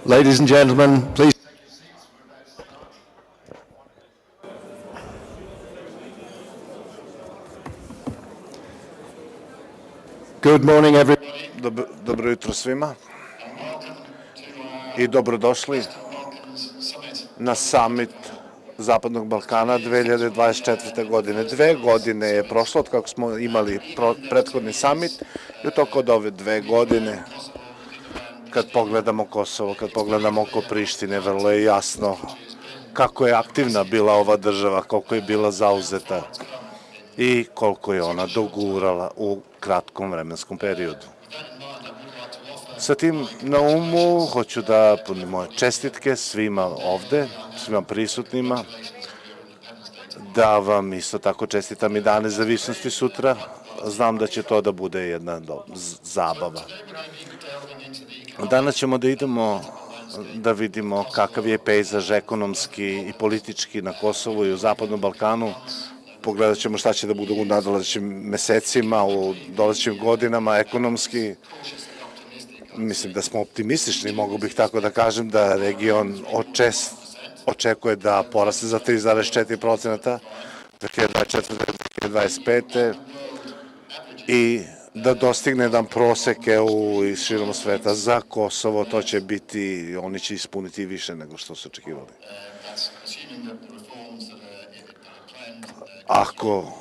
Ladies and gentlemen, please. Good morning, everybody. Dobro jutro svima i dobrodošli na summit Zapadnog Balkana 2024. godine. 2 godine je prošlo od kako smo imali prethodni summit i u toku od ove 2 godine kad pogledamo Kosovo, kad pogledamo oko Prištine, vrlo je jasno kako je aktivna bila ova država, koliko je bila zauzeta i koliko je ona dogurala u kratkom vremenskom periodu. Sa tim na umu hoću da punim moje čestitke svima ovde, svima prisutnima, da vam isto tako čestitam i Dan nezavisnosti sutra. Znam da će to da bude jedna zabava. Danas ćemo da idemo da vidimo kakav je pejzaž ekonomski i politički na Kosovu i u Zapadnom Balkanu. Pogledat ćemo šta će da bude u nadolazećim mesecima, u dolazećim godinama ekonomski. Mislim da smo optimistični, mogu bih tako da kažem, da region očekuje da poraste za 3,4% 2024-2025 i da dostigne jedan prosek EU i širom sveta. Za Kosovo to će biti, oni će ispuniti više nego što su očekivali. Ako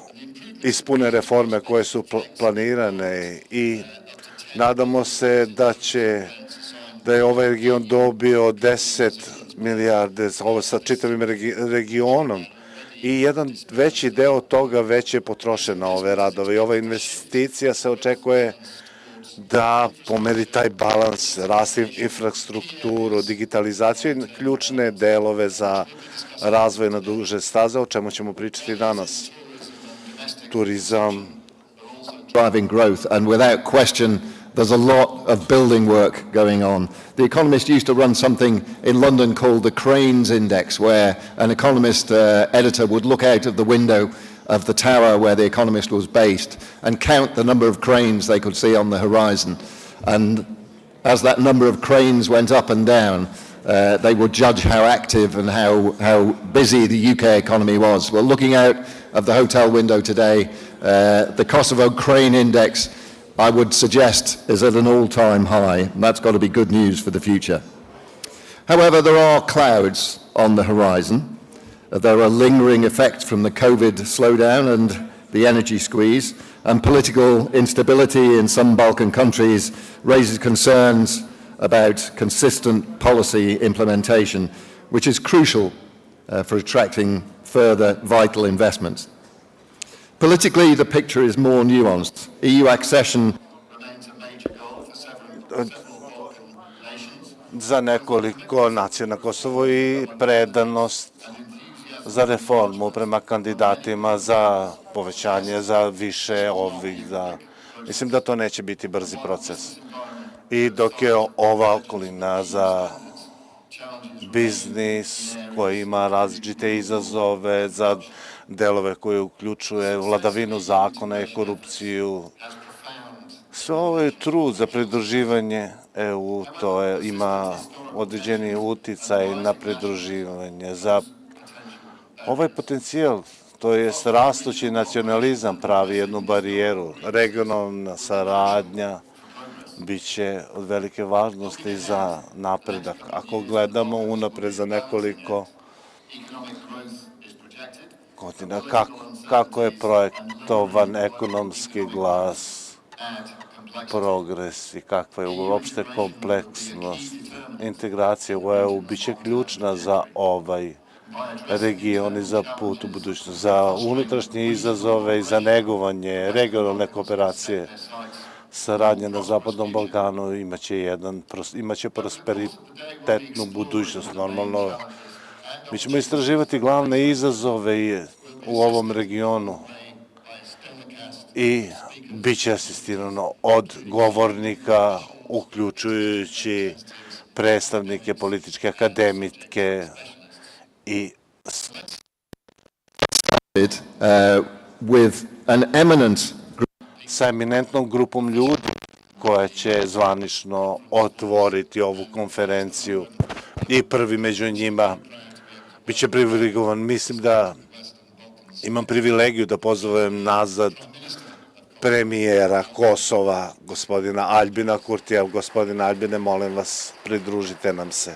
ispune reforme koje su planirane i nadamo se da je ovaj region dobio 10 milijarde ovo sa čitavim regionom i jedan veći deo toga već je potrošen na ove radove i ova investicija se očekuje da pomeri taj balans, rasti infrastrukturu, digitalizaciju i ključne delove za razvoj na duže staze, o čemu ćemo pričati danas. Turizam. Driving growth, and without question, there's a lot of building work going on. The Economist used to run something in London called the Cranes Index, where an Economist editor would look out of the window of the tower where the Economist was based and count the number of cranes they could see on the horizon. And as that number of cranes went up and down, they would judge how active and how busy the UK economy was. Well, looking out of the hotel window today, the Kosovo Crane Index, I would suggest, is at an all-time high. And that's got to be good news for the future. However, there are clouds on the horizon. There are lingering effects from the COVID slowdown and the energy squeeze, and political instability in some Balkan countries raises concerns about consistent policy implementation, which is crucial for attracting further vital investments. Politically, the picture is more nuanced. EU accession za nekoliko nacija na Kosovo i predanost za reformu prema kandidatima, za povećanje, za više ovih, mislim da to neće biti brzi proces. I dok je ova okolina za biznis koji ima različite izazove, za delove koje uključuje vladavinu zakona i korupciju, sve ovo je trud za pridruživanje EU, ima određeni uticaj na pridruživanje, za ovaj potencijal, to je rastući nacionalizam pravi jednu barijeru, regionalna saradnja biće od velike važnosti za napredak. Ako gledamo unapred za nekoliko godina, kako je projektovan ekonomski glas, progres i kakva je uopšte kompleksnost integracije u EU, biće ključna za ovaj region i za put u budućnost, za unutrašnje izazove i za negovanje regionalne kooperacije. Saradnja na Zapadnom Balkanu imaće prosperitetnu budućnost. Normalno, mi ćemo istraživati glavne izazove u ovom regionu i bit će asistirano od govornika, uključujući predstavnike, političke akademike i with an eminent sa eminentnom grupom ljudi koja će zvanično otvoriti ovu konferenciju i prvi među njima biće privilegovan. Mislim da imam privilegiju da pozovem nazad premijera Kosova, gospodina Aljbina Kurtija. Gospodine Aljbine, molim vas, pridružite nam se.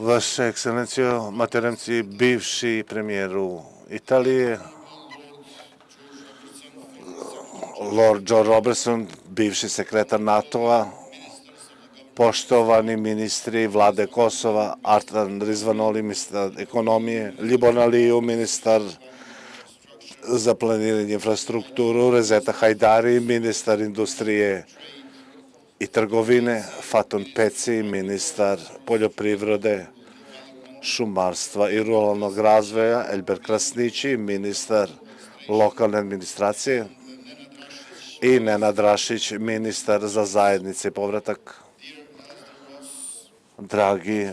Vaše ekscelencijo, Materinci, bivši premijeru Italije, Lord Joe Robertson, bivši sekretar NATO-a, poštovani ministri vlade Kosova, Artan Rizvanoli, ministar ekonomije, Libor Aliju, ministar za planiranje infrastrukturu, Rezeta Hajdari, ministar industrije i trgovine, Faton Peci, ministar poljoprivrede, šumarstva i ruralnog razvoja, Elber Krasnići, ministar lokalne administracije i Nenad Rašić, ministar za zajednice i povratak. Dragi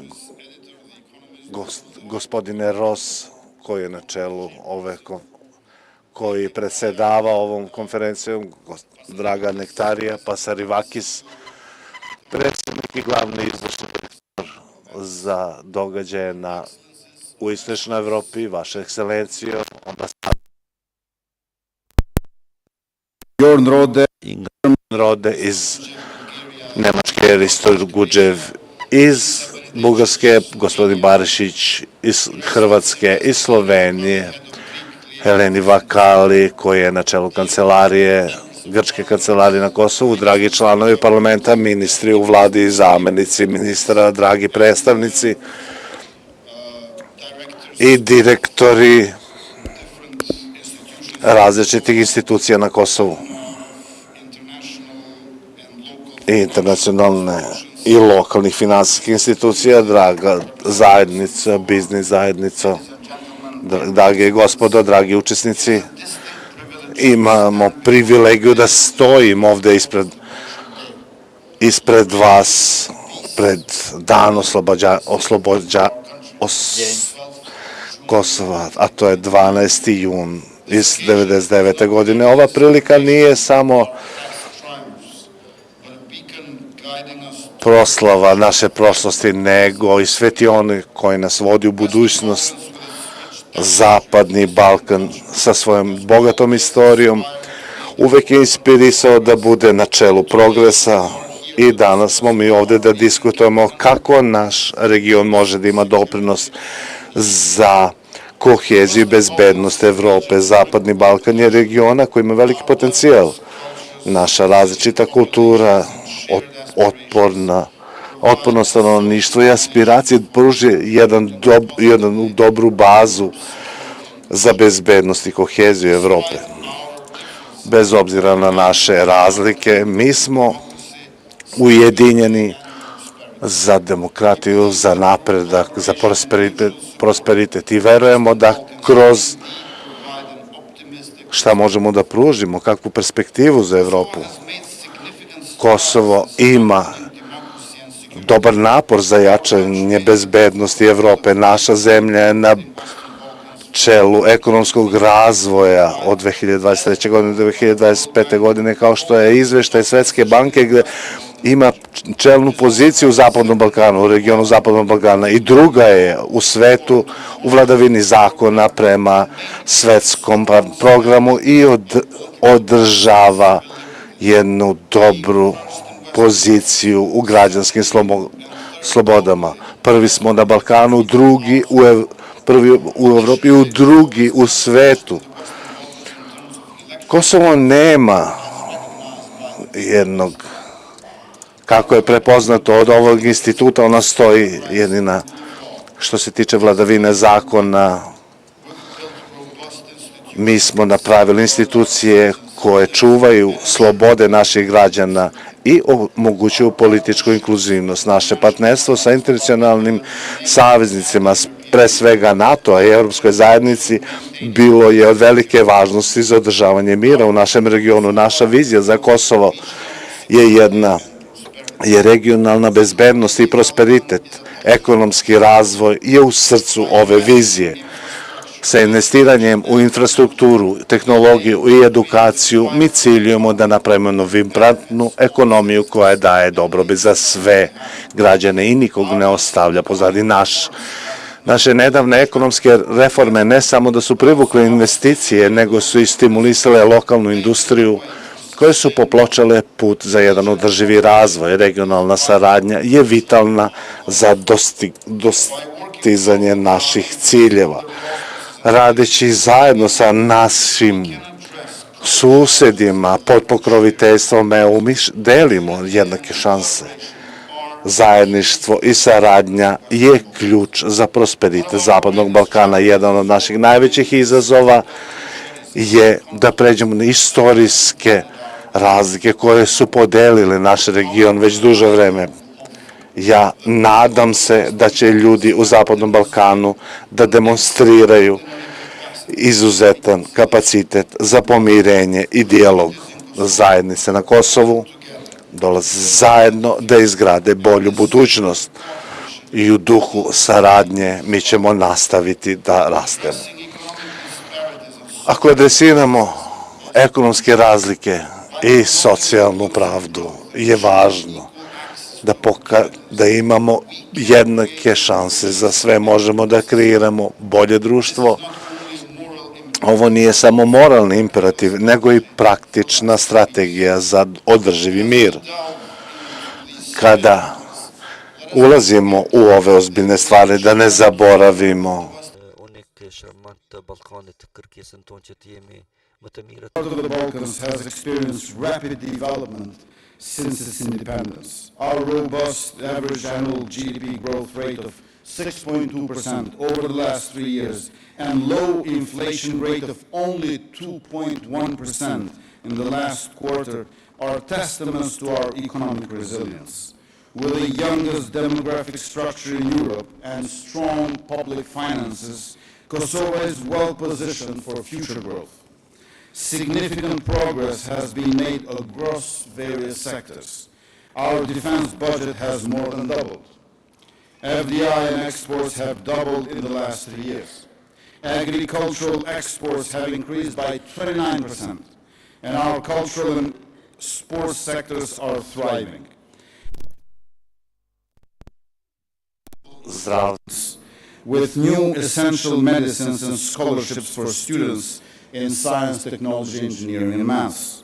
gospodine Ross, koji je na čelu koji predsedava ovom konferencijom, draga Nektarija Pasarivakis, predsednik i glavni izvršni direktor za događaje u Istočnoj Evropi, vaša ekscelencijo, Jorn Rode iz Nemačke, Risto Guđev iz Bugarske, gospodin Barišić iz Hrvatske, iz Slovenije, Heleni Vakali, koji je na čelu kancelarije, Grčke kancelarije na Kosovu, dragi članovi parlamenta, ministri u vladi i zamenici ministra, dragi predstavnici i direktori različitih institucija na Kosovu i internacionalne i lokalnih finansijskih institucija, draga zajednica, biznis zajednica, dragi gospodo, dragi učesnici, imamo privilegiju da stojim ovde ispred vas pred dan Kosova, a to je 12. jun iz 1999. godine. Ova prilika nije samo proslava naše prošlosti, nego i svetionik koji nas vodi u budućnost. Zapadni Balkan sa svojom bogatom istorijom uvek je inspirisao da bude na čelu progresa i danas smo mi ovde da diskutujemo kako naš region može da ima doprinos za koheziju i bezbednost Evrope. Zapadni Balkan je regiona koji ima veliki potencijal. Naša različita kultura, otporno stanovništvo i aspiracije pruži jednu dobru bazu za bezbednost i koheziju Evrope. Bez obzira na naše razlike, mi smo ujedinjeni za demokratiju, za napredak, za prosperitet i verujemo da kroz šta možemo da pružimo, kakvu perspektivu za Evropu. Kosovo ima dobar napor za jačanje bezbednosti Evrope. Naša zemlja je na čelu ekonomskog razvoja od 2023. godine do 2025. godine, kao što je izveštaj Svetske banke, gde ima čelnu poziciju u Zapadnom Balkanu, u regionu Zapadnog Balkana i druga je u svetu u vladavini zakona prema svetskom programu i održava jednu dobru poziciju u građanskim slobodama. Prvi smo na Balkanu, prvi u Evropi i drugi u svetu. Kosovo nema jednog, kako je prepoznato od ovog instituta, ona stoji jedina što se tiče vladavine zakona. Mi smo napravili institucije koje čuvaju slobode naših građana i omogućuju političku inkluzivnost. Naše partnerstvo sa internacionalnim saveznicima, pre svega NATO-a i Evropskoj zajednici, bilo je od velike važnosti za održavanje mira u našem regionu. Naša vizija za Kosovo je jedna je regionalna bezbednost i prosperitet, ekonomski razvoj je u srcu ove vizije. Sa investiranjem u infrastrukturu, tehnologiju i edukaciju mi ciljujemo da napravimo vibrantnu ekonomiju koja daje dobrobit za sve građane i nikog ne ostavlja pozadi Naše nedavne ekonomske reforme ne samo da su privukle investicije, nego su i stimulisale lokalnu industriju koje su popločale put za jedan održivi razvoj. Regionalna saradnja je vitalna za dostizanje naših ciljeva. Radeći zajedno sa našim susedima pod pokroviteljstvom EU mi delimo jednake šanse. Zajedništvo i saradnja je ključ za prosperitet Zapadnog Balkana. Jedan od naših najvećih izazova je da pređemo na istorijske razlike koje su podelile naš region već duže vreme. Ja nadam se da će ljudi u Zapadnom Balkanu da demonstriraju izuzetan kapacitet za pomirenje i dijalog. Zajednice na Kosovu dolaze zajedno da izgrade bolju budućnost i u duhu saradnje mi ćemo nastaviti da rastemo. Ako adresiramo ekonomske razlike i socijalnu pravdu, je važno da imamo jednake šanse za sve, možemo da kreiramo bolje društvo. Ovo nije samo moralni imperativ, nego i praktična strategija za održivi mir. Kada ulazimo u ove ozbiljne stvari, da ne zaboravimo Part of the Balkans has experienced rapid development since its independence. Our robust average annual GDP growth rate of 6.2% over the last 3 years and low inflation rate of only 2.1% in the last quarter are testaments to our economic resilience. With the youngest demographic structure in Europe and strong public finances, Kosovo is well positioned for future growth. Significant progress has been made across various sectors. Our defense budget has more than doubled. FDI and exports have doubled in the last 3 years. Agricultural exports have increased by 29%, and our cultural and sports sectors are thriving. With new essential medicines and scholarships for students in science, technology, engineering, and maths.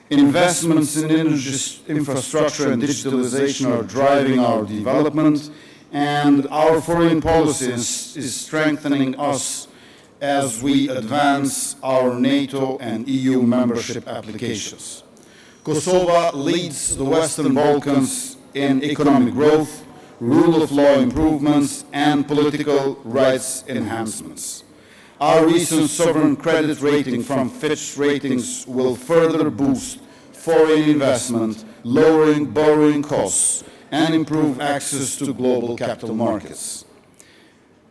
Investments in energy infrastructure and digitalization are driving our development, and our foreign policy is strengthening us as we advance our NATO and EU membership applications. Kosovo leads the Western Balkans in economic growth, rule of law improvements, and political rights enhancements. Our recent sovereign credit rating from Fitch Ratings will further boost foreign investment, lowering borrowing costs, and improve access to global capital markets.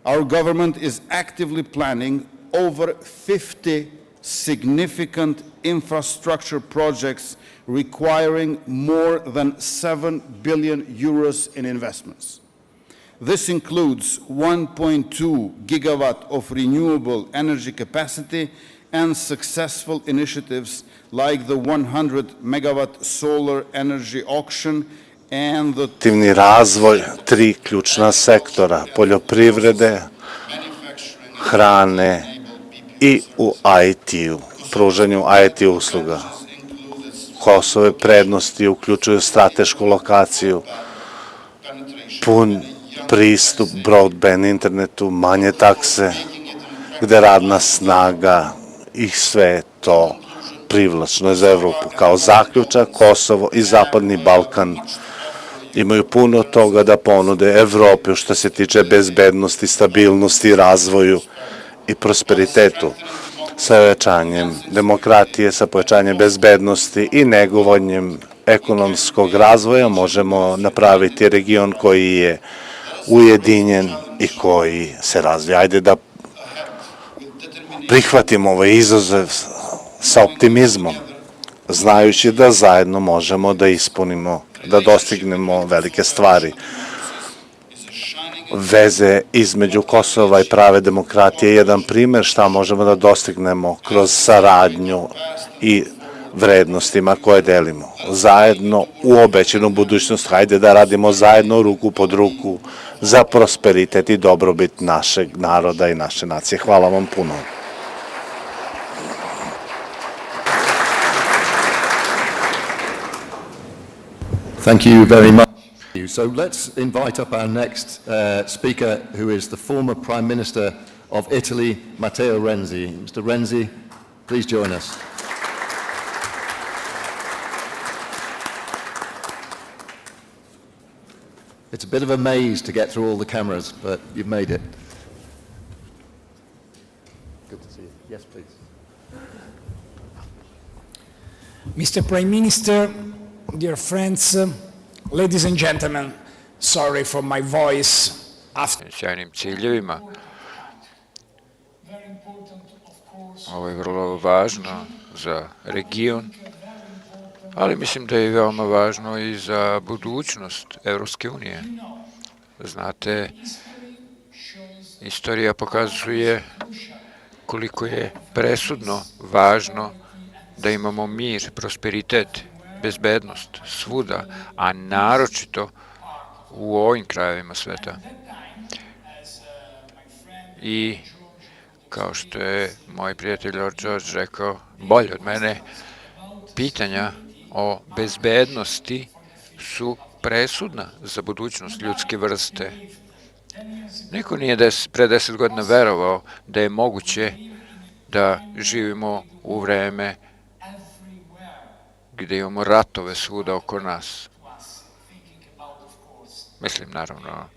Our government is actively planning over 50 significant infrastructure projects requiring more than 7 billion euros in investments. This includes 1.2 gigawatt of renewable energy capacity and successful initiatives like the 100 megawatt solar energy auction and the aktivni razvoj 3 ključna sektora, poljoprivrede, hrane i u IT-u, pružanju IT usluga. Kosove prednosti uključuju stratešku lokaciju, pun pristup broadband internetu, manje takse, gde radna snaga i sve to privlačno za Evropu. Kao zaključak, Kosovo i Zapadni Balkan imaju puno toga da ponude Evropi što se tiče bezbednosti, stabilnosti, razvoju i prosperitetu. Sa pojačanjem demokratije, sa pojačanjem bezbednosti i negovanjem ekonomskog razvoja možemo napraviti region koji je ujedinjen i koji se razvija. Ajde da prihvatimo ovaj izazov sa optimizmom, znajući da zajedno možemo da ispunimo da dostignemo velike stvari. Veze između Kosova i prave demokratije je jedan primer šta možemo da dostignemo kroz saradnju i vrednostima koje delimo. Zajedno u obećanu budućnost, hajde da radimo zajedno ruku pod ruku za prosperitet i dobrobit našeg naroda i naše nacije. Hvala vam puno. Thank you very much. So let's invite up our next speaker, who is the former Prime Minister of Italy, Matteo Renzi. Mr. Renzi, please join us. It's a bit of a maze to get through all the cameras, but you've made it. Good to see you. Yes, please. Mr. Prime Minister, dear friends, ladies and gentlemen, sorry for my voice after sjajnim ciljevima. Ovo je vrlo važno za region, ali mislim da je veoma važno i za budućnost Evropske unije. Znate, istorija pokazuje koliko je presudno važno da imamo mir, prosperitet, bezbednost svuda, a naročito u ovim krajevima sveta. I kao što je moj prijatelj Lord George rekao, bolje od mene, pitanja o bezbednosti su presudna za budućnost ljudske vrste. Niko nije pre 10 godina verovao da je moguće da živimo u vreme gdje imamo ratove svuda oko nas. Mislim, naravno,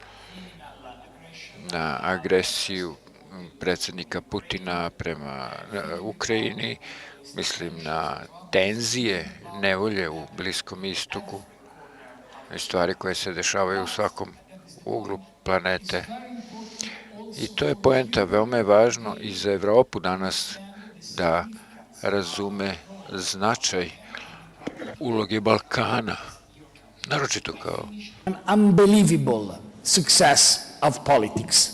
na agresiju predsjednika Putina prema Ukrajini, mislim na tenzije, nevolje u Bliskom istoku i stvari koje se dešavaju u svakom uglu planete. I to je poenta, veoma je važno i za Evropu danas da razume značaj uloge Balkana, naročito kao an unbelievable success of politics,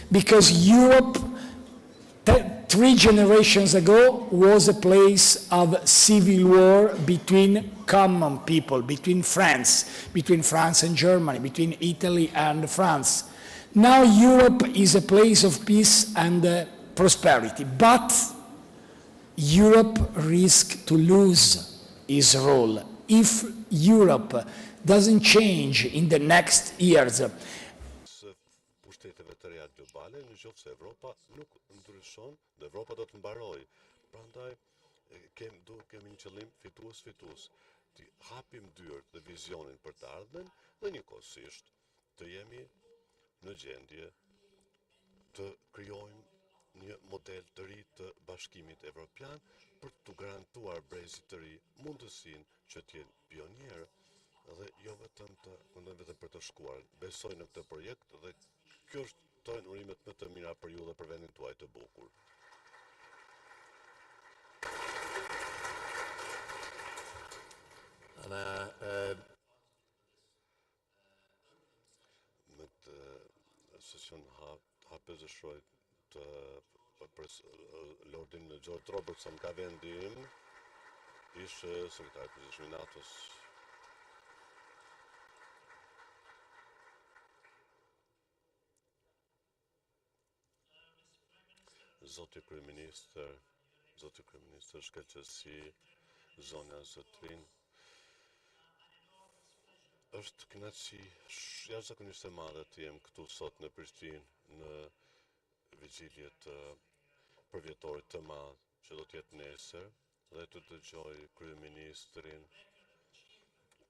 because Europe 3 generations ago was a place of civil war between common people, between France and Germany, between Italy and France. Now Europe is a place of peace and prosperity, but Europe risks to lose its role if Europe doesn't change in the next years. Pushtetet e reja globale, në qoftë se Evropa nuk ndryshon, dhe Evropa do të mbarojë. Prandaj kemi një qëllim fitues-fitues. Të hapim dyert dhe vizionin për të ardhmen dhe njëkohësisht të jemi në gjendje të krijojmë një model të ri të bashkimit evropian për të garantuar brezit të ri mundësinë që të jenë pionierë dhe jo vetëm të mendojnë vetëm për të shkuar. Besoj në këtë projekt dhe kjo është tojnë urimet më të mira për ju dhe për vendin tuaj të bukur. Me të sesion hapëzëshoj të Lordin George Robertson ka vendim, ishte sekretari përgjithshëm i NATO-s. Zoti kryeministër, shkëlqësi, zonja Zotrin, është kënaqësi jashtëzakonisht e madhe të jem këtu sot në Prishtinë në vigjilje të përvjetorit të madh që do të jetë nesër dhe të dëgjoj kryeministrin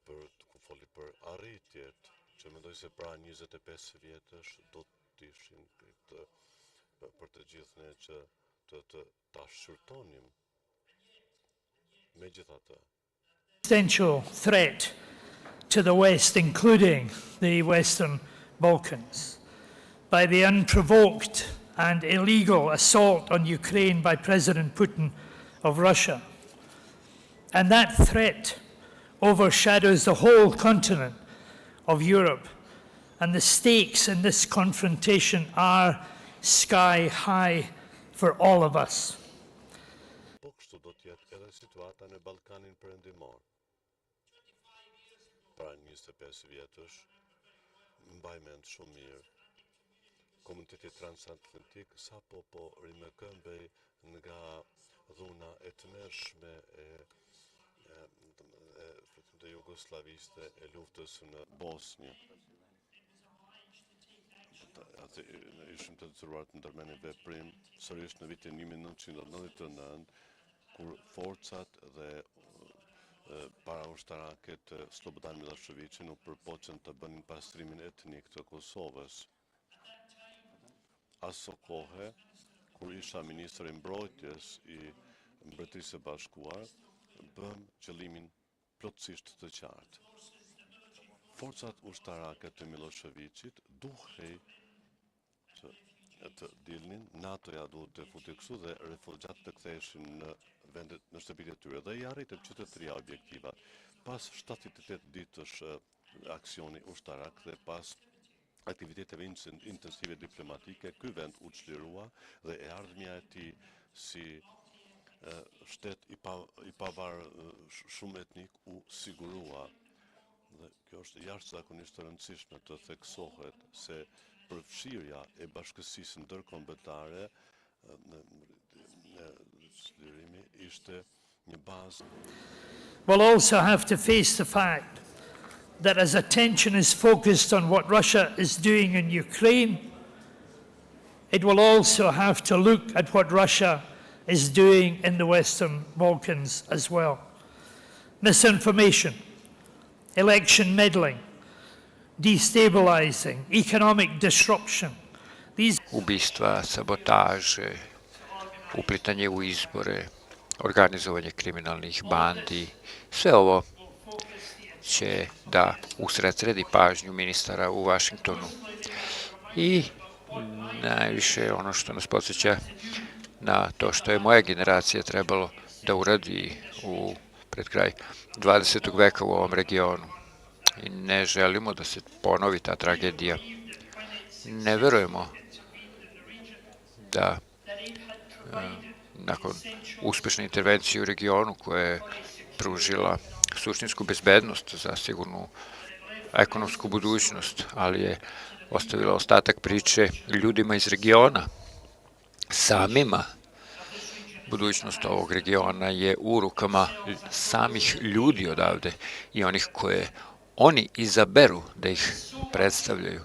për të foli për arritjet që mendoj se pra 25 vjetësh do të ishin për të gjithë ne që ta shqyrtonim. Megjithatë, existential threat to the West, including the Western Balkans, by the unprovoked and illegal assault on Ukraine by President Putin of Russia. And that threat overshadows the whole continent of Europe, and the stakes in this confrontation are sky high for all of us. Kështu do të jetë edhe situata në Ballkanin Perëndimor. Para 25 vjetësh, mbaj mend shumë mirë, komuniteti transatlantik sapo po rimëkëmbej nga dhuna e tmerrshme të Jugoslaviste e luftës në Bosnjë. Ishim të detyruar të ndërmenim veprim sërish në vitin 1999, kur forcat dhe paraushtarake të Slobodan Miloševićit u përpoqën të bënin pastrimin etnik të Kosovës. Aso kohë, kur isha ministri i mbrojtjes i Mbretërisë së Bashkuar, bëm qëllimin plotësisht të qartë. Forcat ushtarake të Miloševićit duhej të dilnin, NATO-ja duhet të futi kështu dhe refugjat të ktheheshin në vendet në shtëpitë e tyre dhe i arritën që të trija objektivat. Pas 78 ditësh aksioni ushtarak dhe pas aktiviteteve intensive diplomatike, ky vend u çlirua dhe e ardhmja e tij si shtet i pavar shumë etnik u sigurua. Dhe kjo është jashtëzakonisht e rëndësishme të theksohet se përfshirja e bashkësisë ndërkombëtare në çlirimi ishte një bazë. We'll also have to face the fact that as attention is focused on what Russia is doing in Ukraine, it will also have to look at what Russia is doing in the Western Balkans as well. Misinformation, election meddling, destabilizing, economic disruption. These Ubistva, sabotaže, uplitanje u izbore, organizovanje kriminalnih bandi, sve ovo će da usredsredi pažnju ministara u Vašingtonu. I najviše ono što nas podsjeća na to što je moja generacija trebalo da uradi pred kraj 20. veka u ovom regionu. I ne želimo da se ponovi ta tragedija. Ne verujemo da nakon uspešne intervencije u regionu koja je pružila suštinsku bezbednost za sigurnu ekonomsku budućnost, ali je ostavila ostatak priče ljudima iz regiona, samima. Budućnost ovog regiona je u rukama samih ljudi odavde i onih koje oni izaberu da ih predstavljaju.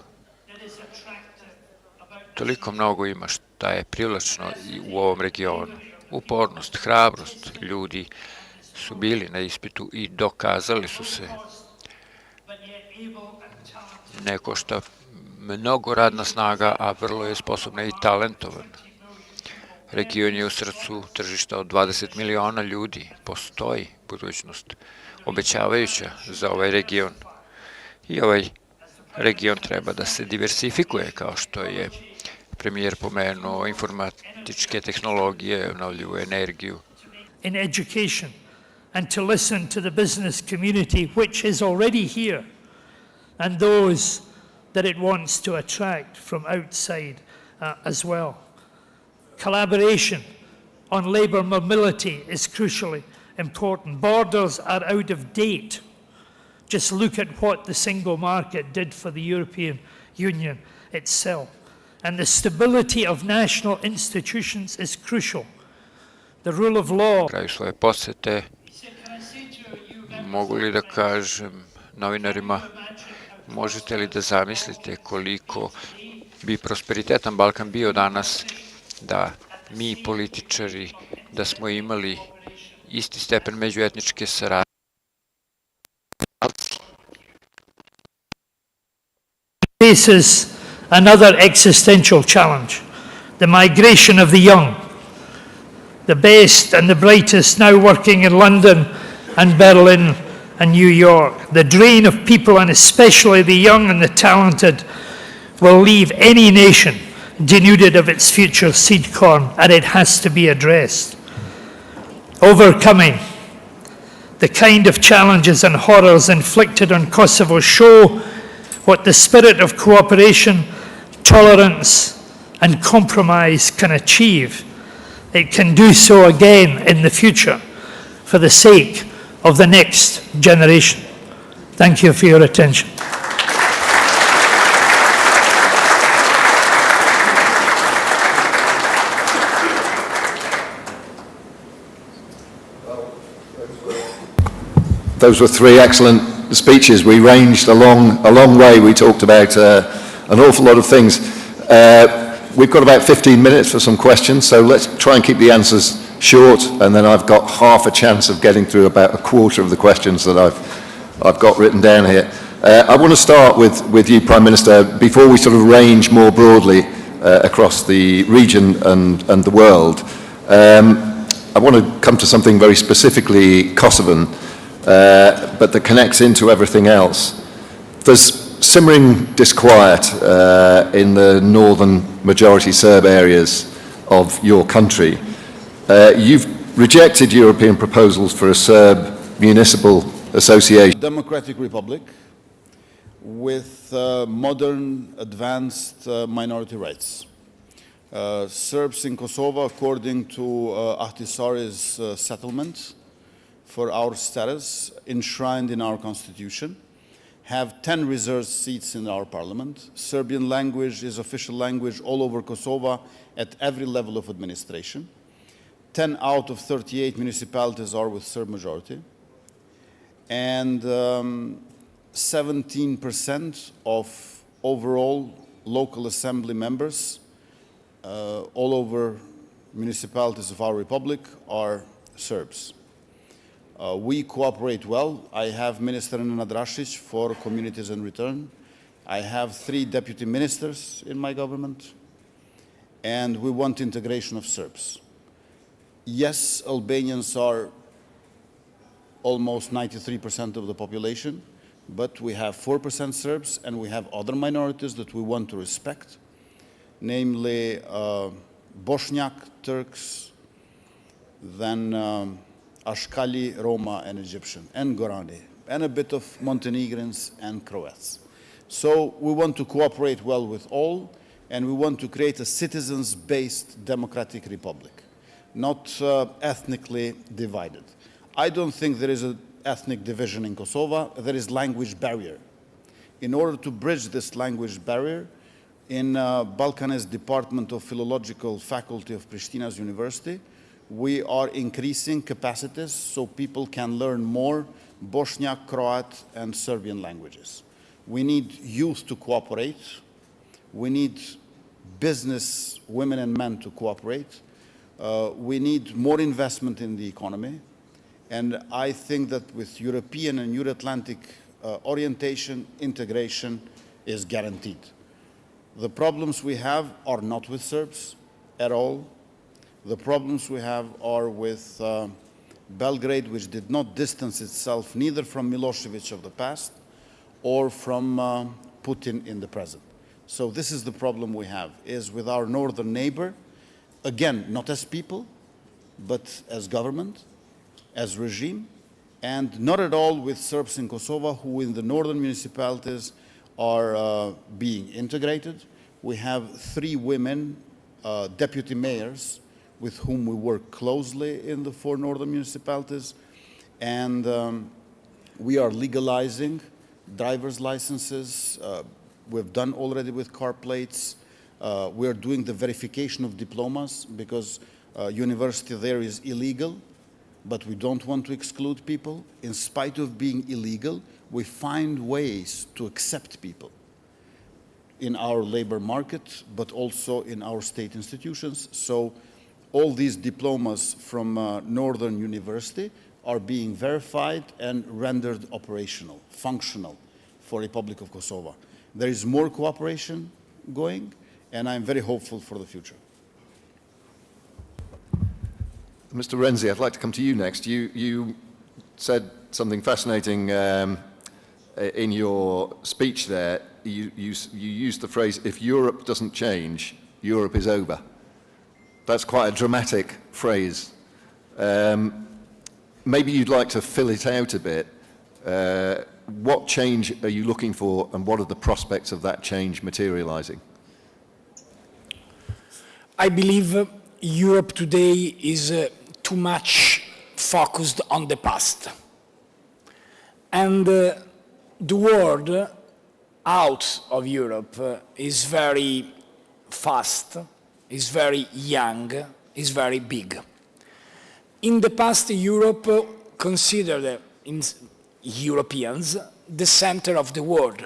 Toliko mnogo ima šta je privlačno i u ovom regionu. Upornost, hrabrost, ljudi su bili na ispitu i dokazali su se. Ne košta mnogo radna snaga, a vrlo je sposobna i talentovan. Region je u srcu tržišta od 20 miliona ljudi. Postoji budućnost obećavajuća za ovaj region. I ovaj region treba da se diversifikuje, kao što je premijer pomenuo, informatičke tehnologije, obnovljivu energiju. in education and to listen to the business community which is already here and those that it wants to attract from outside as well. Collaboration on labour mobility is crucially important. Borders are out of date. Just look at what the single market did for the European Union itself. And the stability of national institutions is crucial. The rule of law. Kraju svoje posete mogu li da kažem novinarima, možete li da zamislite koliko bi prosperitetan Balkan bio danas da mi političari, da smo imali isti stepen međuetničke saradnje. Faces another existential challenge, the migration of the young, the best and the brightest now working in London and Berlin and New York. The drain of people, and especially the young and the talented, will leave any nation denuded of its future seed corn, and it has to be addressed. Overcoming the kind of challenges and horrors inflicted on Kosovo show what the spirit of cooperation, tolerance, and compromise can achieve. It can do so again in the future for the sake of the next generation. Thank you for your attention. Those were three excellent speeches. We ranged a long way. We talked about an awful lot of things. We've got about 15 minutes for some questions, so let's try and keep the answers short, and then I've got half a chance of getting through about a quarter of the questions that I've got written down here. I want to start with you, Prime Minister, before we sort of range more broadly across the region and the world. I want to come to something very specifically Kosovan, but that connects into everything else. There's simmering disquiet in the northern majority Serb areas of your country. You've rejected European proposals for a Serb municipal association. Democratic Republic with modern, advanced minority rights. Serbs in Kosovo, according to Ahtisaari's settlement, for our status, enshrined in our constitution, have 10 reserved seats in our parliament. Serbian language is official language all over Kosovo at every level of administration. 10 out of 38 municipalities are with Serb majority. And 17% of overall local assembly members all over municipalities of our republic are Serbs. We cooperate well. I have Minister Nenad Rašić for Communities and Return. I have 3 deputy ministers in my government. And we want integration of Serbs. Yes, Albanians are almost 93% of the population, but we have 4% Serbs, and we have other minorities that we want to respect, namely Bosniak, Turks, then Ashkali, Roma, and Egyptian, and Gorani, and a bit of Montenegrins and Croats. So we want to cooperate well with all, and we want to create a citizens-based democratic republic, not ethnically divided. I don't think there is an ethnic division in Kosovo. There is language barrier. In order to bridge this language barrier, in Balkans Department of Philological Faculty of Pristina's University, we are increasing capacities so people can learn more Bosniak, Croat, and Serbian languages. We need youth to cooperate. We need business women and men to cooperate. We need more investment in the economy. And I think that with European and Euro-Atlantic orientation, integration is guaranteed. The problems we have are not with Serbs at all. The problems we have are with Belgrade, which did not distance itself neither from Milosevic of the past or from Putin in the present. So this is the problem we have, is with our northern neighbor, again, not as people, but as government, as regime, and not at all with Serbs in Kosovo, who in the northern municipalities are being integrated. We have 3 women deputy mayors with whom we work closely in the 4 northern municipalities, and we are legalizing driver's licenses. We've done already with car plates. We are doing the verification of diplomas because university there is illegal, but we don't want to exclude people. In spite of being illegal, we find ways to accept people in our labor market, but also in our state institutions. So all these diplomas from Northern University are being verified and rendered operational, functional for Republic of Kosovo. There is more cooperation going, and I'm very hopeful for the future. Mr. Renzi, I'd like to come to you next. You said something fascinating in your speech there. You used the phrase, if Europe doesn't change, Europe is over. That's quite a dramatic phrase. maybe you'd like to fill it out a bit. What change are you looking for, and what are the prospects of that change materializing? I believe Europe today is too much focused on the past. And the world out of Europe is very fast, is very young, is very big. In the past, Europe considered Europeans the center of the world.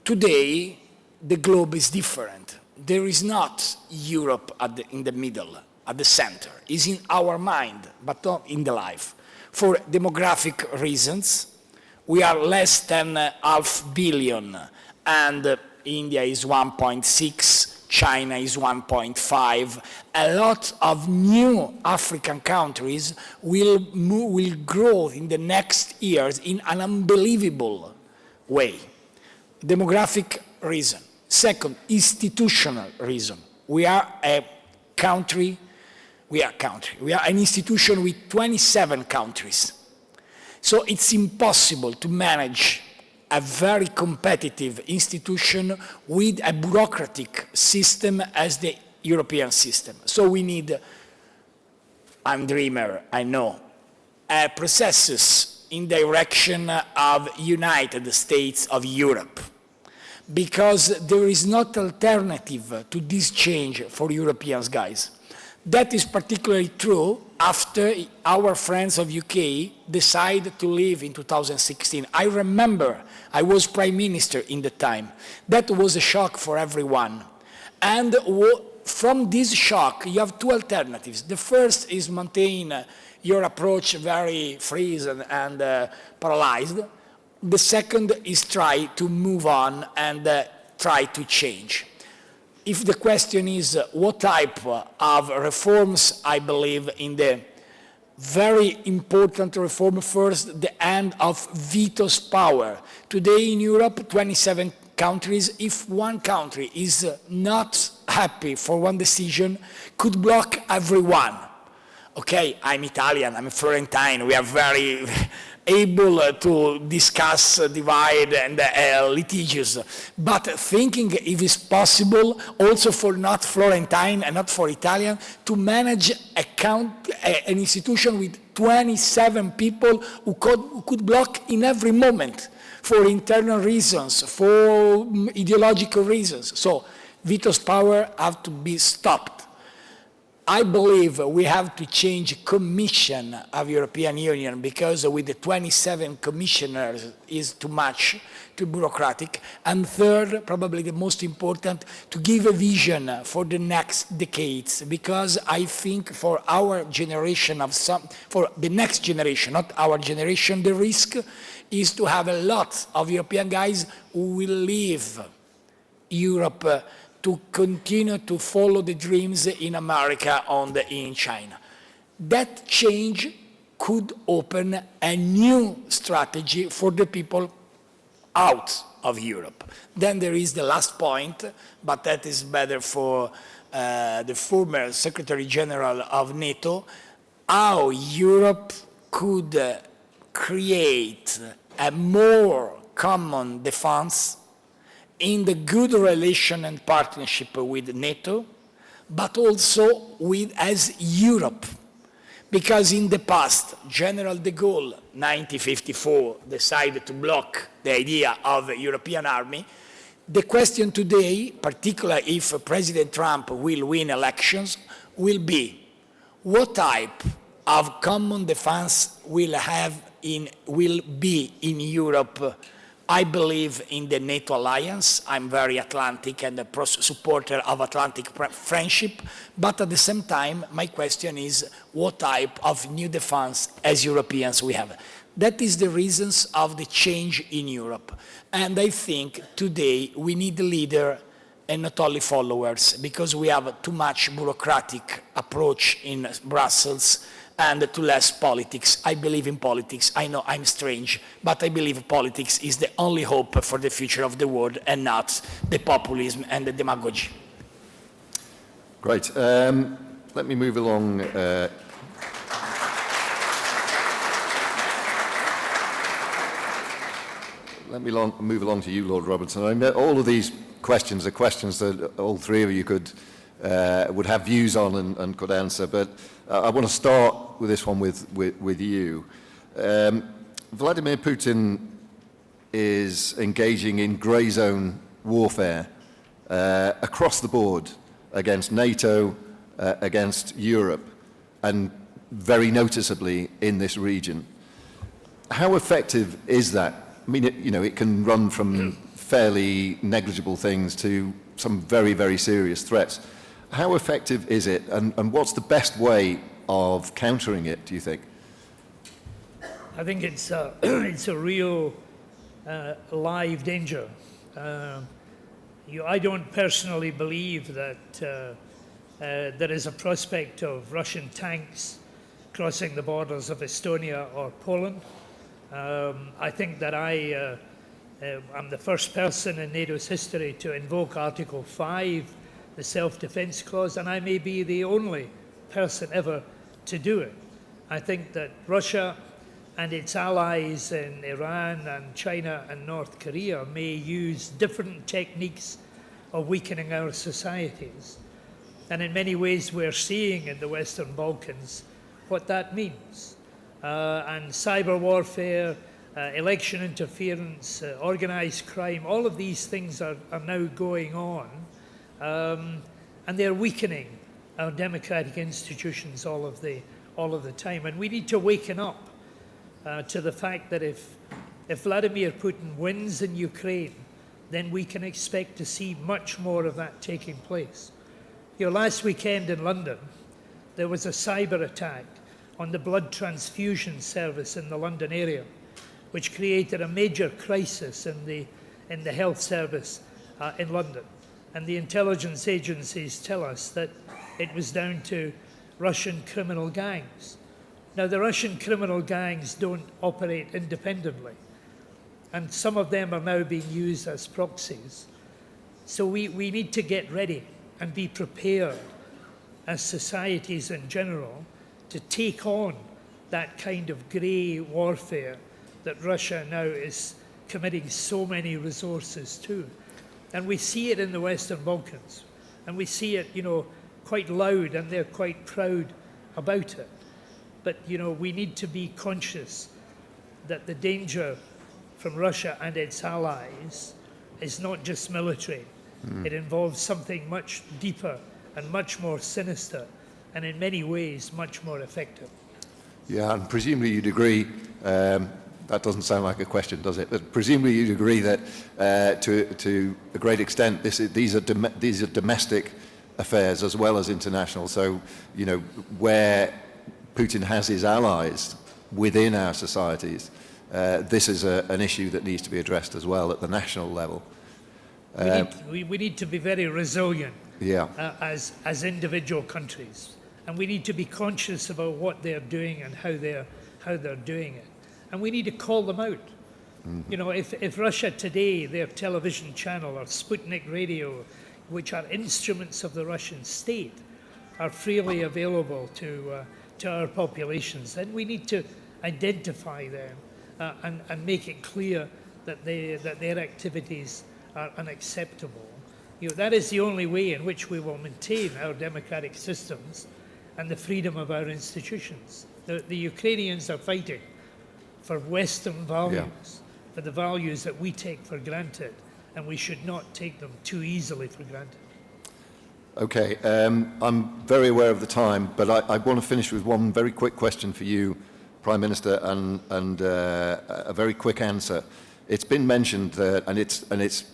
Today, the globe is different. There is not Europe in the middle, at the center. It's in our mind, but not in the life. For demographic reasons, we are less than 500 million, and India is 1.6, China is 1.5. A lot of new African countries will grow in the next years in an unbelievable way. Demographic reason. Second, institutional reason. We are an institution with 27 countries. So it's impossible to manage a very competitive institution with a bureaucratic system as the European system. So we need, I'm a dreamer, I know, processes in direction of United States of Europe, because there is not alternative to this change for Europeans, guys. That is particularly true after our friends of UK decided to leave in 2016. I remember I was Prime Minister in the time. That was a shock for everyone. And from this shock, you have two alternatives. The first is maintain your approach very freeze and paralyzed. The second is try to move on and try to change. If the question is what type of reforms, I believe in the very important reform first, the end of veto's power. Today in Europe, 27 countries, if one country is not happy for one decision, could block everyone. Okay, I'm Italian, I'm Florentine, we are very able to discuss divide and litigious, but thinking if it's possible also for not Florentine and not for Italian to manage an institution with 27 people who could block in every moment for internal reasons, for ideological reasons. So veto's power have to be stopped. I believe we have to change Commission of European Union, because with the 27 commissioners is too much, too bureaucratic. And third, probably the most important, to give a vision for the next decades, because I think for our generation for the next generation, not our generation, the risk is to have a lot of European guys who will leave Europe to continue to follow the dreams in America and in China. That change could open a new strategy for the people out of Europe. Then there is the last point, but that is better for the former Secretary General of NATO, how Europe could create a more common defense in the good relation and partnership with NATO, but also as Europe. Because in the past, General de Gaulle, 1954, decided to block the idea of a European army. The question today, particularly if President Trump will win elections, will be what type of common defense will be in Europe. I believe in the NATO alliance. I'm very Atlantic and a supporter of Atlantic friendship. But at the same time, my question is what type of new defense as Europeans we have. That is the reasons of the change in Europe. And I think today we need a leader and not only followers, because we have too much bureaucratic approach in Brussels and too less politics. I believe in politics. I know I'm strange, but I believe politics is the only hope for the future of the world and not the populism and the demagogy. Great. Let me move along. let me move along to you, Lord Robertson. I mean, all of these questions are questions that all three of you would have views on and could answer, but I want to start with this one with you. Vladimir Putin is engaging in grey zone warfare across the board against NATO, against Europe, and very noticeably in this region. How effective is that? I mean, it can run from fairly negligible things to some very, very serious threats. How effective is it, and what's the best way of countering it, do you think? I think it's a real live danger. I don't personally believe that there is a prospect of Russian tanks crossing the borders of Estonia or Poland. I think that I'm the first person in NATO's history to invoke Article 5, the self-defense clause, and I may be the only person ever to do it. I think that Russia and its allies in Iran and China and North Korea may use different techniques of weakening our societies. And in many ways we're seeing in the Western Balkans what that means. And cyber warfare, election interference, organized crime, all of these things are now going on. And they're weakening our democratic institutions all of the time. And we need to waken up to the fact that if Vladimir Putin wins in Ukraine, then we can expect to see much more of that taking place. Last weekend in London, there was a cyber attack on the blood transfusion service in the London area, which created a major crisis in the health service in London. And the intelligence agencies tell us that it was down to Russian criminal gangs. Now, the Russian criminal gangs don't operate independently, and some of them are now being used as proxies. So we need to get ready and be prepared as societies in general to take on that kind of grey warfare that Russia now is committing so many resources to. And we see it in the Western Balkans, and we see it, quite loud, and they're quite proud about it. But, we need to be conscious that the danger from Russia and its allies is not just military. It involves something much deeper and much more sinister, and in many ways much more effective. Yeah, and presumably you'd agree, that doesn't sound like a question, does it? But presumably you'd agree that to a great extent these are domestic affairs as well as international. So, where Putin has his allies within our societies, this is an issue that needs to be addressed as well at the national level. We need to be very resilient as individual countries, and we need to be conscious about what they're doing and how they're doing it, and we need to call them out. If Russia today, their television channel or Sputnik radio, which are instruments of the Russian state, are freely available to our populations, then we need to identify them and make it clear that their activities are unacceptable. That is the only way in which we will maintain our democratic systems and the freedom of our institutions. The Ukrainians are fighting for Western values, for the values that we take for granted, and we should not take them too easily for granted. Okay, I'm very aware of the time, but I want to finish with one very quick question for you, Prime Minister, and a very quick answer. It's been mentioned, and it's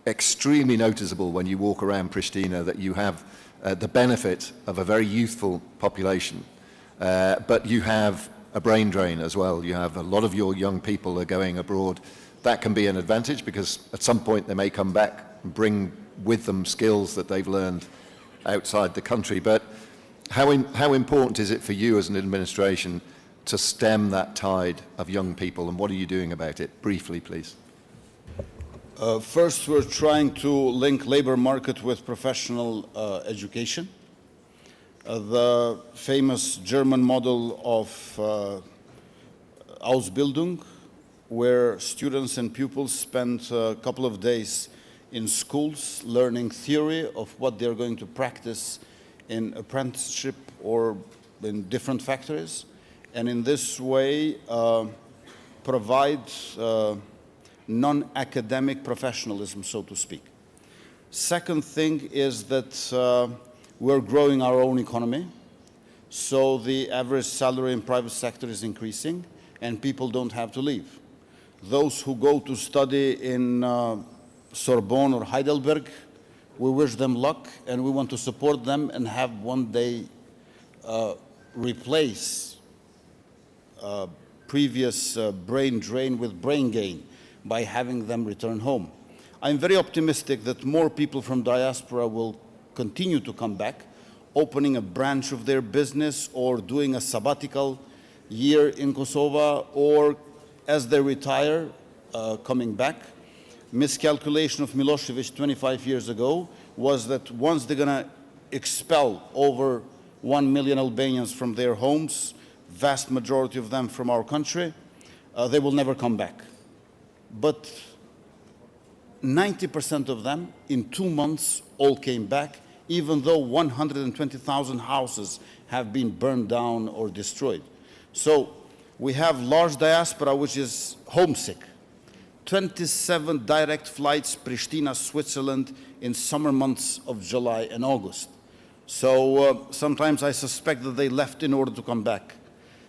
extremely noticeable when you walk around Pristina that you have the benefit of a very youthful population, but you have a brain drain as well. You have a lot of your young people are going abroad. That can be an advantage because at some point they may come back and bring with them skills that they've learned outside the country. But how important is it for you as an administration to stem that tide of young people, and what are you doing about it? Briefly, please. First, we're trying to link labor market with professional education. The famous German model of Ausbildung where students and pupils spend a couple of days in schools learning theory of what they're going to practice in apprenticeship or in different factories, and in this way provide non-academic professionalism, so to speak. Second thing is that we're growing our own economy, so the average salary in private sector is increasing and people don't have to leave. Those who go to study in Sorbonne or Heidelberg, we wish them luck and we want to support them and have one day replace previous brain drain with brain gain by having them return home. I'm very optimistic that more people from diaspora will continue to come back, opening a branch of their business or doing a sabbatical year in Kosovo, or as they retire, coming back. Miscalculation of Milosevic 25 years ago was that once they're going to expel over 1 million Albanians from their homes, vast majority of them from our country, they will never come back. But 90% of them in 2 months all came back, even though 120,000 houses have been burned down or destroyed. So we have large diaspora which is homesick. 27 direct flights Pristina, Switzerland in summer months of July and August. So sometimes I suspect that they left in order to come back,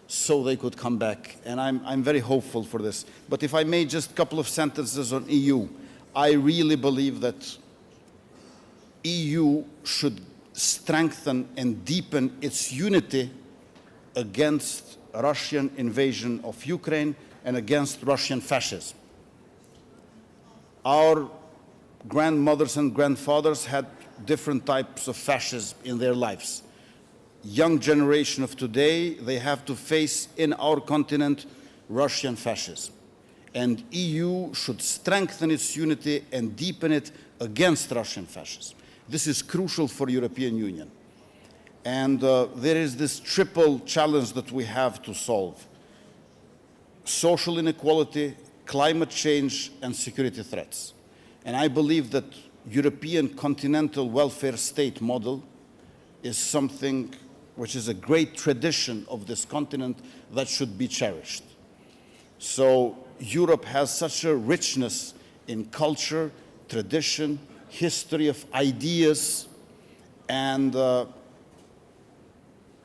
so they could come back. And I'm very hopeful for this. But if I may, just a couple of sentences on EU. I really believe that EU should strengthen and deepen its unity against Russian invasion of Ukraine and against Russian fascism. Our grandmothers and grandfathers had different types of fascism in their lives. Young generation of today, they have to face in our continent Russian fascism. And EU should strengthen its unity and deepen it against Russian fascism. This is crucial for the European Union. And there is this triple challenge that we have to solve: social inequality, climate change, and security threats. And I believe that European continental welfare state model is something which is a great tradition of this continent that should be cherished. So Europe has such a richness in culture, tradition, history of ideas, and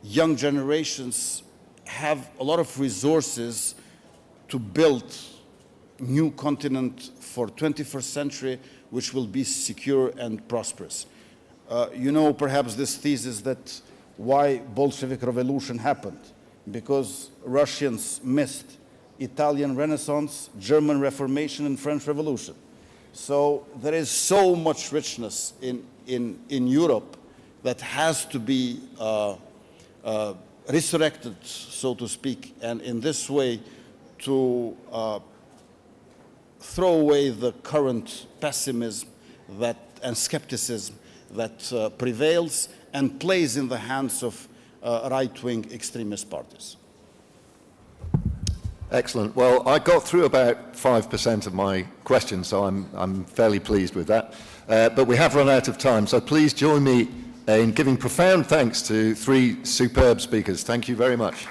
young generations have a lot of resources to build new continent for 21st century, which will be secure and prosperous. You know perhaps this thesis that why Bolshevik revolution happened, because Russians missed Italian Renaissance, German Reformation, and French Revolution. So there is so much richness in Europe that has to be resurrected, so to speak, and in this way to throw away the current pessimism and skepticism that prevails and plays in the hands of right-wing extremist parties. Excellent. Well, I got through about 5% of my questions, so I'm fairly pleased with that. But we have run out of time, so please join me in giving profound thanks to three superb speakers. Thank you very much.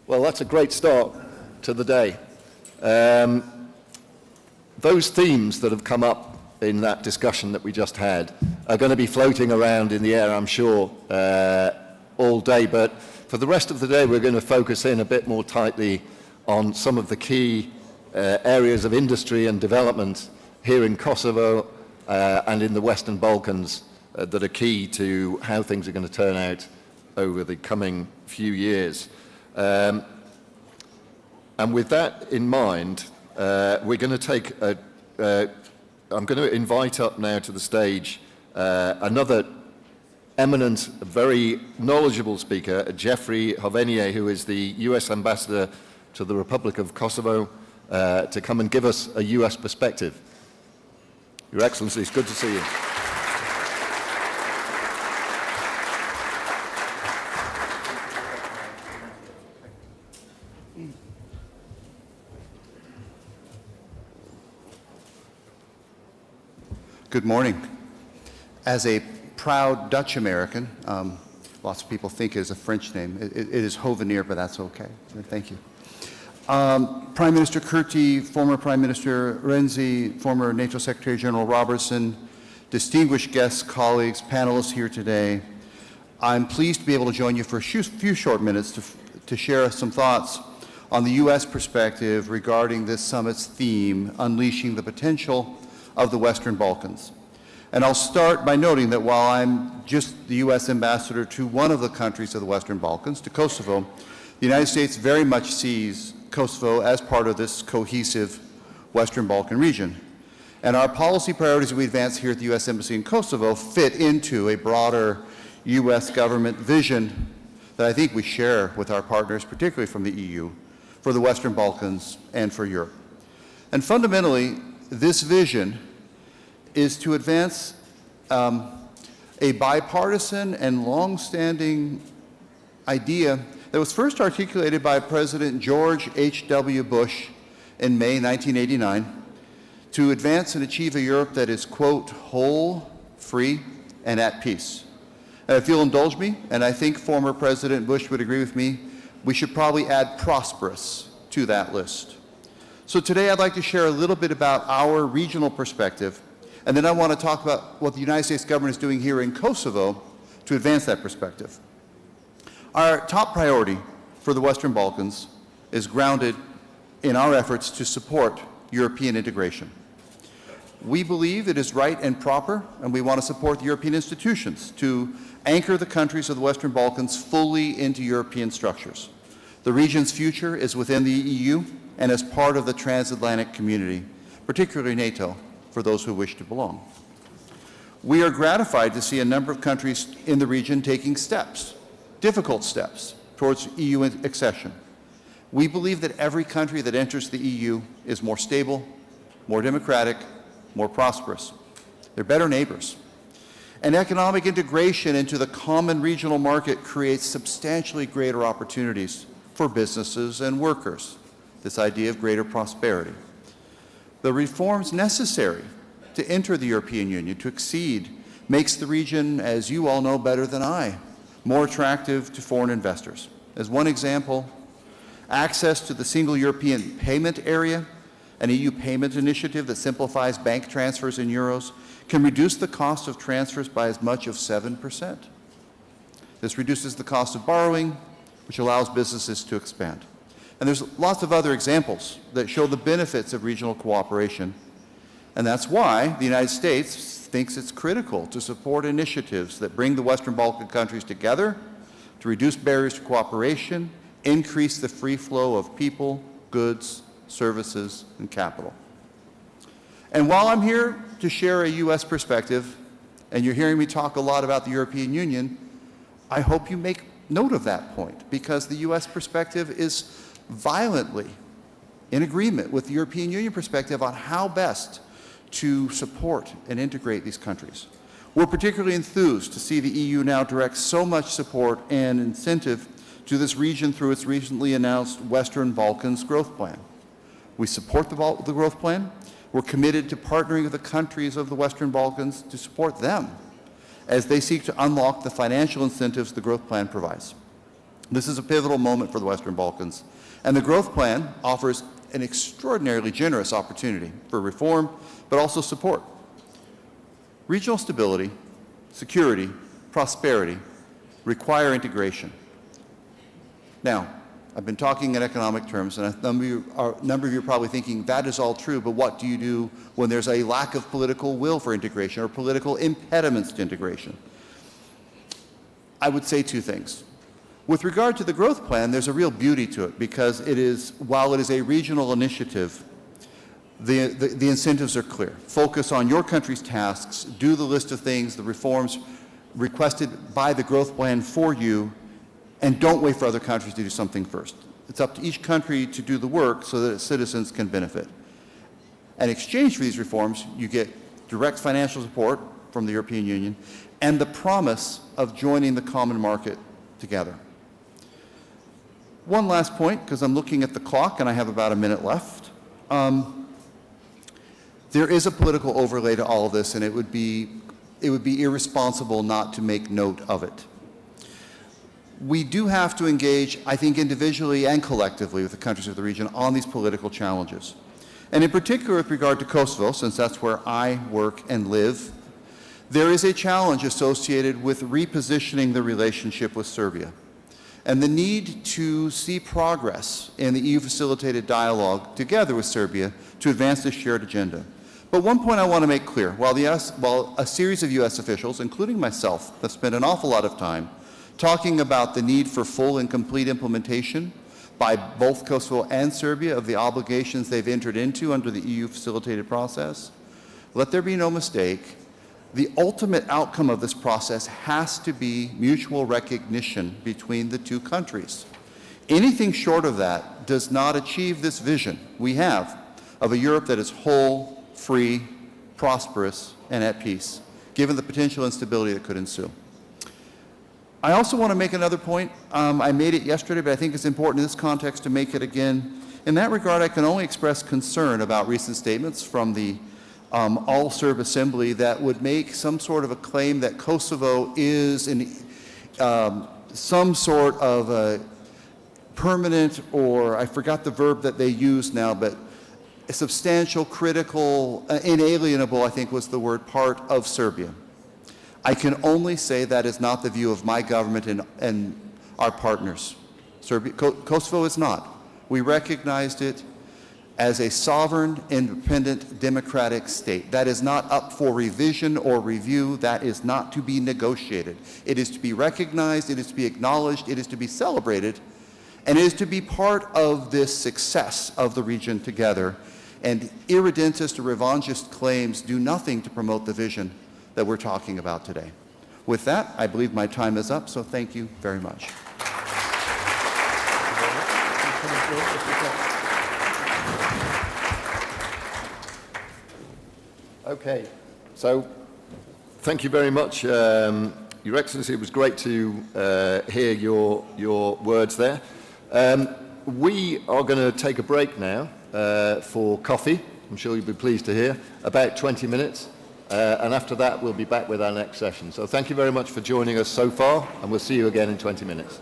Well, that's a great start to the day. Those themes that have come up in that discussion that we just had are going to be floating around in the air, I'm sure, all day. But for the rest of the day, we're going to focus in a bit more tightly on some of the key areas of industry and development here in Kosovo and in the Western Balkans that are key to how things are going to turn out over the coming few years. And with that in mind, we're going to take I'm going to invite up now to the stage another eminent, very knowledgeable speaker, Jeffrey Hovenier, who is the US ambassador to the Republic of Kosovo, to come and give us a US perspective. Your Excellency, it's good to see you. Good morning. As a proud Dutch American, lots of people think it is a French name. It is Hovenier, but that's okay. Thank you. Prime Minister Kurti, former Prime Minister Renzi, former NATO Secretary General Robertson, distinguished guests, colleagues, panelists here today, I'm pleased to be able to join you for a few short minutes to share some thoughts on the U.S. perspective regarding this summit's theme, Unleashing the Potential of the Western Balkans. And I'll start by noting that while I'm just the U.S. ambassador to one of the countries of the Western Balkans, to Kosovo, the United States very much sees Kosovo as part of this cohesive Western Balkan region. And our policy priorities we advance here at the U.S. Embassy in Kosovo fit into a broader U.S. government vision that I think we share with our partners, particularly from the EU, for the Western Balkans and for Europe. And fundamentally, this vision is to advance a bipartisan and long-standing idea that was first articulated by President George H.W. Bush in May 1989 to advance and achieve a Europe that is, quote, whole, free, and at peace. And if you'll indulge me, and I think former President Bush would agree with me, we should probably add prosperous to that list. So today I'd like to share a little bit about our regional perspective, and then I want to talk about what the United States government is doing here in Kosovo to advance that perspective. Our top priority for the Western Balkans is grounded in our efforts to support European integration. We believe it is right and proper, and we want to support the European institutions to anchor the countries of the Western Balkans fully into European structures. The region's future is within the EU and as part of the transatlantic community, particularly NATO, for those who wish to belong. We are gratified to see a number of countries in the region taking steps, difficult steps, towards EU accession. We believe that every country that enters the EU is more stable, more democratic, more prosperous. They're better neighbors. And economic integration into the common regional market creates substantially greater opportunities for businesses and workers, this idea of greater prosperity. The reforms necessary to enter the European Union, to accede, makes the region, as you all know better than I, more attractive to foreign investors. As one example, access to the single European payment area, an EU payment initiative that simplifies bank transfers in euros, can reduce the cost of transfers by as much of 7%. This reduces the cost of borrowing, which allows businesses to expand. And there's lots of other examples that show the benefits of regional cooperation. And that's why the United States thinks it's critical to support initiatives that bring the Western Balkan countries together to reduce barriers to cooperation, increase the free flow of people, goods, services, and capital. And while I'm here to share a U.S. perspective, and you're hearing me talk a lot about the European Union, I hope you make note of that point, because the U.S. perspective is violently in agreement with the European Union perspective on how best to support and integrate these countries. We're particularly enthused to see the EU now direct so much support and incentive to this region through its recently announced Western Balkans Growth Plan. We support the growth plan. We're committed to partnering with the countries of the Western Balkans to support them as they seek to unlock the financial incentives the growth plan provides. This is a pivotal moment for the Western Balkans, and the growth plan offers an extraordinarily generous opportunity for reform, but also support. Regional stability, security, prosperity require integration. Now, I've been talking in economic terms, and a number of you are probably thinking, that is all true, but what do you do when there's a lack of political will for integration or political impediments to integration? I would say two things. With regard to the growth plan, there's a real beauty to it, because it is, while it is a regional initiative, the incentives are clear. Focus on your country's tasks, do the list of things, the reforms requested by the growth plan for you, and don't wait for other countries to do something first. It's up to each country to do the work so that its citizens can benefit. In exchange for these reforms, you get direct financial support from the European Union and the promise of joining the common market together. One last point, because I'm looking at the clock and I have about a minute left. There is a political overlay to all of this, and it would be irresponsible not to make note of it. We do have to engage, I think, individually and collectively with the countries of the region on these political challenges. And in particular with regard to Kosovo, since that's where I work and live, there is a challenge associated with repositioning the relationship with Serbia and the need to see progress in the EU-facilitated dialogue together with Serbia to advance this shared agenda. But one point I want to make clear, while a series of U.S. officials, including myself, have spent an awful lot of time talking about the need for full and complete implementation by both Kosovo and Serbia of the obligations they've entered into under the EU-facilitated process, let there be no mistake, the ultimate outcome of this process has to be mutual recognition between the two countries. Anything short of that does not achieve this vision we have of a Europe that is whole, free, prosperous, and at peace, given the potential instability that could ensue. I also want to make another point. I made it yesterday, but I think it's important in this context to make it again. In that regard, I can only express concern about recent statements from the All-Serb Assembly that would make some sort of a claim that Kosovo is in some sort of a permanent, or I forgot the verb that they use now, but a substantial, critical, inalienable, I think was the word, part of Serbia. I can only say that is not the view of my government and our partners. Kosovo is not. We recognized it as a sovereign, independent, democratic state. That is not up for revision or review. That is not to be negotiated. It is to be recognized, it is to be acknowledged, it is to be celebrated, and it is to be part of this success of the region together. And irredentist or revanchist claims do nothing to promote the vision that we're talking about today. With that, I believe my time is up, so thank you very much. Okay, so thank you very much. Your Excellency, it was great to hear your words there. We are going to take a break now for coffee. I'm sure you'll be pleased to hear, about 20 minutes. And after that, we'll be back with our next session. So thank you very much for joining us so far, and we'll see you again in 20 minutes.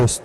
Test.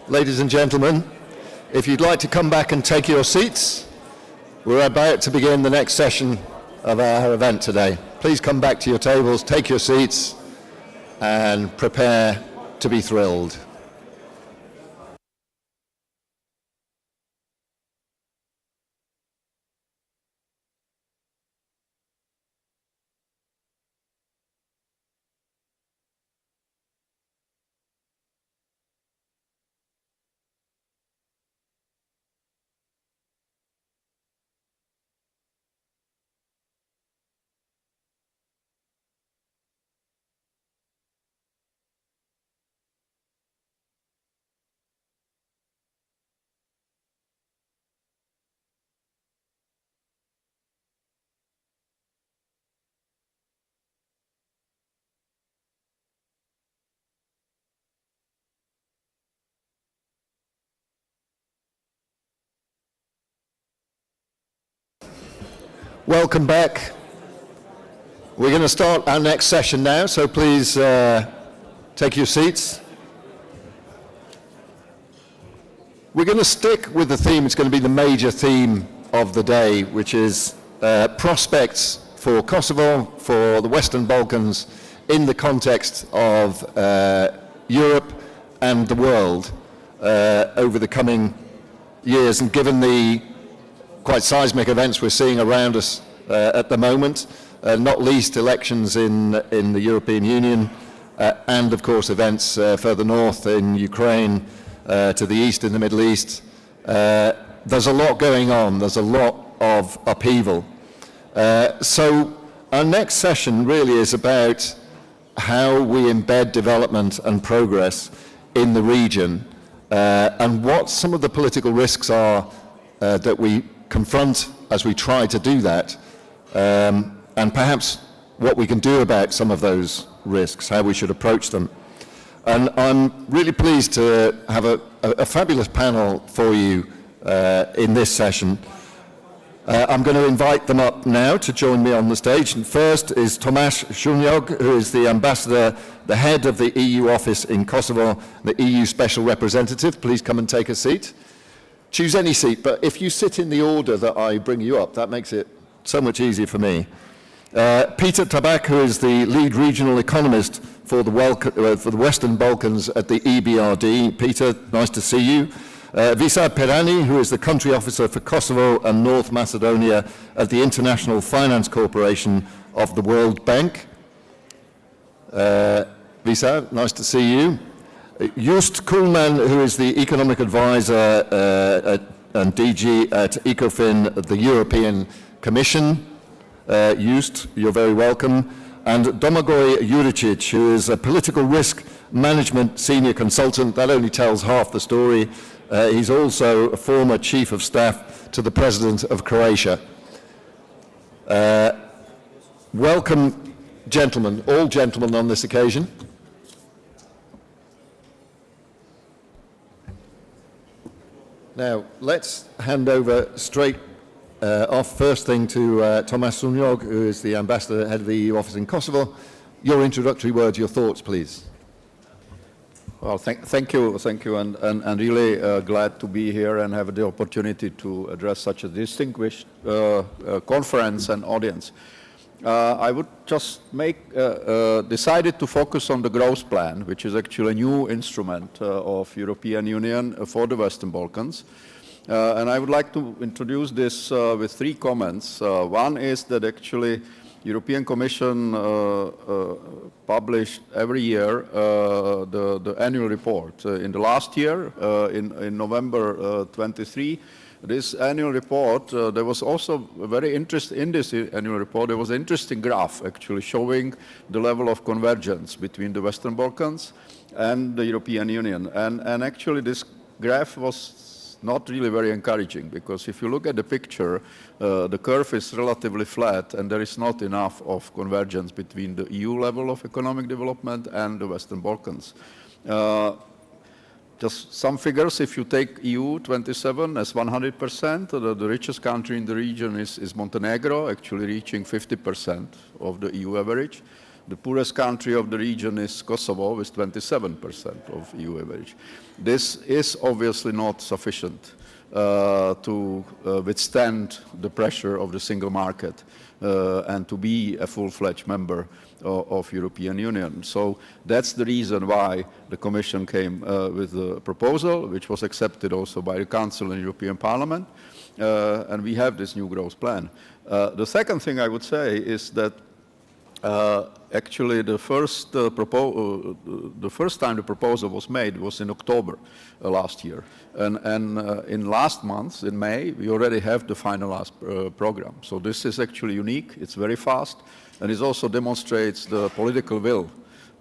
Ladies and gentlemen, if you'd like to come back and take your seats, we're about to begin the next session of our event today. Please come back to your tables, take your seats, and prepare to be thrilled. Welcome back. We're going to start our next session now, so please take your seats. We're going to stick with the theme. It's going to be the major theme of the day, which is prospects for Kosovo, for the Western Balkans, in the context of Europe and the world over the coming years, and given the quite seismic events we're seeing around us at the moment, not least elections in the European Union, and of course events further north in Ukraine, to the east in the Middle East. There's a lot going on, there's a lot of upheaval. So our next session really is about how we embed development and progress in the region, and what some of the political risks are that we confront as we try to do that, and perhaps what we can do about some of those risks, how we should approach them. And I'm really pleased to have a fabulous panel for you in this session. I'm going to invite them up now to join me on the stage. And first is Tomáš Šuňok, who is the ambassador, the head of the EU office in Kosovo, the EU special representative. Please come and take a seat. Choose any seat, but if you sit in the order that I bring you up, that makes it so much easier for me. Peter Tabak, who is the lead regional economist for the Western Balkans at the EBRD. Peter, nice to see you. Visa Perani, who is the country officer for Kosovo and North Macedonia at the International Finance Corporation of the World Bank. Visa, nice to see you. Joost Kuhlman, who is the economic advisor and DG at ECOFIN, the European Commission. Joost, you're very welcome. And Domagoj Juricic, who is a political risk management senior consultant. That only tells half the story. He's also a former chief of staff to the president of Croatia. Welcome, gentlemen, all gentlemen on this occasion. Now, let's hand over straight off first thing to Tomáš Šuňok, who is the ambassador, head of the EU office in Kosovo. Your introductory words, your thoughts, please. Well, thank you, and really glad to be here and have the opportunity to address such a distinguished conference and audience. I would just decided to focus on the growth plan, which is actually a new instrument of European Union for the Western Balkans. And I would like to introduce this with three comments. One is that actually European Commission published every year the annual report. In the last year, in November 23, this annual report, there was also a very interesting, in this annual report, there was an interesting graph actually showing the level of convergence between the Western Balkans and the European Union. And actually this graph was not really very encouraging, because if you look at the picture, the curve is relatively flat and there is not enough of convergence between the EU level of economic development and the Western Balkans. Just some figures, if you take EU 27 as 100%, the richest country in the region is Montenegro, actually reaching 50% of the EU average. The poorest country of the region is Kosovo, with 27% of EU average. This is obviously not sufficient to withstand the pressure of the single market and to be a full-fledged member of European Union. So that's the reason why the Commission came with the proposal, which was accepted also by the Council and European Parliament, and we have this new growth plan. The second thing I would say is that actually the first time the proposal was made was in October last year. And in last month, in May, we already have the finalized program. So this is actually unique, it's very fast, and it also demonstrates the political will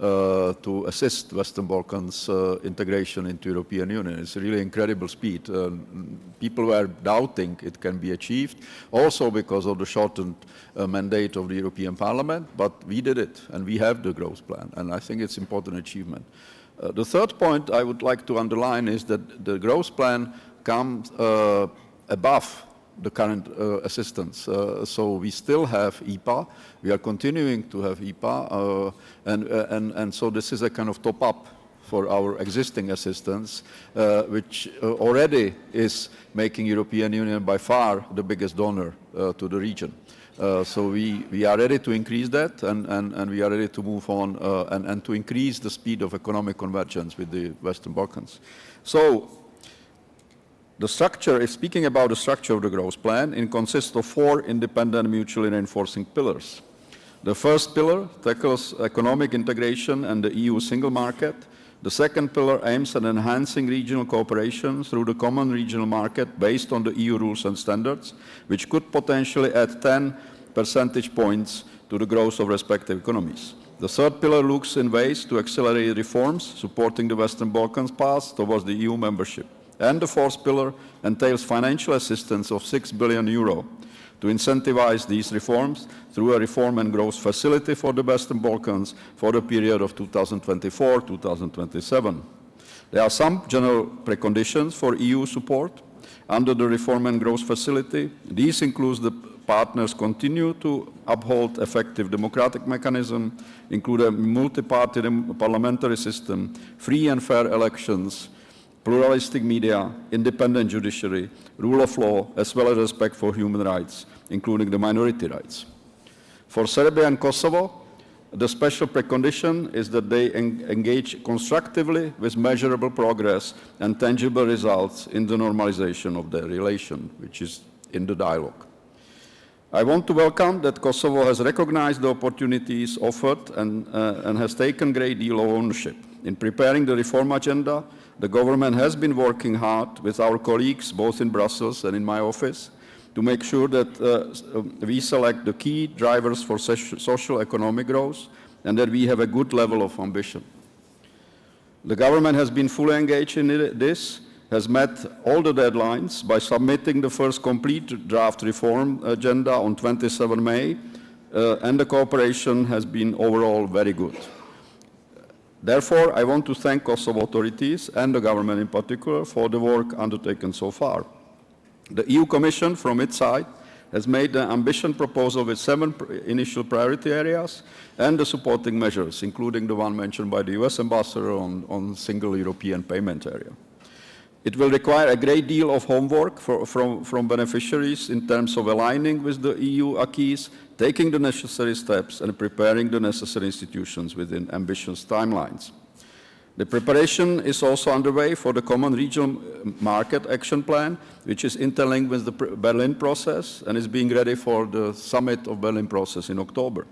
to assist Western Balkans integration into European Union. It's a really incredible speed. People were doubting it can be achieved, also because of the shortened mandate of the European Parliament, but we did it, and we have the growth plan, and I think it's an important achievement. The third point I would like to underline is that the growth plan comes above the current assistance. So we still have EPA, we are continuing to have EPA, and so this is a kind of top-up for our existing assistance, which already is making European Union by far the biggest donor to the region. So we are ready to increase that, and we are ready to move on and to increase the speed of economic convergence with the Western Balkans. So the structure, if speaking about the structure of the growth plan, it consists of 4 independent mutually reinforcing pillars. The first pillar tackles economic integration and the EU single market. The second pillar aims at enhancing regional cooperation through the common regional market based on the EU rules and standards, which could potentially add 10 percentage points to the growth of respective economies. The third pillar looks in ways to accelerate reforms, supporting the Western Balkans path towards the EU membership. And the fourth pillar entails financial assistance of €6 billion to incentivize these reforms through a reform and growth facility for the Western Balkans for the period of 2024-2027. There are some general preconditions for EU support under the reform and growth facility. These include the partners continue to uphold effective democratic mechanism, include a multi-party parliamentary system, free and fair elections, pluralistic media, independent judiciary, rule of law, as well as respect for human rights, including the minority rights. For Serbia and Kosovo, the special precondition is that they engage constructively with measurable progress and tangible results in the normalization of their relation, which is in the dialogue. I want to welcome that Kosovo has recognized the opportunities offered and has taken a great deal of ownership. In preparing the reform agenda, the government has been working hard with our colleagues, both in Brussels and in my office, to make sure that we select the key drivers for social economic growth and that we have a good level of ambition. The government has been fully engaged in this, has met all the deadlines by submitting the first complete draft reform agenda on 27 May, and the cooperation has been overall very good. Therefore, I want to thank Kosovo authorities and the government in particular for the work undertaken so far. The EU Commission, from its side, has made an ambition proposal with 7 initial priority areas and the supporting measures, including the one mentioned by the US Ambassador on single European payment area. It will require a great deal of homework from beneficiaries in terms of aligning with the EU acquis, taking the necessary steps, and preparing the necessary institutions within ambitious timelines. The preparation is also underway for the Common Regional Market Action Plan, which is interlinked with the Berlin process and is being ready for the Summit of Berlin process in October.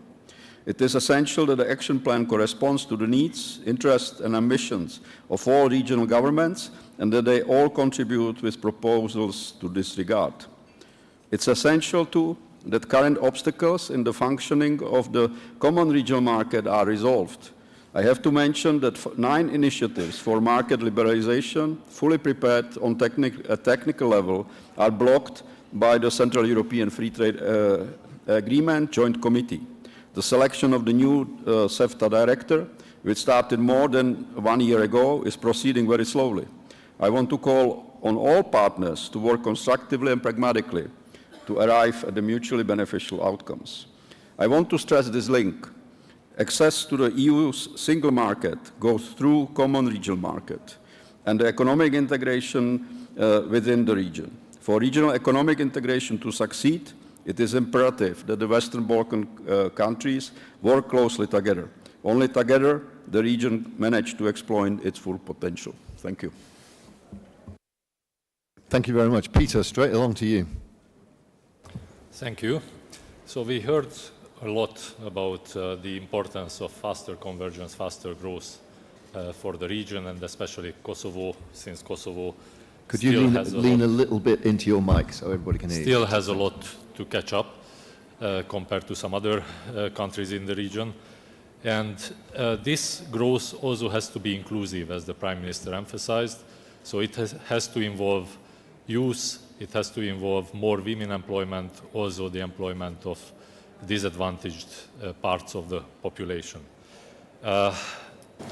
It is essential that the action plan corresponds to the needs, interests, and ambitions of all regional governments, and that they all contribute with proposals to this regard. It's essential, too, that current obstacles in the functioning of the common regional market are resolved. I have to mention that 9 initiatives for market liberalization, fully prepared on technical level, are blocked by the Central European Free Trade Agreement Joint Committee. The selection of the new CEFTA director, which started more than 1 year ago, is proceeding very slowly. I want to call on all partners to work constructively and pragmatically to arrive at the mutually beneficial outcomes. I want to stress this link Access to the EU's single market goes through common regional market and the economic integration within the region. For regional economic integration to succeed, it is imperative that the Western Balkan countries work closely together. Only together, the region managed to exploit its full potential. Thank you. Thank you very much. Peter, straight along to you. Thank you. So we heard a lot about the importance of faster convergence, faster growth for the region, and especially Kosovo, since Kosovo Could you lean a little bit into your mic so everybody can hear you? Still has a lot to catch up compared to some other countries in the region. And this growth also has to be inclusive, as the Prime Minister emphasized. So it has to involve youth, it has to involve more women employment, also the employment of disadvantaged parts of the population.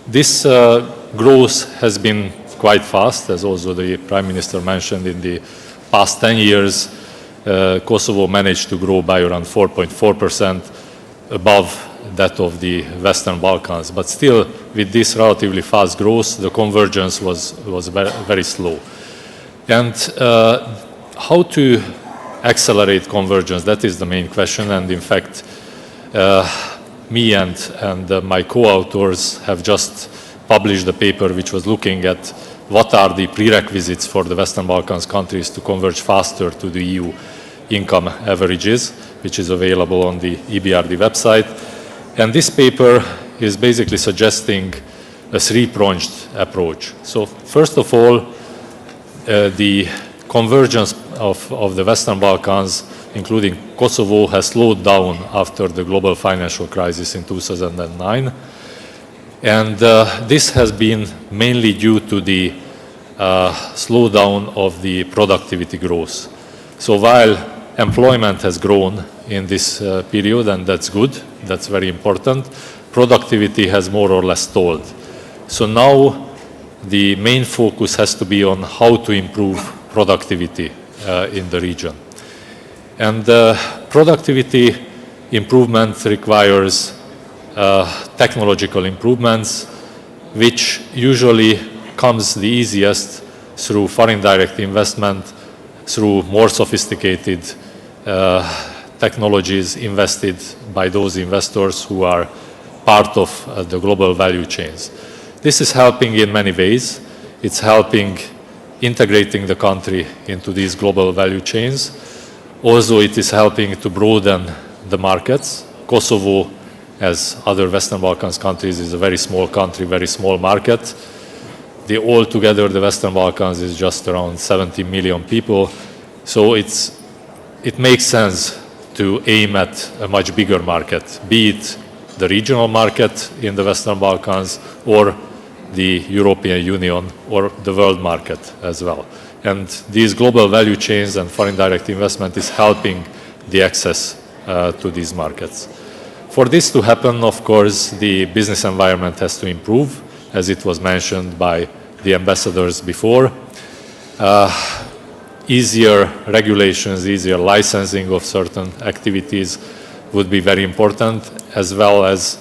This growth has been quite fast, as also the Prime Minister mentioned. In the past 10 years, Kosovo managed to grow by around 4.4% above that of the Western Balkans. But still, with this relatively fast growth, the convergence was very, very slow. And how to accelerate convergence, that is the main question. And in fact, me and my co-authors have just published a paper which was looking at what are the prerequisites for the Western Balkans countries to converge faster to the EU income averages, which is available on the EBRD website. And this paper is basically suggesting a three-pronged approach. So first of all, the convergence of the Western Balkans, including Kosovo, has slowed down after the global financial crisis in 2009. And this has been mainly due to the slowdown of the productivity growth. So while employment has grown in this period, and that's good, that's very important, productivity has more or less stalled. So now the main focus has to be on how to improve productivity in the region. And productivity improvement requires technological improvements, which usually comes the easiest through foreign direct investment, through more sophisticated technologies invested by those investors who are part of the global value chains. This is helping in many ways. It's helping integrating the country into these global value chains. Also, it is helping to broaden the markets. Kosovo, as other Western Balkans countries, is a very small country, very small market. Altogether, the Western Balkans is just around 70 million people. So it makes sense to aim at a much bigger market, be it the regional market in the Western Balkans or the European Union or the world market as well. And these global value chains and foreign direct investment is helping the access to these markets. For this to happen, of course, the business environment has to improve, as it was mentioned by the ambassadors before. Easier regulations, easier licensing of certain activities would be very important, as well as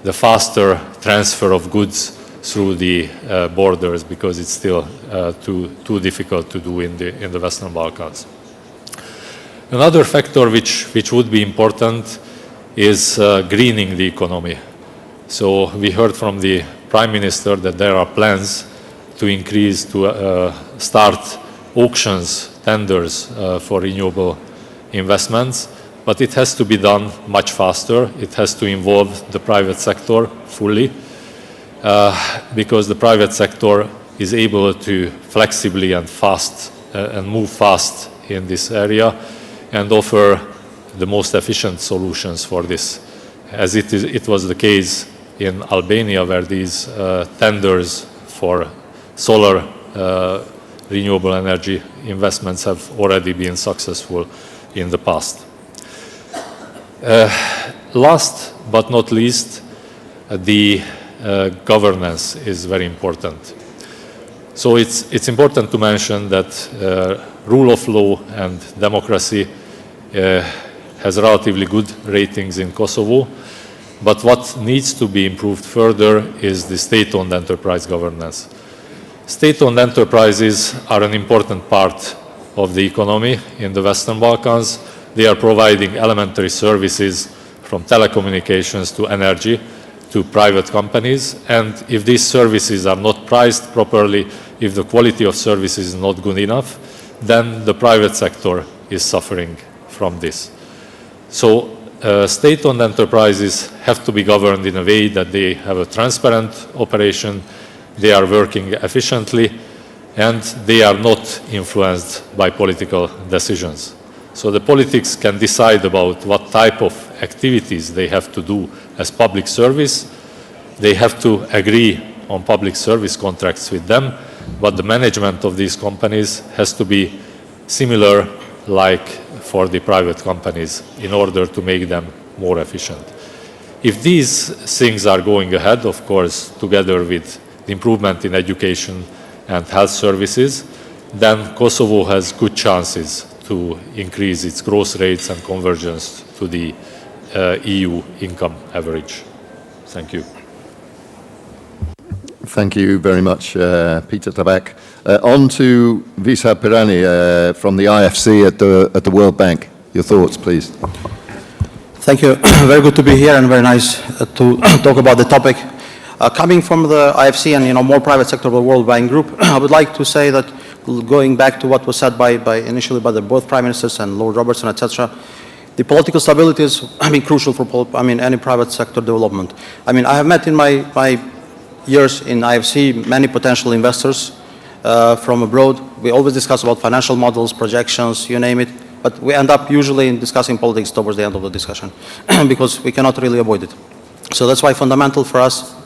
the faster transfer of goods through the borders, because it's still too difficult to do in the Western Balkans. Another factor which would be important is greening the economy. So we heard from the Prime Minister that there are plans to increase, to start auctions, tenders for renewable investments, but it has to be done much faster. It has to involve the private sector fully, because the private sector is able to flexibly and fast and move fast in this area and offer the most efficient solutions for this, as it was the case in Albania, where these tenders for solar renewable energy investments have already been successful in the past. Last but not least, the governance is very important. So it's important to mention that rule of law and democracy has relatively good ratings in Kosovo. But what needs to be improved further is the state-owned enterprise governance. State-owned enterprises are an important part of the economy in the Western Balkans. They are providing elementary services from telecommunications to energy to private companies. And if these services are not priced properly, if the quality of services is not good enough, then the private sector is suffering from this. So state-owned enterprises have to be governed in a way that they have a transparent operation, they are working efficiently, and they are not influenced by political decisions. So the politics can decide about what type of activities they have to do as public service. They have to agree on public service contracts with them, but the management of these companies has to be similar like for the private companies in order to make them more efficient. If these things are going ahead, of course, together with the improvement in education and health services, then Kosovo has good chances to increase its growth rates and convergence to the EU income average. Thank you. Thank you very much, Peter Tabak. On to Visa Pirani from the IFC at the World Bank. Your thoughts, please. Thank you. Very good to be here and very nice to talk about the topic. Coming from the IFC and more private sector of the World Bank Group, I would like to say that going back to what was said initially by both prime ministers and Lord Robertson, etc., the political stability is crucial for any private sector development. I have met in my years in IFC many potential investors from abroad. We always discuss about financial models, projections, you name it, but we end up usually in discussing politics towards the end of the discussion because we cannot really avoid it. So that's why fundamental for us,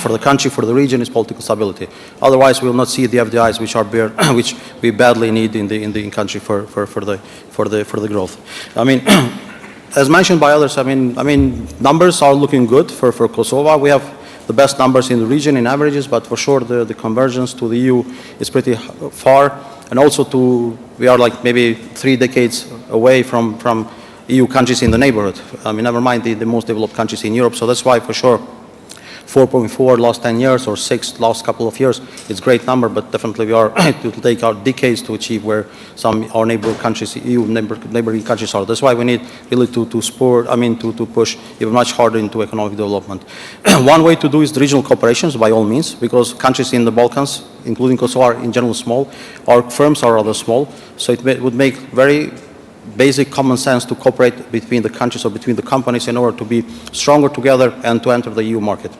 for the country, for the region, is political stability. Otherwise, we will not see the FDIs which we badly need in the country for the growth. As mentioned by others, numbers are looking good for Kosovo. We have the best numbers in the region in averages, but for sure the convergence to the EU is pretty far, and also we are like maybe 3 decades away from EU countries in the neighborhood. Never mind the most developed countries in Europe. So that's why for sure 4.4 last 10 years or 6 last couple of years, it's a great number, but definitely we are to take our decades to achieve where our neighboring countries, EU neighboring countries are. That's why we need really to push even much harder into economic development. One way to do is the regional cooperations by all means, because countries in the Balkans, including Kosovo, are in general small. Our firms are rather small, so it would make very basic common sense to cooperate between the countries or between the companies in order to be stronger together and to enter the EU market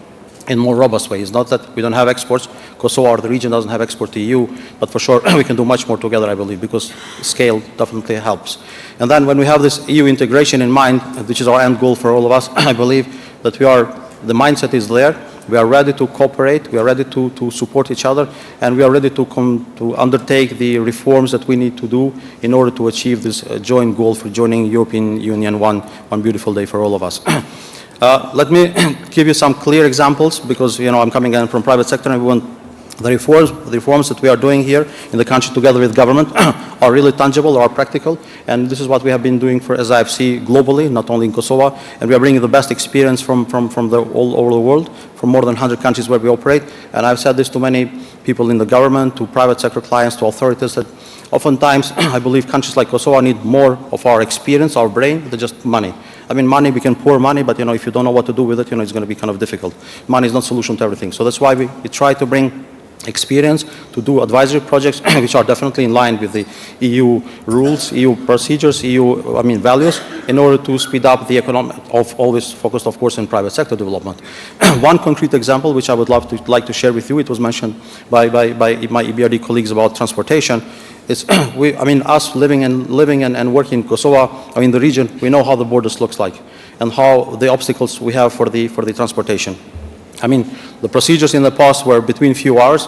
in more robust ways. Not that we don't have exports. Kosovo or the region doesn't have export to EU, but for sure we can do much more together, I believe, because scale definitely helps. And then when we have this EU integration in mind, which is our end goal for all of us, I believe that the mindset is there. We are ready to cooperate, we are ready to support each other, and we are ready to undertake the reforms that we need to do in order to achieve this joint goal for joining European Union one beautiful day for all of us. Let me give you some clear examples, because I'm coming in from private sector and we want the reforms that we are doing here in the country together with government are really tangible, are practical, and this is what we have been doing as IFC globally, not only in Kosovo, and we are bringing the best experience from all over the world, from more than 100 countries where we operate. And I've said this to many people in the government, to private sector clients, to authorities, that oftentimes I believe countries like Kosovo need more of our experience, our brain, than just money. Money, we can pour money, but if you don't know what to do with it, it's going to be kind of difficult. Money is not a solution to everything. So that's why we try to bring experience to do advisory projects which are definitely in line with the EU rules, EU procedures, EU values, in order to speed up the economic, always focused of course in private sector development. One concrete example which I would like to share with you, it was mentioned by my EBRD colleagues about transportation. It's us living and working in Kosovo, in the region, we know how the borders looks like and how the obstacles we have for the transportation. The procedures in the past were between few hours,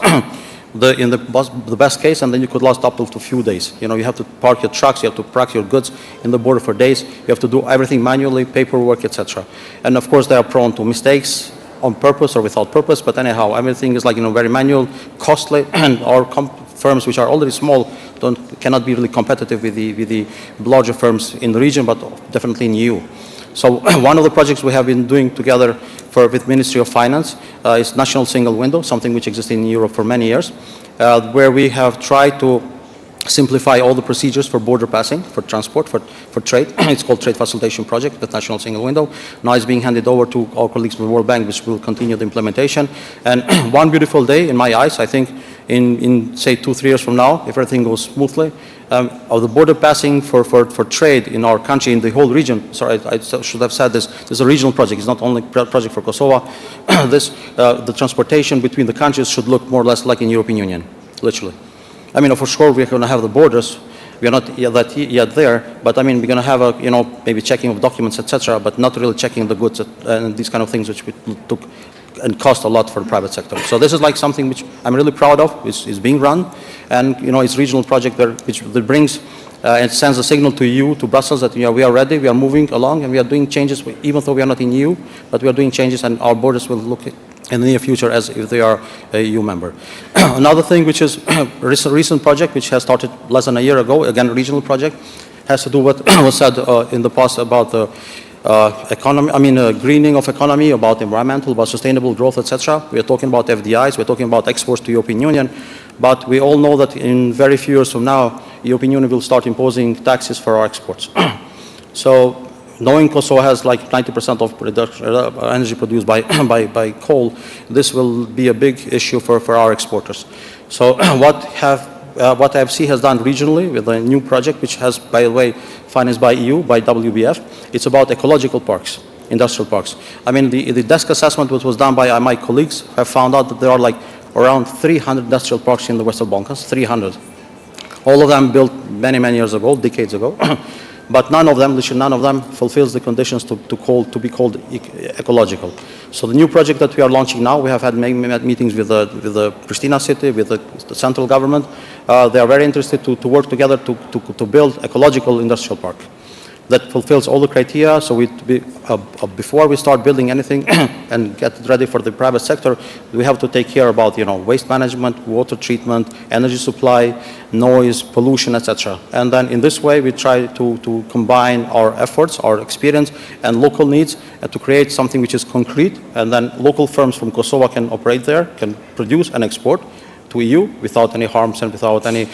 in the best case, and then you could last up to a few days. You have to park your trucks, you have to park your goods in the border for days, you have to do everything manually, paperwork, etc. And of course they are prone to mistakes on purpose or without purpose, but anyhow, everything is very manual, costly, and our firms which are already small cannot be really competitive with the larger firms in the region, but definitely in EU. So one of the projects we have been doing together with Ministry of Finance is National Single Window, something which exists in Europe for many years, where we have tried to simplify all the procedures for border passing, for transport, for trade. It's called Trade Facilitation Project, the National Single Window. Now it's being handed over to our colleagues from the World Bank, which will continue the implementation. And one beautiful day, in my eyes, I think in say 2-3 years from now, if everything goes smoothly, of the border passing for trade in our country, in the whole region. Sorry, I should have said this. This is a regional project. It's not only a project for Kosovo. The transportation between the countries should look more or less like in European Union, literally. I mean, for sure, we're going to have the borders. We are not yet there, but I mean, we're going to have a, maybe checking of documents, etc., but not really checking the goods and these kind of things, which we took and cost a lot for the private sector. So this is like something which I'm really proud of. It's being run, and it's a regional project which brings and sends a signal to EU, to Brussels, that we are ready, we are moving along, and we are doing changes, even though we are not in EU, but we are doing changes, and our borders will look in the near future as if they are a EU member. Another thing which is a recent project which has started less than a year ago, again a regional project, has to do with what was said in the past about the greening of economy, about environmental, about sustainable growth, etc. We are talking about FDIs, we're talking about exports to European Union, but we all know that in very few years from now, European Union will start imposing taxes for our exports. So, knowing Kosovo has like 90% of energy produced by coal, this will be a big issue for our exporters. So what IFC has done regionally with a new project, which has, by the way, financed by EU, by WBF, it's about ecological parks, industrial parks. I mean, the desk assessment which was done by my colleagues have found out that there are like around 300 industrial parks in the Western Balkans, 300. All of them built many, many years ago, decades ago. But none of them, literally none of them, fulfills the conditions to be called ecological. So the new project that we are launching now, we have had meetings with the Pristina city, with the central government. They are very interested to work together to build ecological industrial park that fulfills all the criteria. So before we start building anything and get ready for the private sector, we have to take care about waste management, water treatment, energy supply, noise, pollution, etc. And then in this way, we try to combine our efforts, our experience, and local needs to create something which is concrete. And then local firms from Kosovo can operate there, can produce and export to EU without any harms and without any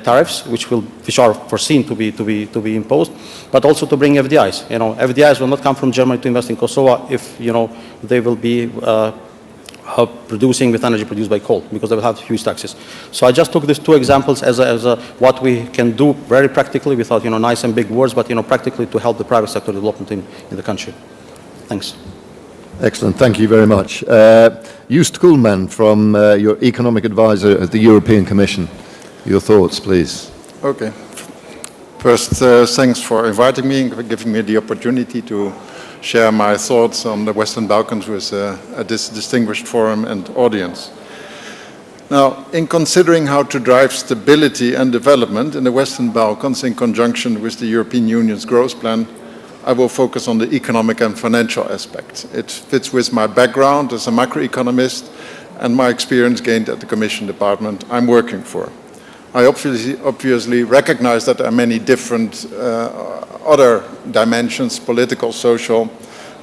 tariffs, which are foreseen to be imposed, but also to bring FDIs. FDIs will not come from Germany to invest in Kosovo if they will be producing with energy produced by coal, because they will have huge taxes. So I just took these two examples as what we can do very practically without nice and big words, but practically to help the private sector development in the country. Thanks. Excellent, thank you very much. Joost Koolman from your economic advisor at the European Commission. Your thoughts, please. Okay. First, thanks for inviting me and giving me the opportunity to share my thoughts on the Western Balkans with this distinguished forum and audience. Now, in considering how to drive stability and development in the Western Balkans in conjunction with the European Union's growth plan, I will focus on the economic and financial aspect. It fits with my background as a macroeconomist and my experience gained at the Commission department I'm working for. I obviously recognize that there are many different other dimensions, political, social,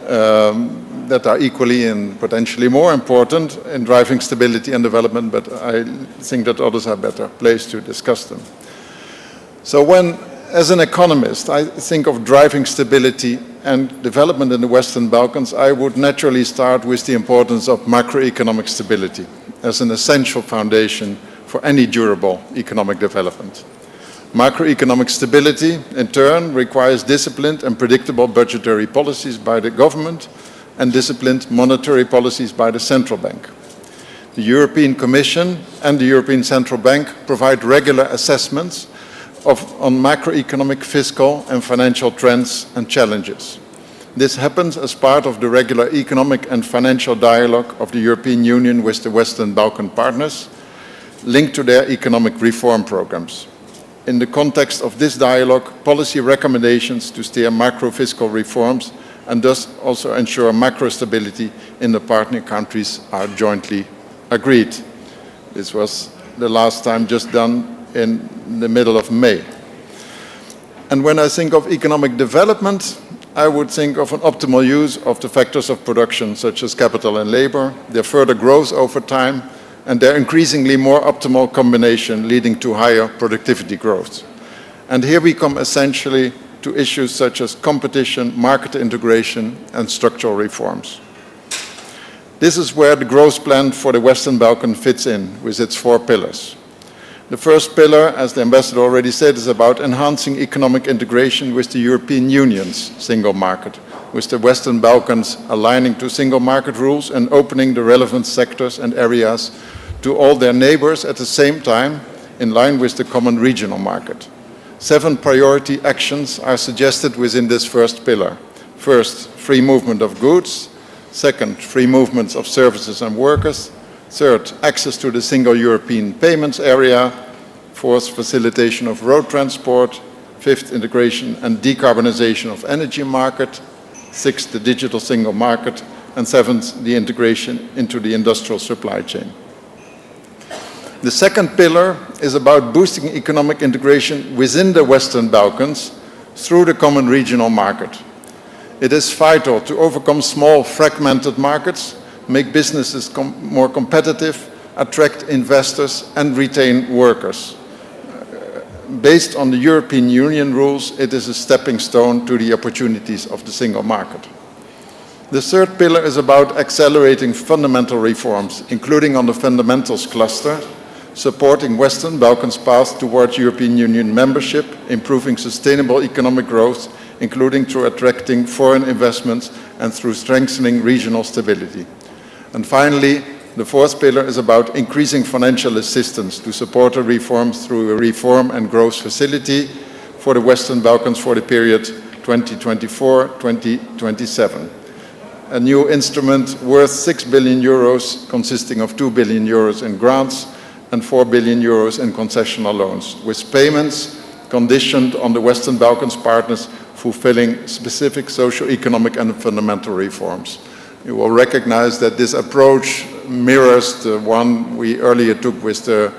that are equally and potentially more important in driving stability and development, but I think that others are better placed to discuss them. So as an economist, I think of driving stability and development in the Western Balkans, I would naturally start with the importance of macroeconomic stability as an essential foundation for any durable economic development. Macroeconomic stability, in turn, requires disciplined and predictable budgetary policies by the government and disciplined monetary policies by the central bank. The European Commission and the European Central Bank provide regular assessments on macroeconomic, fiscal and financial trends and challenges. This happens as part of the regular economic and financial dialogue of the European Union with the Western Balkan partners, linked to their economic reform programs. In the context of this dialogue, policy recommendations to steer macro-fiscal reforms and thus also ensure macro stability in the partner countries are jointly agreed. This was the last time just done in the middle of May. And when I think of economic development, I would think of an optimal use of the factors of production, such as capital and labor, their further growth over time, and their increasingly more optimal combination leading to higher productivity growth. And here we come essentially to issues such as competition, market integration, and structural reforms. This is where the growth plan for the Western Balkans fits in with its 4 pillars. The first pillar, as the ambassador already said, is about enhancing economic integration with the European Union's single market, with the Western Balkans aligning to single market rules and opening the relevant sectors and areas to all their neighbors at the same time, in line with the common regional market. 7 priority actions are suggested within this first pillar. First, free movement of goods. Second, free movements of services and workers. Third, access to the single European payments area. Fourth, facilitation of road transport. Fifth, integration and decarbonization of energy market. Sixth, the digital single market. And seventh, the integration into the industrial supply chain. The second pillar is about boosting economic integration within the Western Balkans through the common regional market. It is vital to overcome small, fragmented markets, make businesses more competitive, attract investors, and retain workers. Based on the European Union rules, it is a stepping stone to the opportunities of the single market. The third pillar is about accelerating fundamental reforms, including on the fundamentals cluster, supporting Western Balkans' path towards European Union membership, improving sustainable economic growth, including through attracting foreign investments and through strengthening regional stability. And finally, the fourth pillar is about increasing financial assistance to support the reforms through a reform and growth facility for the Western Balkans for the period 2024-2027. A new instrument worth 6 billion euros, consisting of 2 billion euros in grants and 4 billion euros in concessional loans, with payments conditioned on the Western Balkans partners fulfilling specific socio-economic and fundamental reforms. You will recognize that this approach mirrors the one we earlier took with the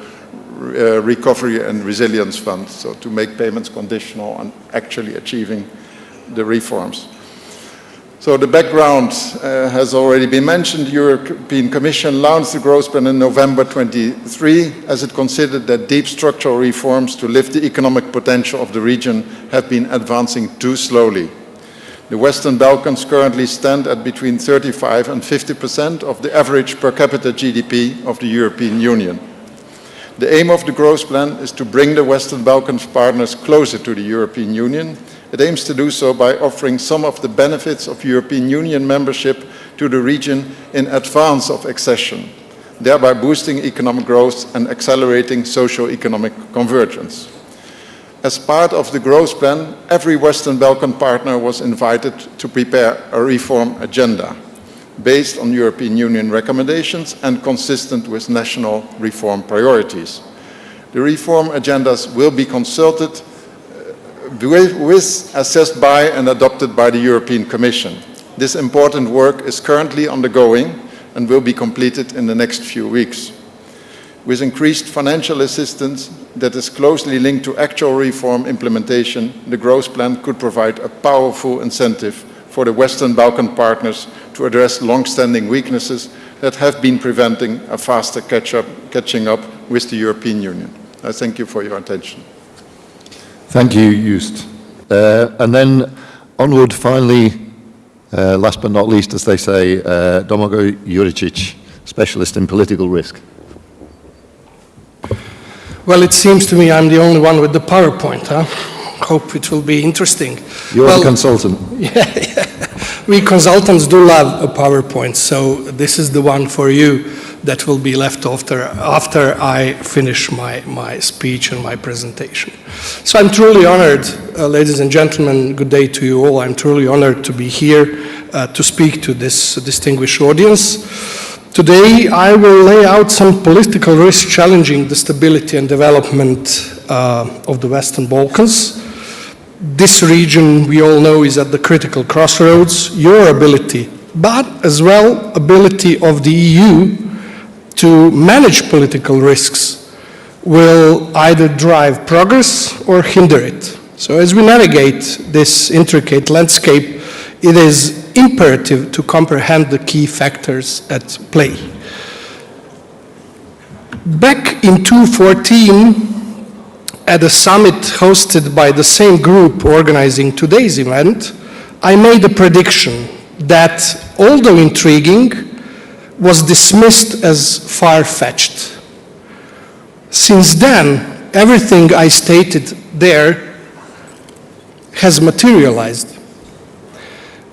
Recovery and Resilience Fund, so to make payments conditional on actually achieving the reforms. So the background has already been mentioned. The European Commission launched the growth plan in November 23 as it considered that deep structural reforms to lift the economic potential of the region have been advancing too slowly. The Western Balkans currently stand at between 35% and 50% of the average per capita GDP of the European Union. The aim of the growth plan is to bring the Western Balkans partners closer to the European Union. It aims to do so by offering some of the benefits of European Union membership to the region in advance of accession, thereby boosting economic growth and accelerating socio-economic convergence. As part of the growth plan, every Western Balkan partner was invited to prepare a reform agenda based on European Union recommendations and consistent with national reform priorities. The reform agendas will be consulted with, assessed by and adopted by the European Commission. This important work is currently undergoing and will be completed in the next few weeks. With increased financial assistance that is closely linked to actual reform implementation, the growth plan could provide a powerful incentive for the Western Balkan partners to address long-standing weaknesses that have been preventing a faster catching up with the European Union. I thank you for your attention. Thank you, Just. And then onward, finally, last but not least, as they say, Domagoj Juricic, specialist in political risk. Well, it seems to me I'm the only one with the PowerPoint, huh? Hope it will be interesting. You're the consultant. Yeah. We consultants do love a PowerPoint, so this is the one for you that will be left after I finish my speech and my presentation. So I'm truly honored, ladies and gentlemen, good day to you all. I'm truly honored to be here to speak to this distinguished audience. Today, I will lay out some political risks challenging the stability and development of the Western Balkans. This region, we all know, is at the critical crossroads. Your ability, but as well ability of the EU to manage political risks will either drive progress or hinder it. So as we navigate this intricate landscape, it is imperative to comprehend the key factors at play. Back in 2014, at a summit hosted by the same group organizing today's event, I made a prediction that, although intriguing, was dismissed as far-fetched. Since then, everything I stated there has materialized.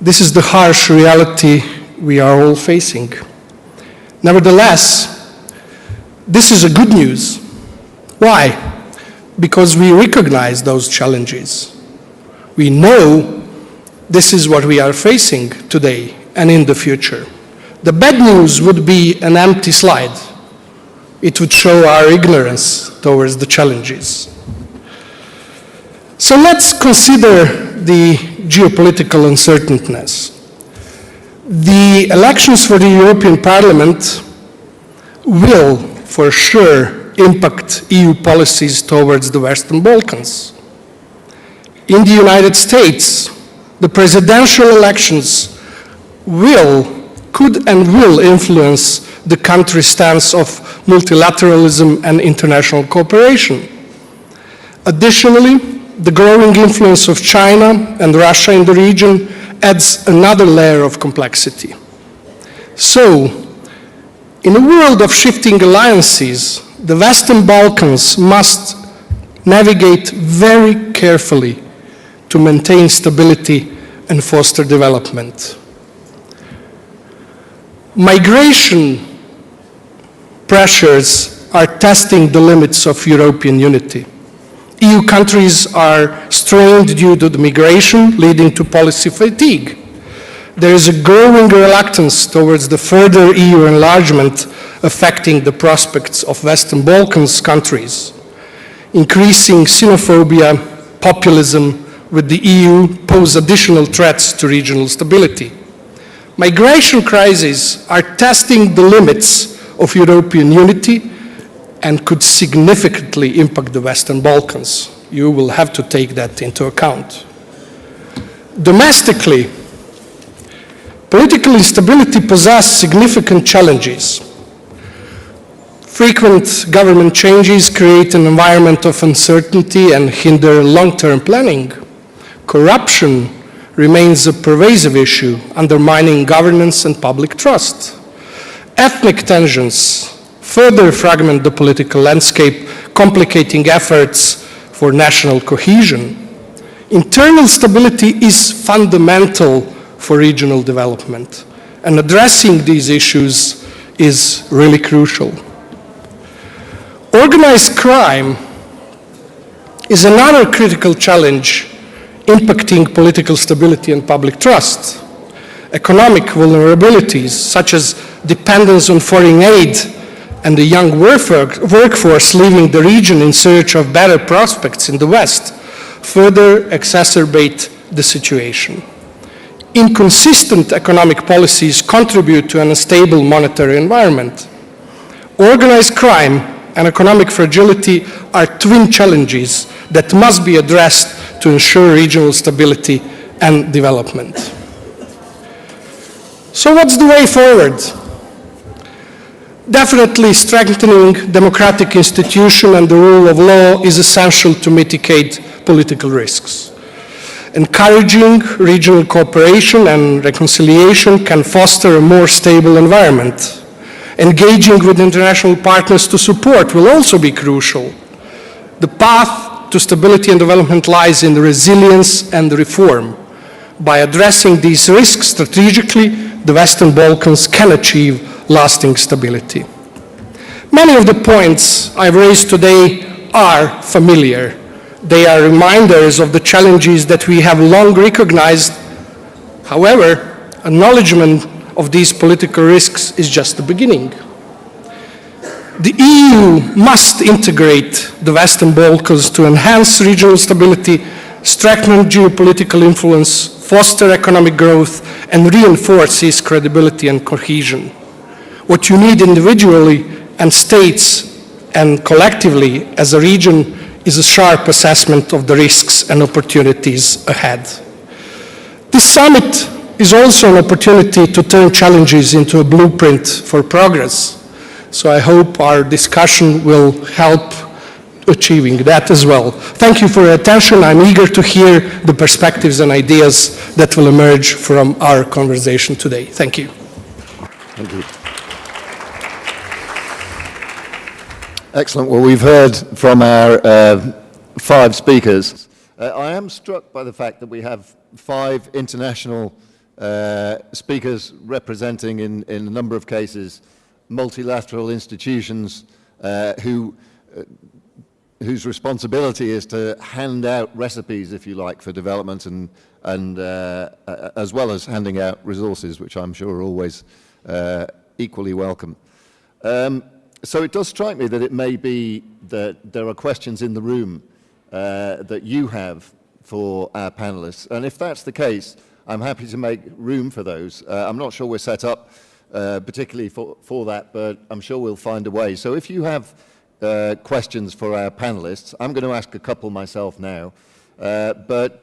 This is the harsh reality we are all facing. Nevertheless, this is a good news. Why? Because we recognize those challenges. We know this is what we are facing today and in the future. The bad news would be an empty slide. It would show our ignorance towards the challenges. So let's consider the geopolitical uncertainties. The elections for the European Parliament will, for sure, impact EU policies towards the Western Balkans. In the United States, the presidential elections could and will influence the country's stance of multilateralism and international cooperation. Additionally, the growing influence of China and Russia in the region adds another layer of complexity. So, in a world of shifting alliances, the Western Balkans must navigate very carefully to maintain stability and foster development. Migration pressures are testing the limits of European unity. EU countries are strained due to the migration, leading to policy fatigue. There is a growing reluctance towards the further EU enlargement affecting the prospects of Western Balkans countries. Increasing xenophobia, populism with the EU pose additional threats to regional stability. Migration crises are testing the limits of European unity and could significantly impact the Western Balkans. You will have to take that into account. Domestically, political instability poses significant challenges. Frequent government changes create an environment of uncertainty and hinder long-term planning. Corruption remains a pervasive issue, undermining governance and public trust. Ethnic tensions further fragment the political landscape, complicating efforts for national cohesion. Internal stability is fundamental for regional development, and addressing these issues is really crucial. Organized crime is another critical challenge impacting political stability and public trust. Economic vulnerabilities, such as dependence on foreign aid and the young workforce leaving the region in search of better prospects in the West, further exacerbate the situation. Inconsistent economic policies contribute to an unstable monetary environment. Organized crime and economic fragility are twin challenges that must be addressed to ensure regional stability and development. So what's the way forward? Definitely strengthening democratic institutions and the rule of law is essential to mitigate political risks. Encouraging regional cooperation and reconciliation can foster a more stable environment. Engaging with international partners to support will also be crucial. The path to stability and development lies in resilience and reform. By addressing these risks strategically, the Western Balkans can achieve lasting stability. Many of the points I've raised today are familiar. They are reminders of the challenges that we have long recognized. However, acknowledgement of these political risks is just the beginning. The EU must integrate the Western Balkans to enhance regional stability, strengthen geopolitical influence, foster economic growth, and reinforce its credibility and cohesion. What you need individually and states and collectively as a region is a sharp assessment of the risks and opportunities ahead. This summit is also an opportunity to turn challenges into a blueprint for progress. So I hope our discussion will help achieving that as well. Thank you for your attention. I'm eager to hear the perspectives and ideas that will emerge from our conversation today. Thank you. Thank you. Excellent. Well, we've heard from our 5 speakers. I am struck by the fact that we have 5 international speakers representing, in a number of cases, multilateral institutions whose responsibility is to hand out recipes, if you like, for development, and as well as handing out resources, which I'm sure are always equally welcome. So it does strike me that it may be that there are questions in the room that you have for our panelists, and if that's the case, I'm happy to make room for those. I'm not sure we're set up particularly for that, but I'm sure we'll find a way. So if you have questions for our panelists, I'm going to ask a couple myself now, but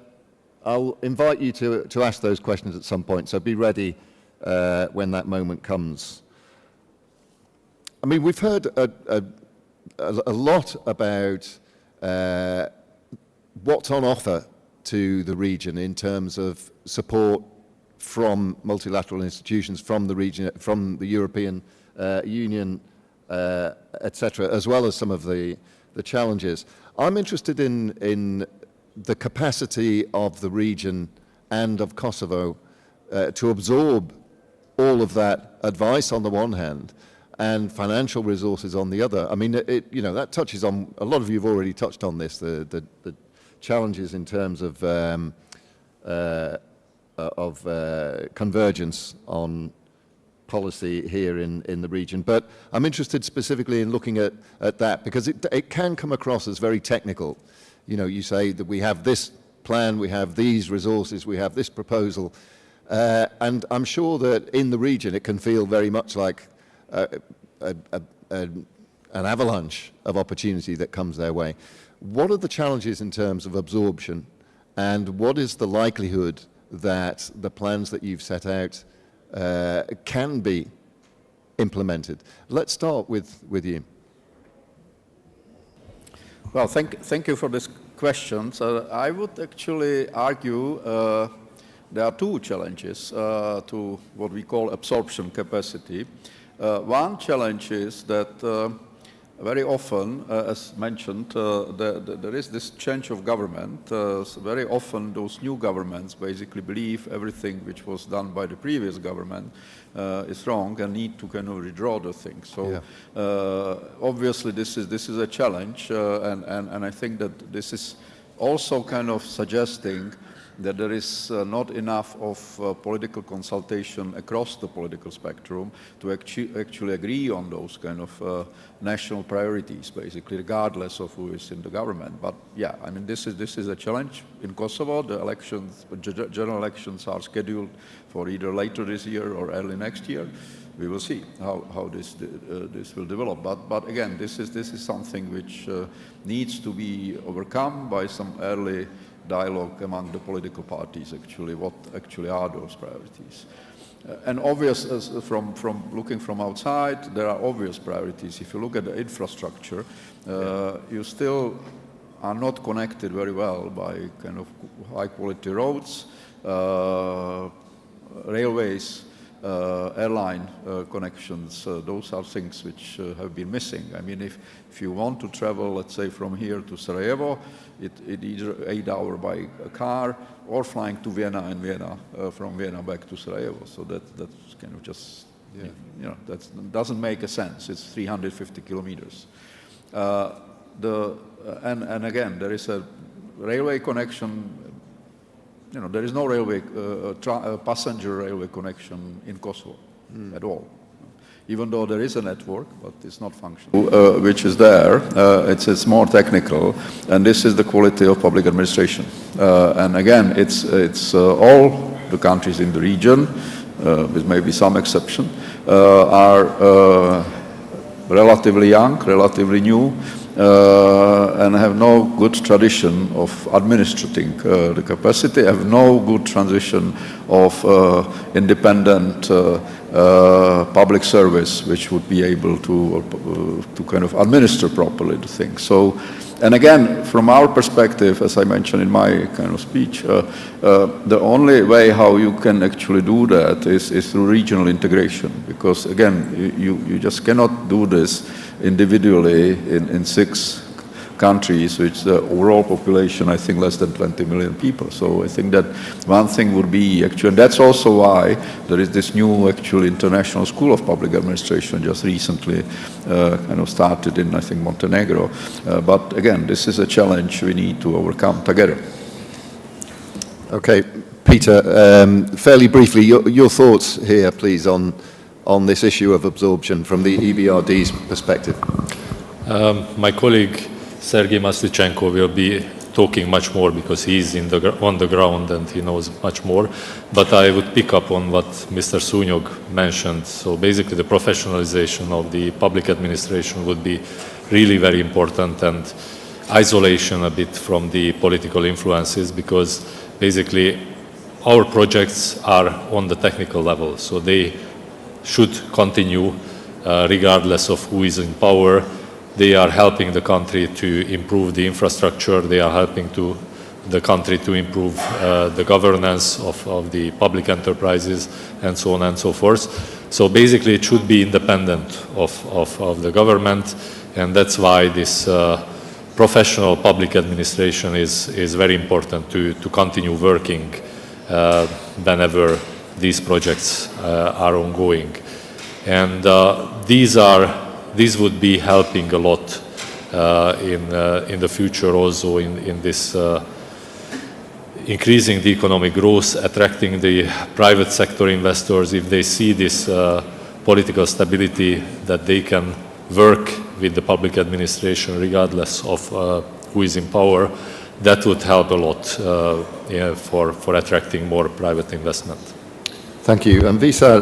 I'll invite you to ask those questions at some point, so be ready when that moment comes. I mean, we've heard a lot about what's on offer to the region in terms of support from multilateral institutions, from the region, from the European Union, etc., as well as some of the challenges. I'm interested in the capacity of the region and of Kosovo to absorb all of that advice on the one hand and financial resources on the other. I mean, you know, that touches on, a lot of you have already touched on this, the challenges in terms of convergence on policy here in the region. But I'm interested specifically in looking at that, because it can come across as very technical. You know, you say that we have this plan, we have these resources, we have this proposal, and I'm sure that in the region it can feel very much like an avalanche of opportunity that comes their way. What are the challenges in terms of absorption, and what is the likelihood that the plans that you've set out can be implemented? Let's start with you. Well, thank you for this question. So I would actually argue there are 2 challenges to what we call absorption capacity. One challenge is that very often, as mentioned, there is this change of government. So very often those new governments basically believe everything which was done by the previous government is wrong and need to kind of redraw the thing. So obviously this is a challenge, and I think that this is also kind of suggesting that there is not enough of political consultation across the political spectrum to actually agree on those kind of national priorities, basically, regardless of who is in the government. But yeah, I mean, this is a challenge in Kosovo. The elections, general elections, are scheduled for either later this year or early next year. We will see how this will develop. But again, this is something which needs to be overcome by some early dialogue among the political parties, actually, what actually are those priorities. And obvious, from looking from outside, there are obvious priorities. If you look at the infrastructure, you still are not connected very well by kind of high-quality roads, railways, airline connections. Those are things which have been missing. I mean, if you want to travel, let's say, from here to Sarajevo, it either 8 hours by a car or flying to Vienna, and from Vienna back to Sarajevo. So that's kind of just, you know, that doesn't make a sense. It's 350 kilometers. And again, there is a railway connection. You know, there is no railway, passenger railway connection in Kosovo at all. Even though there is a network, but it's not functional. Which is there, it's more technical, and this is the quality of public administration. And again, it's all the countries in the region, with maybe some exception, are relatively young, relatively new, and have no good tradition of administrating the capacity, have no good transition of independent public service which would be able to kind of administer properly the thing. So, and again, from our perspective, as I mentioned in my kind of speech, the only way how you can actually do that is through regional integration, because again, you just cannot do this individually in 6 countries, which the overall population, I think, less than 20 million people. So I think that one thing would be actually, and that's also why there is this new actually International School of Public Administration just recently kind of started in, I think, Montenegro. But again, this is a challenge we need to overcome together. Okay, Peter, fairly briefly, your thoughts here, please, on this issue of absorption from the EBRD's perspective. My colleague Sergei Maslichenko will be talking much more because he's on the ground and he knows much more. But I would pick up on what Mr. Sunyog mentioned. So basically the professionalization of the public administration would be really very important, and isolation a bit from the political influences, because basically our projects are on the technical level. So they should continue regardless of who is in power. They are helping the country to improve the infrastructure. They are helping the country to improve the governance of the public enterprises and so on and so forth. So basically it should be independent of the government, and that's why this professional public administration is very important to continue working whenever these projects are ongoing. And these would be helping a lot in the future also in this increasing the economic growth, attracting the private sector investors. If they see this political stability, that they can work with the public administration regardless of who is in power, that would help a lot for attracting more private investment. Thank you. And Visa,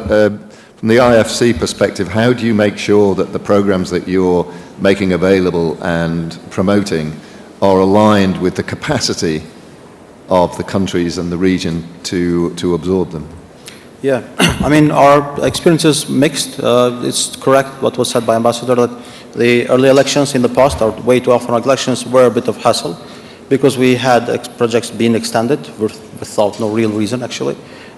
from the IFC perspective, how do you make sure that the programs that you're making available and promoting are aligned with the capacity of the countries and the region to absorb them? Yeah, I mean, our experience is mixed. It's correct what was said by Ambassador, that the early elections in the past, or way too often elections, were a bit of hassle because we had projects being extended without no real reason, actually.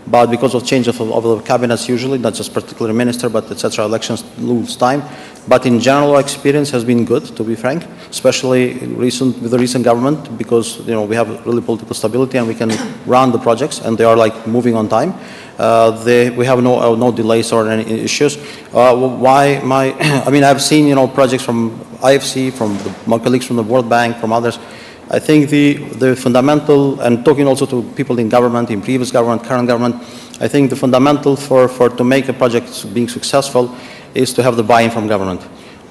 But because of change of the cabinets usually, not just particular minister, but etc., elections lose time. But in general, our experience has been good, to be frank, especially with the recent government, because we have really political stability and we can run the projects and they are like moving on time. We have no delays or any issues. I mean, I've seen projects from IFC, from my colleagues from the World Bank, from others. I think the fundamental, and talking also to people in government, in previous government, current government, I think the fundamental to make a project being successful is to have the buy-in from government.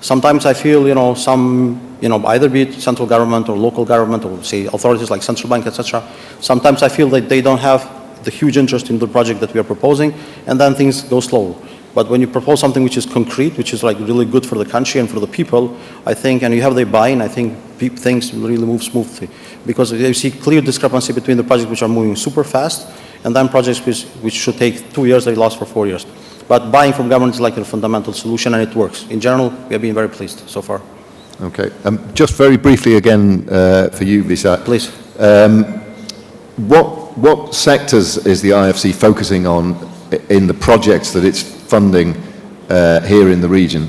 Sometimes I feel, either be it central government or local government or say authorities like central bank, etc. Sometimes I feel that they don't have the huge interest in the project that we are proposing, and then things go slow. But when you propose something which is concrete, which is like really good for the country and for the people, I think, and you have their buy-in, I think things really move smoothly. Because you see clear discrepancy between the projects which are moving super fast and then projects which should take 2 years, they last for 4 years. But buying from government is like a fundamental solution, and it works. In general, we have been very pleased so far. Okay. Just very briefly again for you, Visa. Please. What sectors is the IFC focusing on in the projects that it's funding here in the region?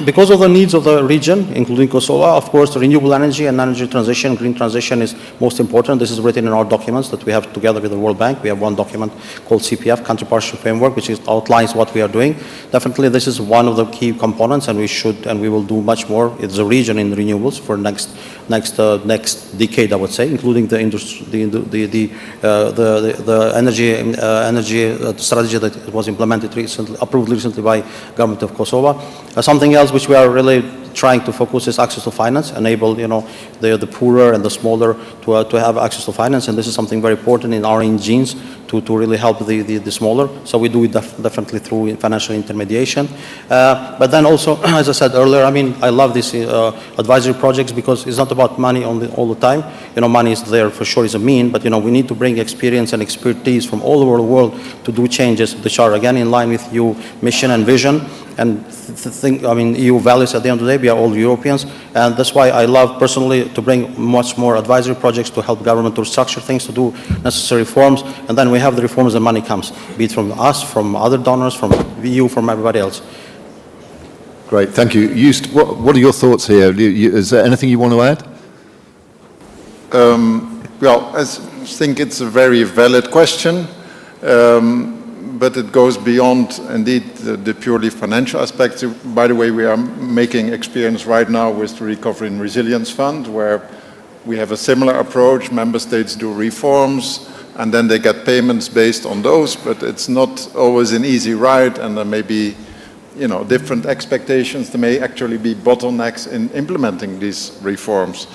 Because of the needs of the region, including Kosovo, of course, renewable energy and energy transition, green transition is most important. This is written in our documents that we have together with the World Bank. We have one document called CPF, Country Partnership Framework, which outlines what we are doing. Definitely, this is one of the key components, and we will do much more. It's a region in renewables for next decade, I would say, including the energy strategy that was approved recently by government of Kosovo. Something else which we are really trying to focus is access to finance, enable the poorer and the smaller to have access to finance, and this is something very important in our genes to really help the smaller. So we do it definitely through financial intermediation. But then also, as I said earlier, I mean, I love these advisory projects because it's not about money all the time. You know, money is there for sure, is a mean, but you know, we need to bring experience and expertise from all over the world to do changes which are again in line with EU mission and vision. And I mean, EU values at the end of the day, we are all Europeans, and that's why I love personally to bring much more advisory projects to help government to structure things, to do necessary reforms, and then we have the reforms and money comes, be it from us, from other donors, from EU, from everybody else. Great, thank you. Joost, what are your thoughts here? Is there anything you want to add? Well, I think it's a very valid question. But it goes beyond, indeed, the purely financial aspects. By the way, we are making experience right now with the Recovery and Resilience Fund, where we have a similar approach. Member states do reforms, and then they get payments based on those, but it's not always an easy ride, and there may be, you know, different expectations. There may actually be bottlenecks in implementing these reforms.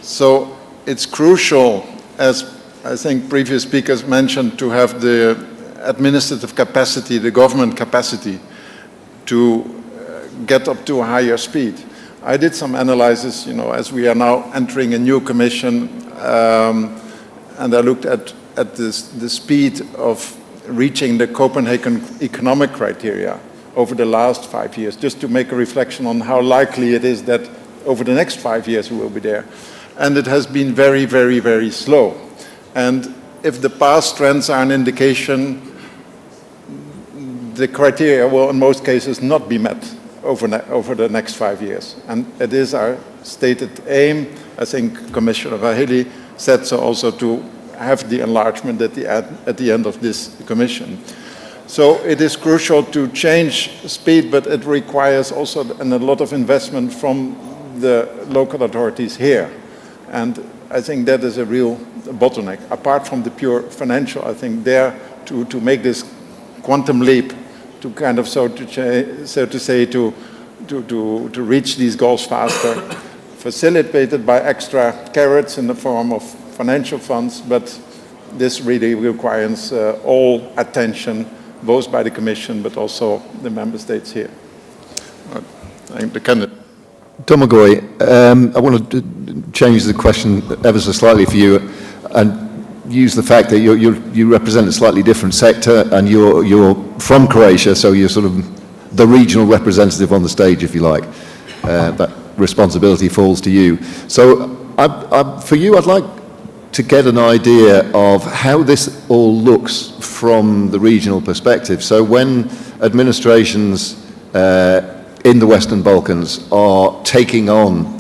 So it's crucial, as I think previous speakers mentioned, to have the administrative capacity, the government capacity to get up to a higher speed. I did some analysis, you know, as we are now entering a new commission, and I looked at the speed of reaching the Copenhagen economic criteria over the last 5 years, just to make a reflection on how likely it is that over the next 5 years we will be there. And it has been very, very, very slow. And if the past trends are an indication, the criteria will in most cases not be met over the next 5 years. And it is our stated aim, I think Commissioner Vahili said so also, to have the enlargement at the end of this commission. So it is crucial to change speed, but it requires also a lot of investment from the local authorities here. And I think that is a real bottleneck. Apart from the pure financial, I think there to make this quantum leap, to kind of so to say to reach these goals faster, facilitated by extra carrots in the form of financial funds, but this really requires all attention, both by the Commission but also the member states here. Domagoj, I want to change the question ever so slightly for you and use the fact that you represent a slightly different sector, and you're from Croatia, so you're sort of the regional representative on the stage, if you like. That responsibility falls to you. So for you, I'd like to get an idea of how this all looks from the regional perspective. So when administrations in the Western Balkans are taking on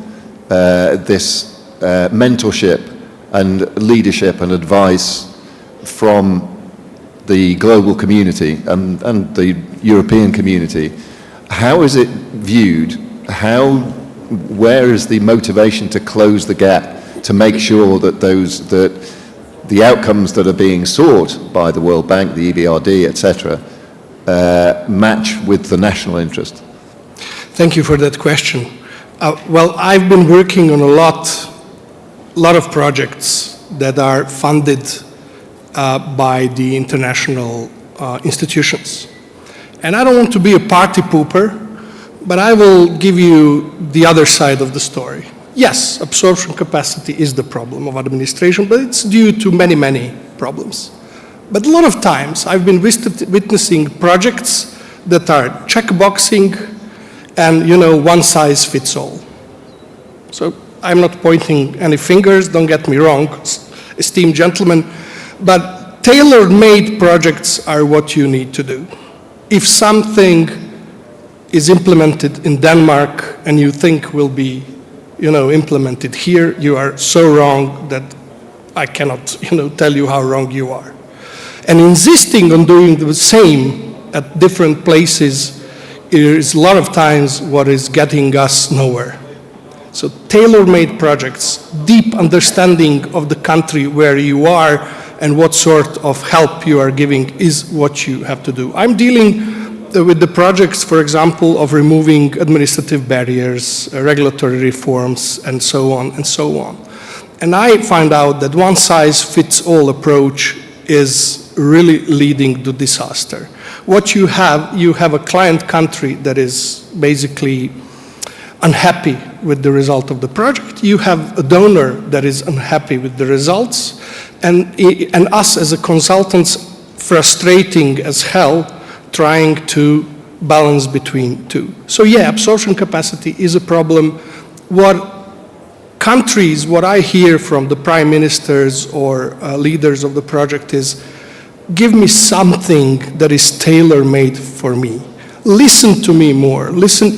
this mentorship and leadership and advice from the global community and the European community, how is it viewed? Where is the motivation to close the gap, to make sure that the outcomes that are being sought by the World Bank, the EBRD, etc., match with the national interest? Thank you for that question. Well, I've been working on a lot of projects that are funded by the international institutions. And I don't want to be a party pooper, but I will give you the other side of the story. Yes, absorption capacity is the problem of administration, but it's due to many, many problems. But a lot of times I've been witnessing projects that are checkboxing and, you know, one size fits all. So I'm not pointing any fingers, don't get me wrong, esteemed gentlemen, but tailor-made projects are what you need to do. If something is implemented in Denmark and you think will be, you know, implemented here, you are so wrong that I cannot, you know, tell you how wrong you are. And insisting on doing the same at different places is a lot of times what is getting us nowhere. So tailor-made projects, deep understanding of the country where you are and what sort of help you are giving is what you have to do. I'm dealing with the projects, for example, of removing administrative barriers, regulatory reforms, and so on and so on. And I find out that one-size-fits-all approach is really leading to disaster. What you have a client country that is basically unhappy with the result of the project. You have a donor that is unhappy with the results, and us as a consultants frustrating as hell trying to balance between two. So yeah, absorption capacity is a problem. What I hear from the prime ministers or leaders of the project is, give me something that is tailor-made for me. Listen to me more. Listen,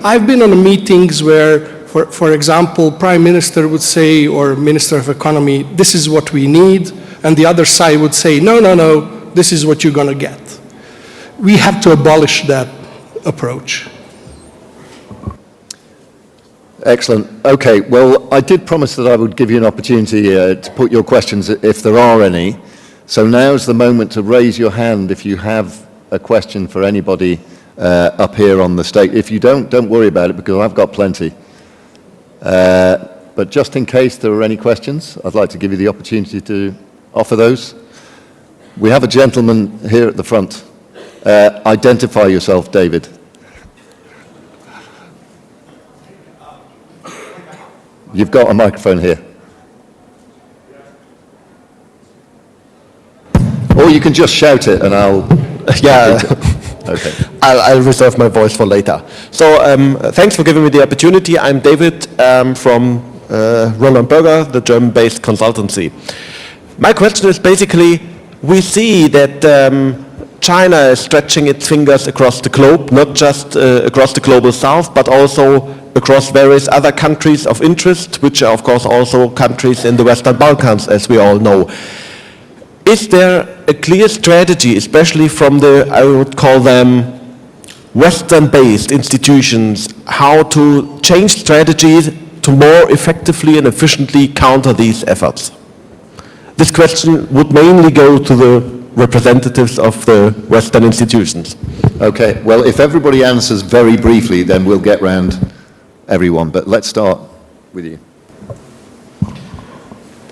I've been on meetings where, for example, prime minister would say, or minister of economy, this is what we need, and the other side would say, no, this is what you're going to get. We have to abolish that approach. Excellent. Okay, well, I did promise that I would give you an opportunity to put your questions if there are any. So now's the moment to raise your hand if you have a question for anybody up here on the stage. If you don't worry about it, because I've got plenty. But just in case there are any questions, I'd like to give you the opportunity to offer those. We have a gentleman here at the front. Identify yourself, David. You've got a microphone here. Or you can just shout it and I'll... Yeah. Okay. I'll reserve my voice for later. So thanks for giving me the opportunity. I'm David from Roland Berger, the German-based consultancy. My question is basically, we see that China is stretching its fingers across the globe, not just across the global south, but also across various other countries of interest, which are of course also countries in the Western Balkans, as we all know. Is there a clear strategy, especially from the, I would call them, Western-based institutions, how to change strategies to more effectively and efficiently counter these efforts? This question would mainly go to the representatives of the Western institutions. Okay, well, if everybody answers very briefly, then we'll get round everyone, but let's start with you.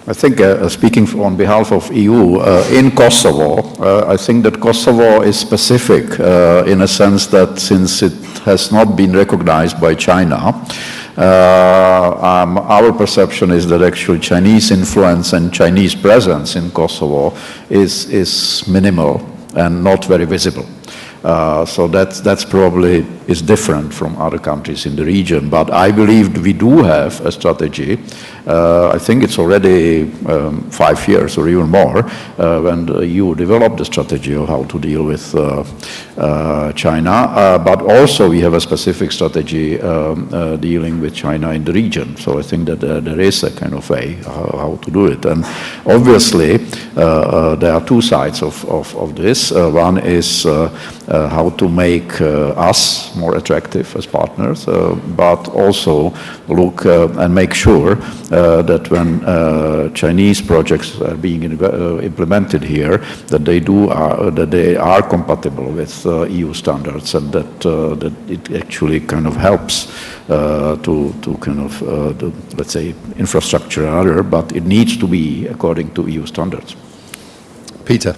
I think, speaking on behalf of EU, in Kosovo, I think that Kosovo is specific in a sense that since it has not been recognized by China, our perception is that actually Chinese influence and Chinese presence in Kosovo is minimal and not very visible. So that's probably is different from other countries in the region. But I believe we do have a strategy. I think it's already 5 years or even more when the EU developed the strategy of how to deal with China. But also we have a specific strategy dealing with China in the region. So I think that there is a kind of way how to do it. And obviously there are two sides of this. One is how to make us more attractive as partners, but also look and make sure that when Chinese projects are being implemented here, that they are compatible with EU standards, and that it actually kind of helps to kind of let's say infrastructure and other, but it needs to be according to EU standards. Peter.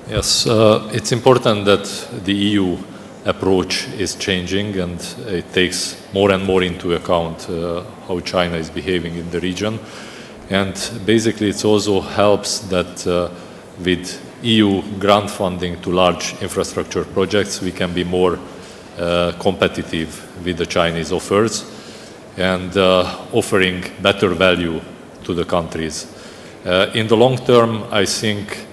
Yes, it's important that the EU approach is changing, and it takes more and more into account how China is behaving in the region. And basically it also helps that with EU grant funding to large infrastructure projects, we can be more competitive with the Chinese offers and offering better value to the countries. In the long term, I think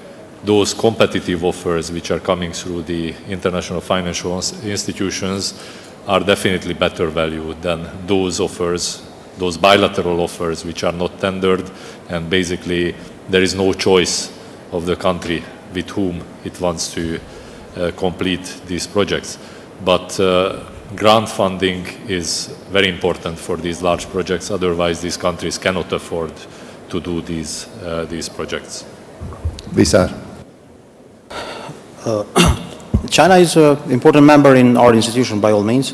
those competitive offers which are coming through the international financial institutions are definitely better value than those offers, those bilateral offers which are not tendered, and basically there is no choice of the country with whom it wants to complete these projects. But grant funding is very important for these large projects, otherwise these countries cannot afford to do these projects. Visar. China is an important member in our institution by all means.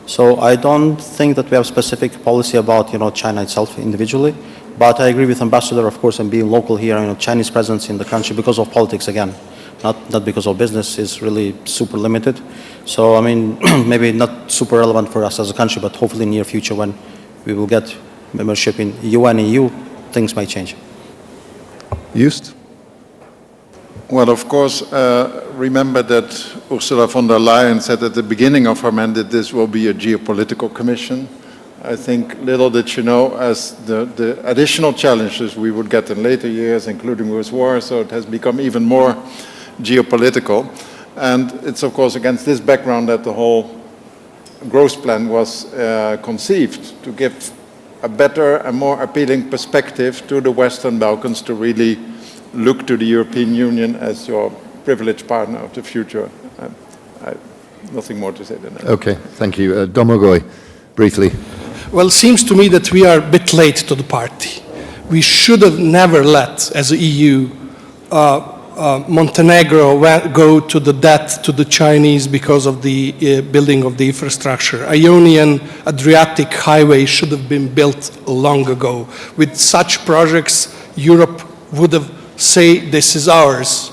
So I don't think that we have a specific policy about China itself individually. But I agree with Ambassador, of course, and being local here, Chinese presence in the country because of politics again, not because of business, is really super limited. So, I mean, maybe not super relevant for us as a country, but hopefully in the near future when we will get membership in UN and EU, things might change. Just? Well, of course, remember that Ursula von der Leyen said at the beginning of her mandate this will be a geopolitical commission. I think little did she know as the additional challenges we would get in later years, including with war, so it has become even more geopolitical. And it's, of course, against this background that the whole growth plan was conceived, to give a better and more appealing perspective to the Western Balkans to really look to the European Union as your privileged partner of the future. Nothing more to say than that. Okay, thank you. Domagoj, briefly. Well, it seems to me that we are a bit late to the party. We should have never let, as the EU, Montenegro go to the debt to the Chinese because of the building of the infrastructure. Ionian Adriatic highway should have been built long ago. With such projects, Europe would have said, this is ours.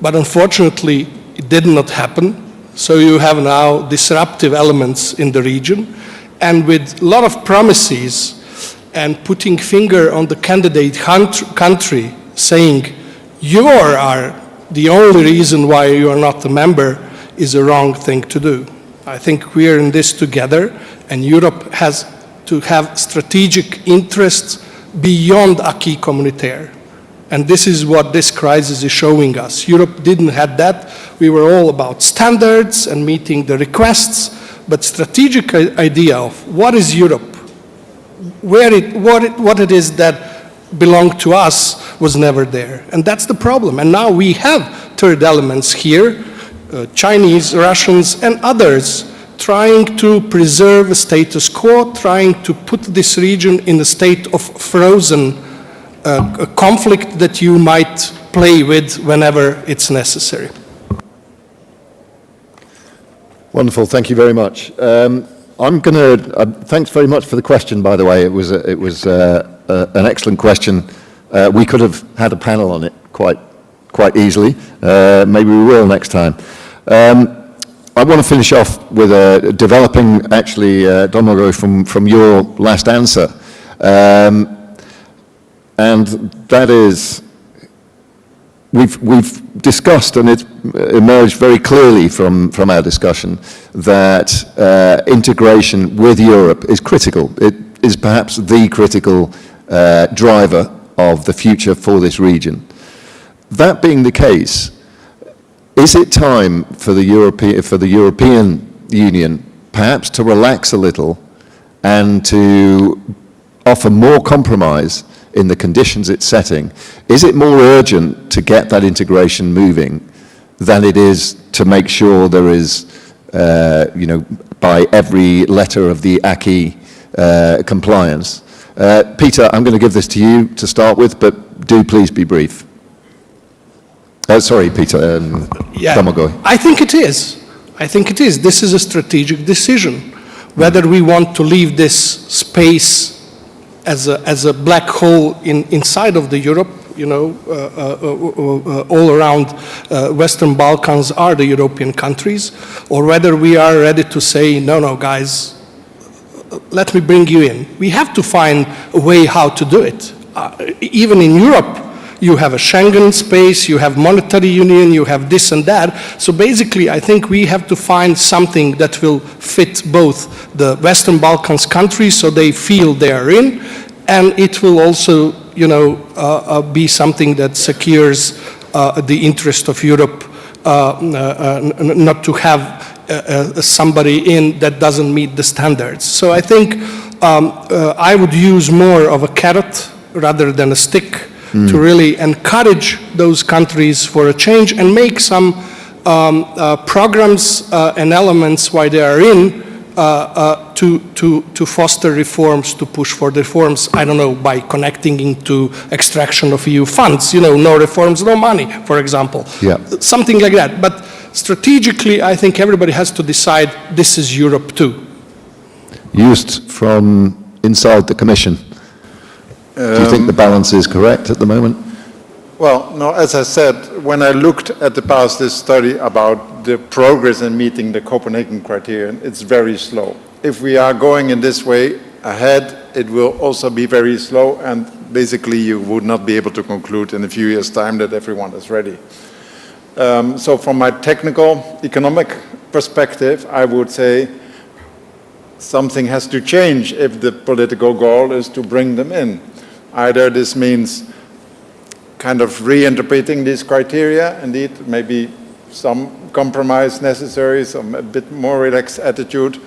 But unfortunately, it did not happen. So you have now disruptive elements in the region. And with a lot of promises and putting finger on the candidate country, saying, you are the only reason why you are not a member, is a wrong thing to do. I think we are in this together, and Europe has to have strategic interests beyond acquis communautaire. And this is what this crisis is showing us. Europe didn't have that. We were all about standards and meeting the requests, but strategic idea of what is Europe, what it is that belonged to us was never there. And that's the problem. And now we have third elements here, Chinese, Russians, and others, trying to preserve a status quo, trying to put this region in a state of frozen conflict that you might play with whenever it's necessary. Wonderful, thank you very much. I'm going to, thanks very much for the question, by the way. It was an excellent question. We could have had a panel on it quite easily. Maybe we will next time. I want to finish off with developing, actually, Domagoj, from your last answer. And that is, we've discussed, and it's emerged very clearly from our discussion, that integration with Europe is critical. It is perhaps the critical driver of the future for this region. That being the case, is it time for the European Union perhaps to relax a little and to offer more compromise in the conditions it's setting? Is it more urgent to get that integration moving than it is to make sure there is, by every letter of the acquis compliance? Peter, I'm going to give this to you to start with, but do please be brief. Sorry, Peter. Domagoj. I think it is. I think it is. This is a strategic decision, whether we want to leave this space as a black hole inside of the Europe, all around Western Balkans are the European countries, or whether we are ready to say, no, guys, let me bring you in. We have to find a way how to do it. Even in Europe, you have a Schengen space, you have monetary union, you have this and that. So basically, I think we have to find something that will fit both the Western Balkans countries so they feel they are in, and it will also, be something that secures the interest of Europe, not to have somebody in that doesn't meet the standards. So I think I would use more of a carrot rather than a stick to really encourage those countries for a change and make some programs and elements while they are in to foster reforms, to push for reforms, I don't know, by connecting into extraction of EU funds, no reforms, no money, for example. Yeah. Something like that. But strategically, I think everybody has to decide this is Europe too. Just from inside the Commission. Do you think the balance is correct at the moment? Well, no, as I said, when I looked at the past, this study about the progress in meeting the Copenhagen criterion, it's very slow. If we are going in this way ahead, it will also be very slow, and basically you would not be able to conclude in a few years' time that everyone is ready. So from my technical, economic perspective, I would say something has to change if the political goal is to bring them in. Either this means kind of reinterpreting these criteria, indeed, maybe some compromise necessary, some a bit more relaxed attitude,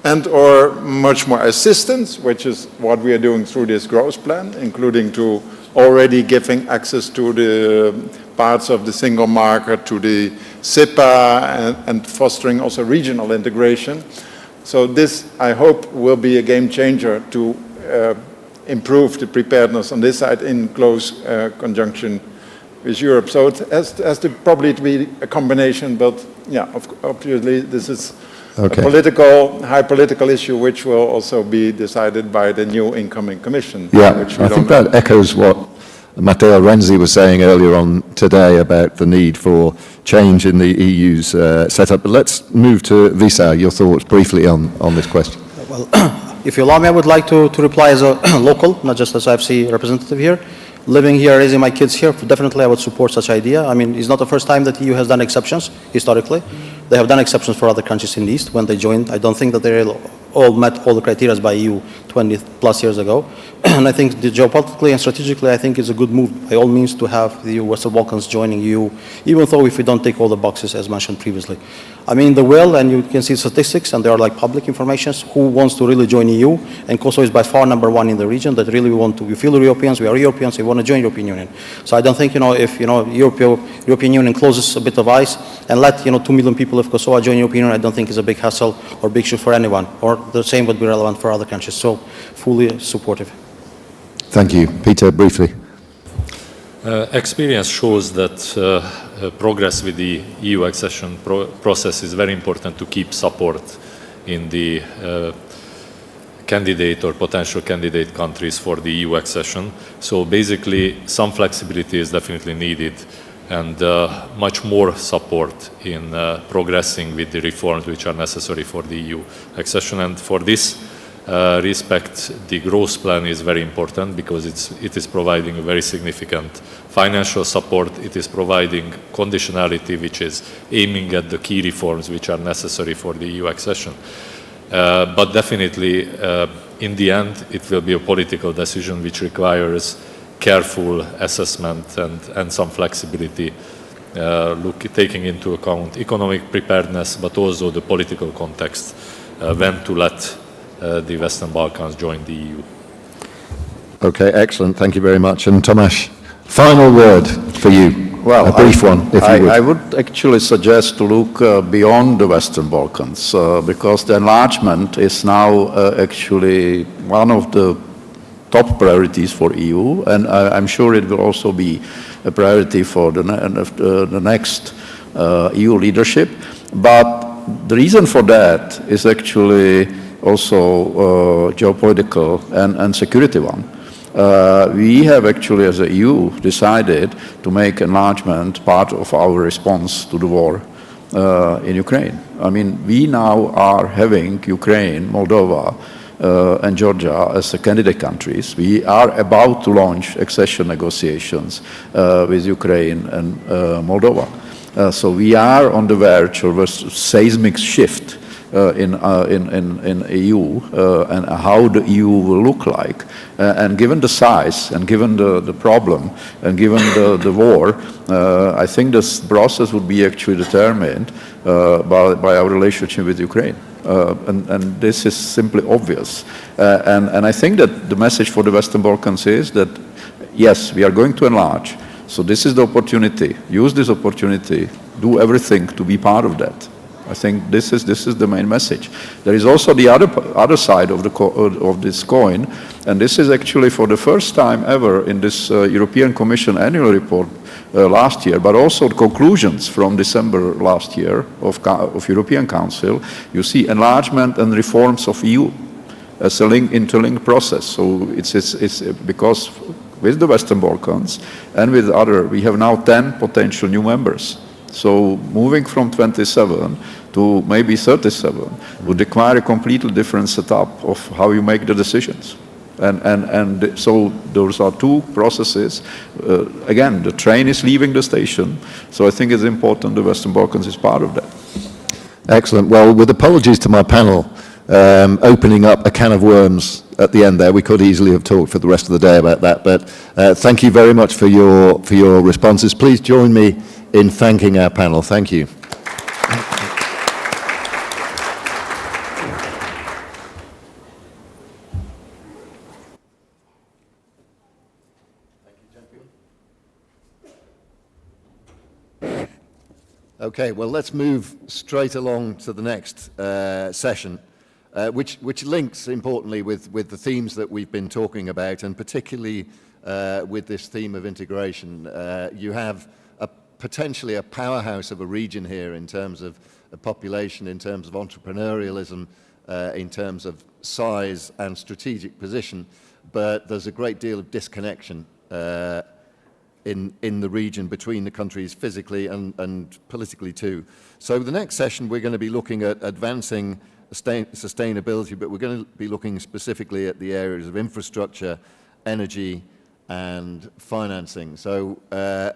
and or much more assistance, which is what we are doing through this growth plan, including to already giving access to the parts of the single market, to the SIPA, and fostering also regional integration. So this, I hope, will be a game changer to improve the preparedness on this side in close conjunction with Europe. So it has to probably be a combination, but yeah, obviously this is a high political issue which will also be decided by the new incoming commission. Yeah, I think that echoes what Matteo Renzi was saying earlier on today about the need for change in the EU's setup. But let's move to Visa, your thoughts briefly on this question. Well, if you allow me, I would like to reply as a local, not just as IFC representative here. Living here, raising my kids here, definitely I would support such idea. I mean, it's not the first time that the EU has done exceptions, historically. They have done exceptions for other countries in the East when they joined. I don't think that they all met all the criteria by EU 20 plus years ago. And I think geopolitically and strategically, I think it's a good move by all means to have the Western Balkans joining EU, even though if we don't take all the boxes as mentioned previously. I mean, the will, and you can see statistics, and they are like public information, who wants to really join EU, and Kosovo is by far #1 in the region that really we want to, we feel Europeans, we are Europeans, we want to join European Union. So I don't think, if, European Union closes a bit of eyes and let, 2 million people of Kosovo join European Union, I don't think it's a big hassle or big issue for anyone, or the same would be relevant for other countries. So fully supportive. Thank you. Peter, briefly. Experience shows that progress with the EU accession process is very important to keep support in the candidate or potential candidate countries for the EU accession. So basically, some flexibility is definitely needed, and much more support in progressing with the reforms which are necessary for the EU accession. And for this respect, the growth plan is very important because it is providing a very significant financial support. It is providing conditionality which is aiming at the key reforms which are necessary for the EU accession. But definitely, in the end, it will be a political decision which requires careful assessment and some flexibility, taking into account economic preparedness, but also the political context, when to let the Western Balkans join the EU. Okay, excellent. Thank you very much. And Tomasz, final word for you. Well, a brief one, if you would. I would actually suggest to look beyond the Western Balkans, because the enlargement is now actually one of the top priorities for EU, and I'm sure it will also be a priority for the next EU leadership. But the reason for that is actually also geopolitical and security one. We have actually, as a EU, decided to make enlargement part of our response to the war in Ukraine. I mean, we now are having Ukraine, Moldova, and Georgia as the candidate countries. We are about to launch accession negotiations with Ukraine and Moldova. So we are on the verge of a seismic shift in EU and how the EU will look like. And given the size and given the problem and given the war, I think this process would be actually determined by our relationship with Ukraine. And this is simply obvious. And I think that the message for the Western Balkans is that, yes, we are going to enlarge. So this is the opportunity. Use this opportunity. Do everything to be part of that. I think this is the main message. There is also the other side of this coin, and this is actually for the first time ever in this European Commission annual report last year, but also the conclusions from December last year of European Council. You see enlargement and reforms of EU. as a interlinked process. So it's because with the Western Balkans and with other, we have now 10 potential new members. So moving from 27 to maybe 37 would require a completely different setup of how you make the decisions. And so those are two processes. Again, the train is leaving the station, so I think it's important the Western Balkans is part of that. Excellent. Well, with apologies to my panel, opening up a can of worms at the end there, we could easily have talked for the rest of the day about that, but thank you very much for your responses. Please join me in thanking our panel. Thank you. Okay, well, let's move straight along to the next session, which links importantly with the themes that we've been talking about, and particularly with this theme of integration. You have potentially a powerhouse of a region here in terms of population, in terms of entrepreneurialism, in terms of size and strategic position, but there's a great deal of disconnection in the region between the countries physically and politically too. So the next session we're going to be looking at advancing sustainability, but we're going to be looking specifically at the areas of infrastructure, energy and financing. So a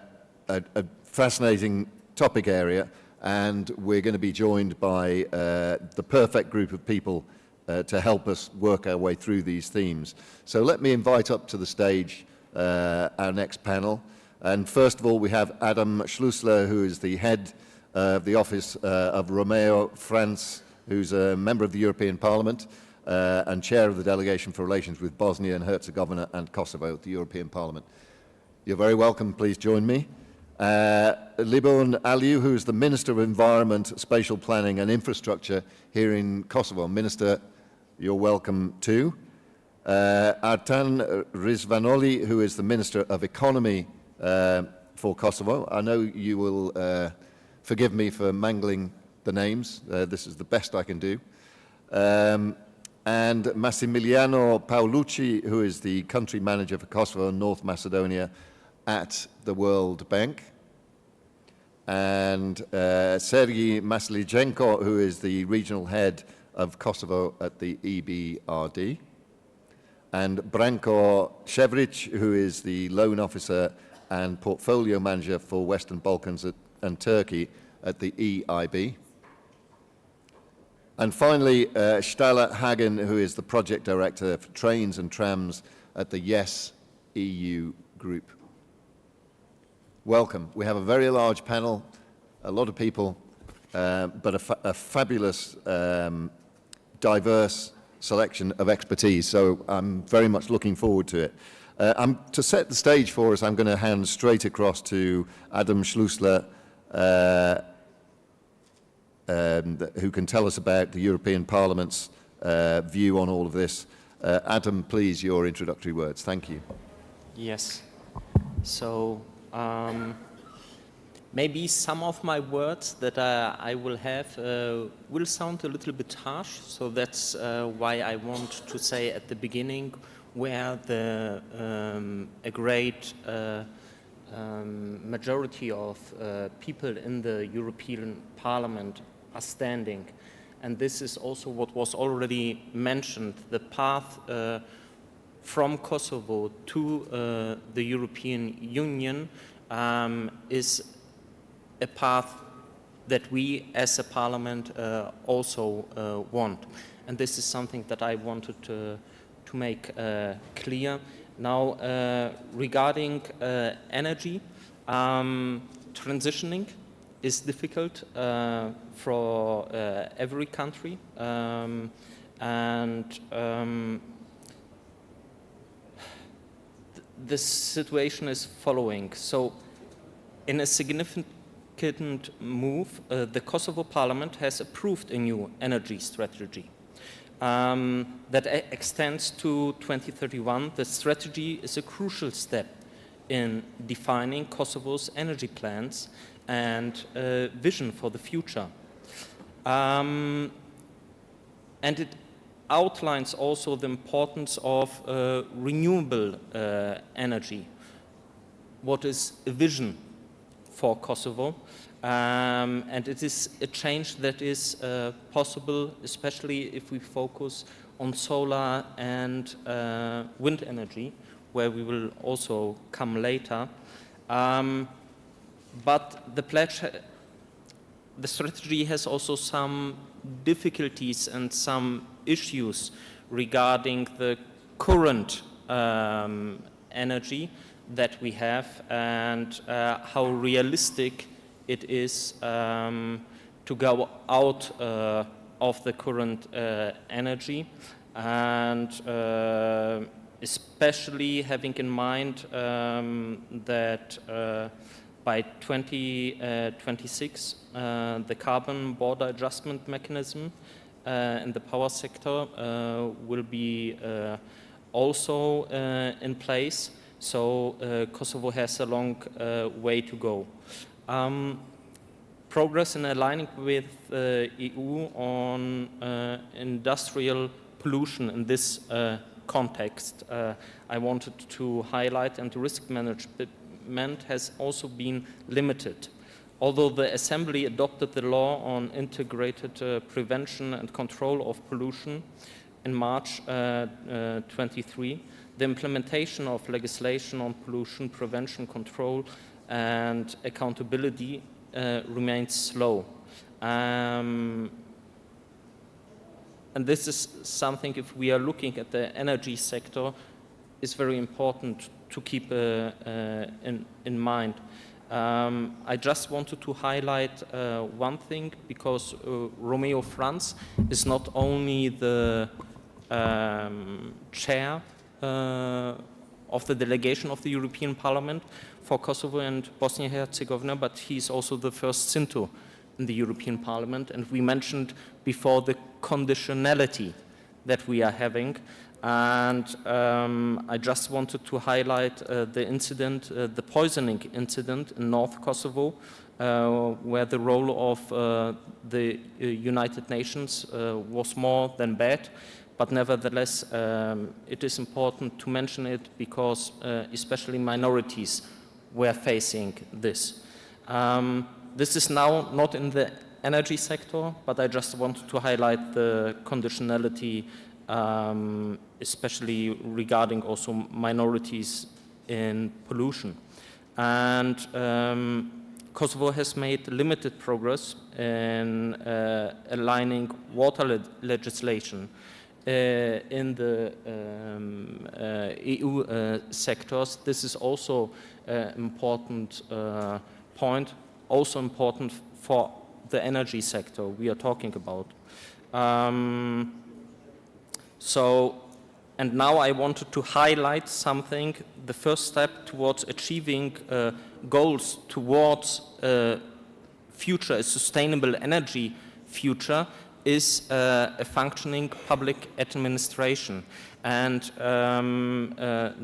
fascinating topic area, and we're going to be joined by the perfect group of people to help us work our way through these themes. So let me invite up to the stage our next panel. And first of all, we have Adam Schlussler, who is the head of the office of Romeo, France, who's a member of the European Parliament and chair of the delegation for relations with Bosnia and Herzegovina and Kosovo at the European Parliament. You're very welcome. Please join me. Libon Aliu, who is the Minister of Environment, Spatial Planning and Infrastructure here in Kosovo. Minister, you're welcome too. Artan Rizvanoli, who is the Minister of Economy for Kosovo. I know you will forgive me for mangling the names. This is the best I can do. And Massimiliano Paolucci, who is the Country Manager for Kosovo and North Macedonia at the World Bank. And Sergei Maslijenko, who is the Regional Head of Kosovo at the EBRD. And Branko Ševrić, who is the Loan Officer and Portfolio Manager for Western Balkans and Turkey at the EIB. And finally, Stella Hagen, who is the Project Director for Trains and Trams at the YES EU Group. Welcome. We have a very large panel, a lot of people, but a fabulous, diverse selection of expertise, so I'm very much looking forward to it. To set the stage for us, I'm going to hand straight across to Adam Schlussler, who can tell us about the European Parliament's view on all of this. Adam, please, your introductory words. Thank you. Yes. So maybe some of my words that I will have will sound a little bit harsh, so that's why I want to say at the beginning where a great majority of people in the European Parliament are standing. And this is also what was already mentioned, the path from Kosovo to the European Union is a path that we as a parliament also want. And this is something that I wanted to make clear. Now, regarding energy, transitioning is difficult for every country. The situation is following. So, in a significant move, the Kosovo Parliament has approved a new energy strategy that extends to 2031. The strategy is a crucial step in defining Kosovo's energy plans and vision for the future. And it outlines also the importance of renewable energy. What is a vision for Kosovo? And it is a change that is possible, especially if we focus on solar and wind energy, where we will also come later. But the strategy has also some difficulties and some issues regarding the current energy that we have and how realistic it is to go out of the current energy, and especially having in mind that by 2026 the carbon border adjustment mechanism in the power sector will be also in place. So Kosovo has a long way to go. Progress in aligning with EU on industrial pollution in this context, I wanted to highlight, and risk management has also been limited. Although the Assembly adopted the law on integrated prevention and control of pollution in March 23, the implementation of legislation on pollution prevention, control and accountability remains slow. And this is something, if we are looking at the energy sector, is very important to keep in mind. I just wanted to highlight one thing, because Romeo Franz is not only the chair of the delegation of the European Parliament for Kosovo and Bosnia-Herzegovina, but he's also the first Sinto in the European Parliament. And we mentioned before the conditionality that we are having. And I just wanted to highlight the incident, the poisoning incident in North Kosovo, where the role of the United Nations was more than bad. But nevertheless, it is important to mention it because especially minorities were facing this. This is now not in the energy sector, but I just wanted to highlight the conditionality, especially regarding also minorities in pollution. And Kosovo has made limited progress in aligning water legislation in the EU sectors. This is also an important point, also important for the energy sector we are talking about. And now I wanted to highlight something. The first step towards achieving goals towards a sustainable energy future is a functioning public administration. And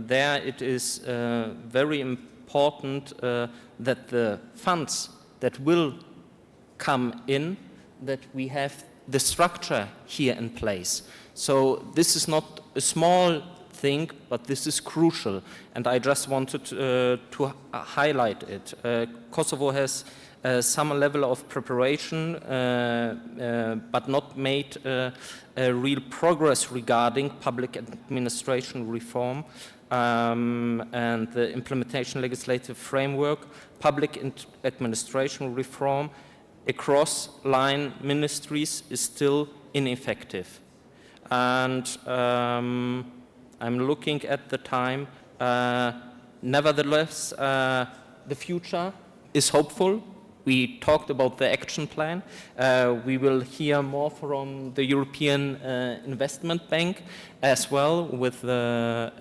there it is very important that the funds that will come in, that we have the structure here in place. So this is not a small thing, but this is crucial, and I just wanted to highlight it. Kosovo has some level of preparation, but not made real progress regarding public administration reform and the implementation legislative framework. Public administration reform across line ministries is still ineffective. And I'm looking at the time. Nevertheless, the future is hopeful. We talked about the action plan. We will hear more from the European Investment Bank as well, with the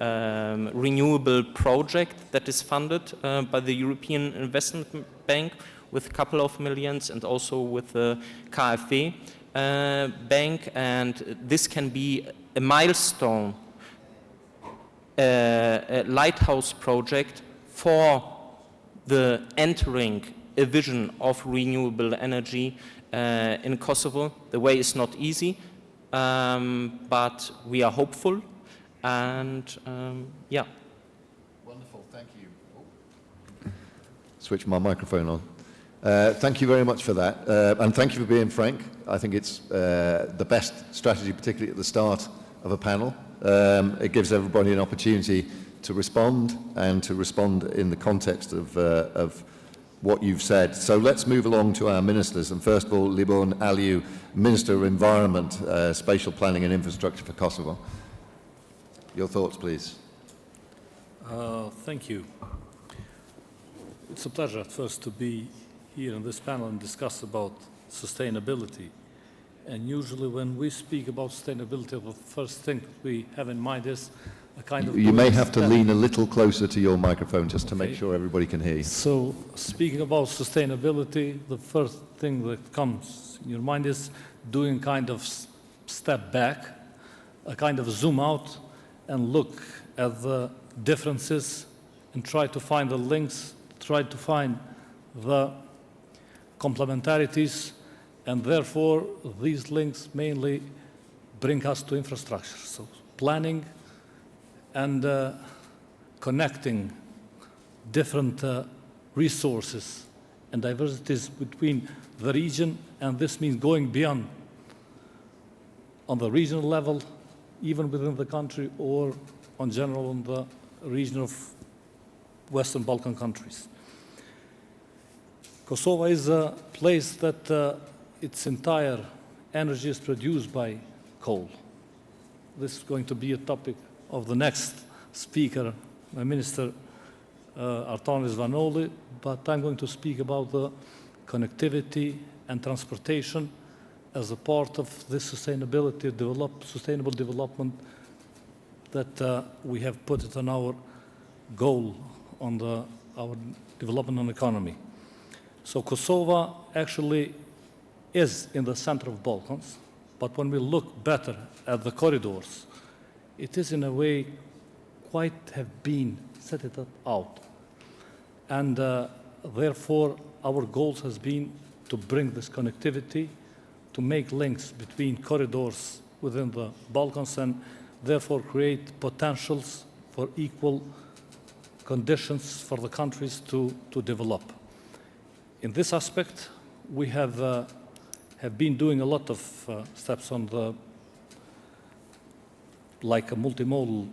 renewable project that is funded by the European Investment Bank with a couple of millions, and also with the KfW bank. And this can be a milestone, a lighthouse project for the entering a vision of renewable energy in Kosovo. The way is not easy. but we are hopeful, and yeah. Wonderful, thank you. Switch my microphone on. Thank you very much for that, and thank you for being frank. I think it's the best strategy, particularly at the start of a panel. It gives everybody an opportunity to respond, and to respond in the context of what you've said. So let's move along to our ministers, and first of all, Libon Aliu, Minister of Environment, Spatial Planning and Infrastructure for Kosovo. Your thoughts, please. Thank you. It's a pleasure at first to be here in this panel and discuss about sustainability. And usually when we speak about sustainability, the first thing we have in mind is a kind of... You may have to lean a little closer to your microphone just to make sure everybody can hear you. So speaking about sustainability, the first thing that comes in your mind is doing kind of step back, a kind of zoom out and look at the differences and try to find the links, try to find the complementarities, and therefore these links mainly bring us to infrastructure. So planning and connecting different resources and diversities between the region, and this means going beyond on the regional level, even within the country, or on general on the region of Western Balkan countries. Kosovo is a place that its entire energy is produced by coal. This is going to be a topic of the next speaker, my Minister Artonis Vanoli, but I'm going to speak about the connectivity and transportation as a part of this sustainable development that we have put it on our goal on our development and economy. So Kosovo actually is in the center of Balkans, but when we look better at the corridors, it is in a way quite have been set it out. And therefore, our goal has been to bring this connectivity, to make links between corridors within the Balkans, and therefore create potentials for equal conditions for the countries to develop. In this aspect, we have been doing a lot of steps on the, like a multimodal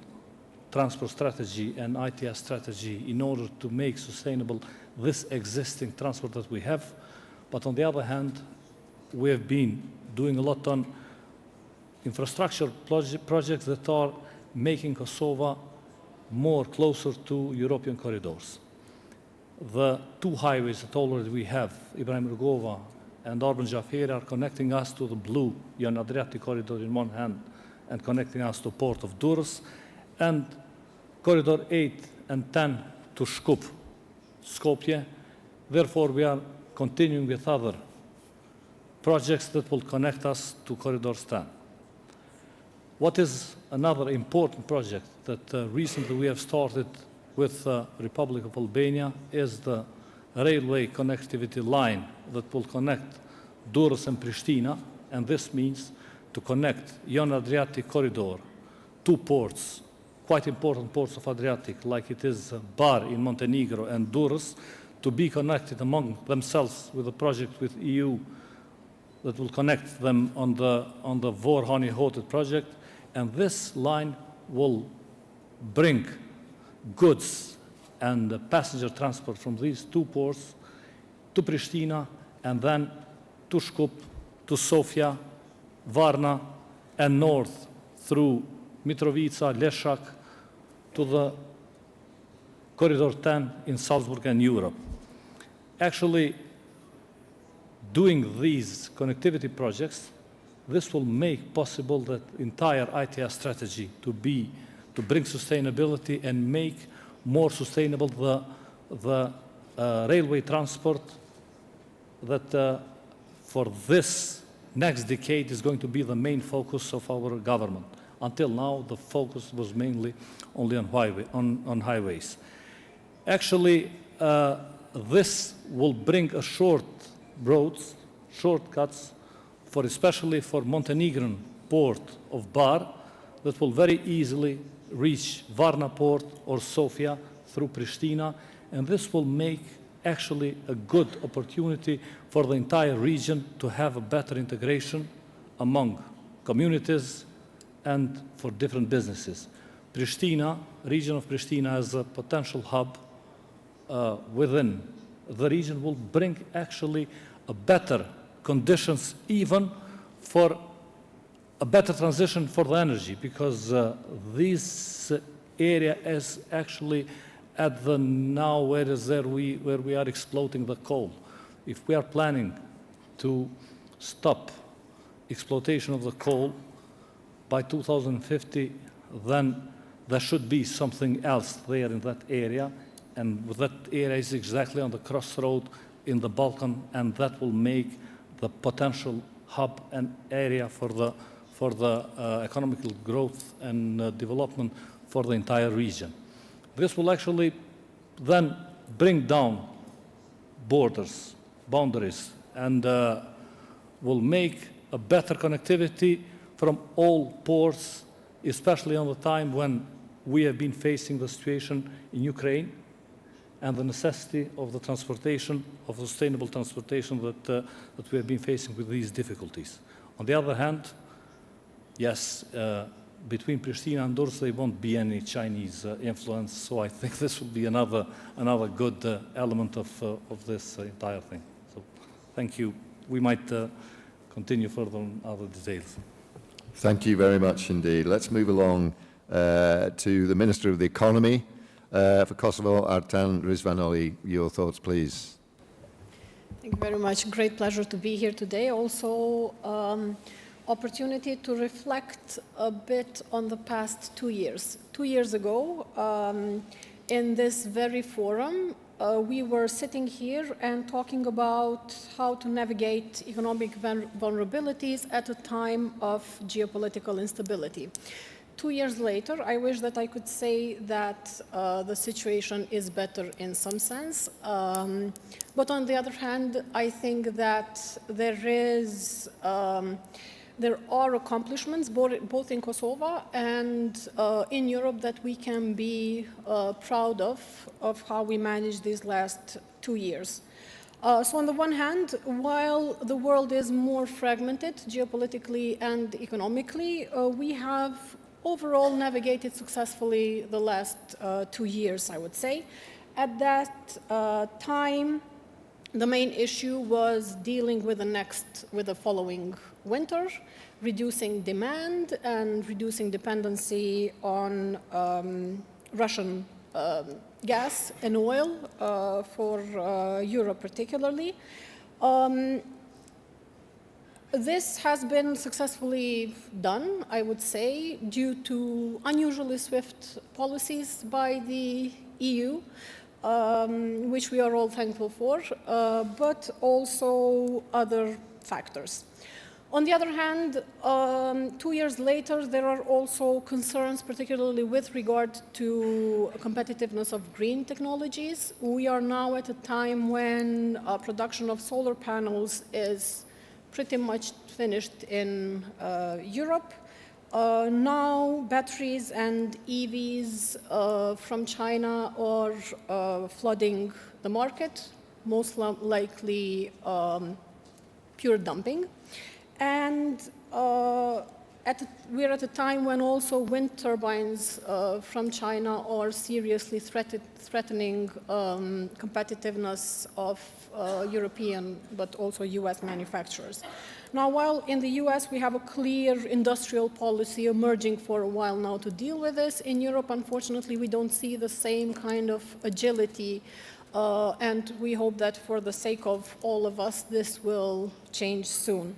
transport strategy and ITS strategy in order to make sustainable this existing transport that we have. But on the other hand, we have been doing a lot on infrastructure projects that are making Kosovo more closer to European corridors. The two highways that already we have, Ibrahim Rugova and Orban Jaferi, are connecting us to the blue Ion Adriatic corridor in one hand and connecting us to Port of Durrës, and Corridor 8 and 10 to Skopje. Therefore, we are continuing with other projects that will connect us to Corridors 10. What is another important project that recently we have started with the Republic of Albania is the railway connectivity line that will connect Durrës and Pristina, and this means to connect Ion Adriatic corridor, two ports, quite important ports of Adriatic, like it is Bar in Montenegro and Durrës, to be connected among themselves with a project with EU that will connect them on the Vor-Honey-Hotet project, and this line will bring goods and passenger transport from these two ports to Pristina, and then to Skop, to Sofia, Varna, and north through Mitrovica, Leshak, to the Corridor 10 in Salzburg and Europe. Actually, doing these connectivity projects, this will make possible that entire ITS strategy to bring sustainability and make more sustainable the railway transport that for this next decade is going to be the main focus of our government. Until now, the focus was mainly only on highways. Actually, this will bring short roads, shortcuts, especially for Montenegrin port of Bar that will very easily reach Varna port or Sofia through Pristina, and this will make actually a good opportunity for the entire region to have a better integration among communities and for different businesses. Pristina, region of Pristina as a potential hub within the region will bring actually a better conditions even for a better transition for the energy, because this area is actually at the now where we are exploiting the coal. If we are planning to stop exploitation of the coal by 2050, then there should be something else there in that area, and that area is exactly on the crossroad in the Balkan, and that will make the potential hub and area for the economical growth and development for the entire region. This will actually then bring down boundaries, and will make a better connectivity from all ports, especially on the time when we have been facing the situation in Ukraine and the necessity of the transportation, of sustainable transportation that we have been facing with these difficulties. On the other hand, yes, between Pristina and Durrës there won't be any Chinese influence, so I think this will be another good element of this entire thing. So thank you. We might continue further on other details. Thank you very much indeed. Let's move along to the Minister of the Economy for Kosovo, Artan Rizvanoli. Your thoughts, please. Thank you very much. Great pleasure to be here today. Also, opportunity to reflect a bit on the past 2 years. 2 years ago, in this very forum, we were sitting here and talking about how to navigate economic vulnerabilities at a time of geopolitical instability. 2 years later, I wish that I could say that the situation is better in some sense. But on the other hand, I think that there are accomplishments both in Kosovo and in Europe that we can be proud of how we managed these last 2 years. So on the one hand, while the world is more fragmented geopolitically and economically, we have overall navigated successfully the last 2 years, I would say. At that time, the main issue was dealing with the following winter, reducing demand and reducing dependency on Russian gas and oil for Europe particularly. This has been successfully done, I would say, due to unusually swift policies by the EU, which we are all thankful for, but also other factors. On the other hand, 2 years later, there are also concerns, particularly with regard to competitiveness of green technologies. We are now at a time when production of solar panels is pretty much finished in Europe. Now batteries and EVs from China are flooding the market, most likely pure dumping. And we're at a time when also wind turbines from China are seriously threatening competitiveness of European but also US manufacturers. Now, while in the US we have a clear industrial policy emerging for a while now to deal with this, in Europe, unfortunately, we don't see the same kind of agility, and we hope that for the sake of all of us, this will change soon.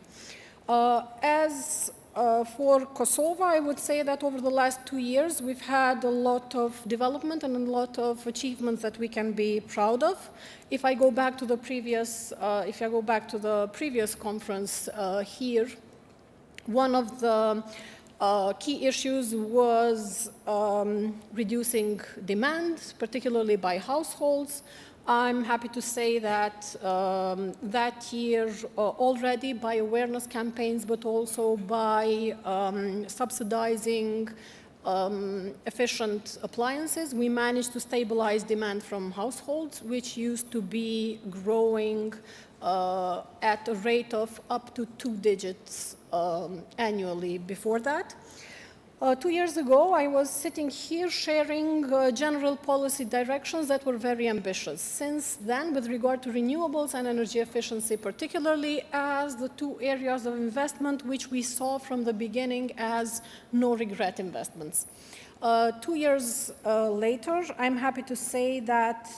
For Kosovo, I would say that over the last 2 years, we've had a lot of development and a lot of achievements that we can be proud of. If I go back to the previous conference here, one of the key issues was reducing demand, particularly by households. I'm happy to say that that year already by awareness campaigns, but also by subsidizing efficient appliances, we managed to stabilize demand from households, which used to be growing at a rate of up to 2 digits annually before that. 2 years ago, I was sitting here sharing general policy directions that were very ambitious. Since then, with regard to renewables and energy efficiency, particularly as the two areas of investment which we saw from the beginning as no-regret investments. 2 years later, I'm happy to say that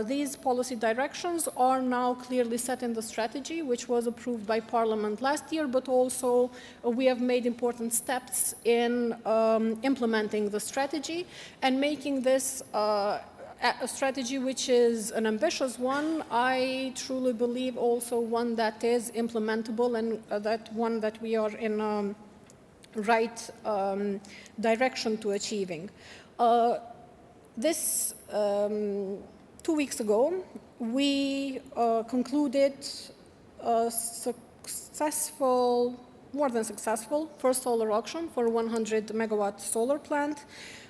these policy directions are now clearly set in the strategy, which was approved by Parliament last year, but also we have made important steps in implementing the strategy and making this a strategy which is an ambitious one. I truly believe also one that is implementable and that one that we are in right direction to achieving. This 2 weeks ago, we concluded a successful, more than successful, first solar auction for a 100 megawatt solar plant.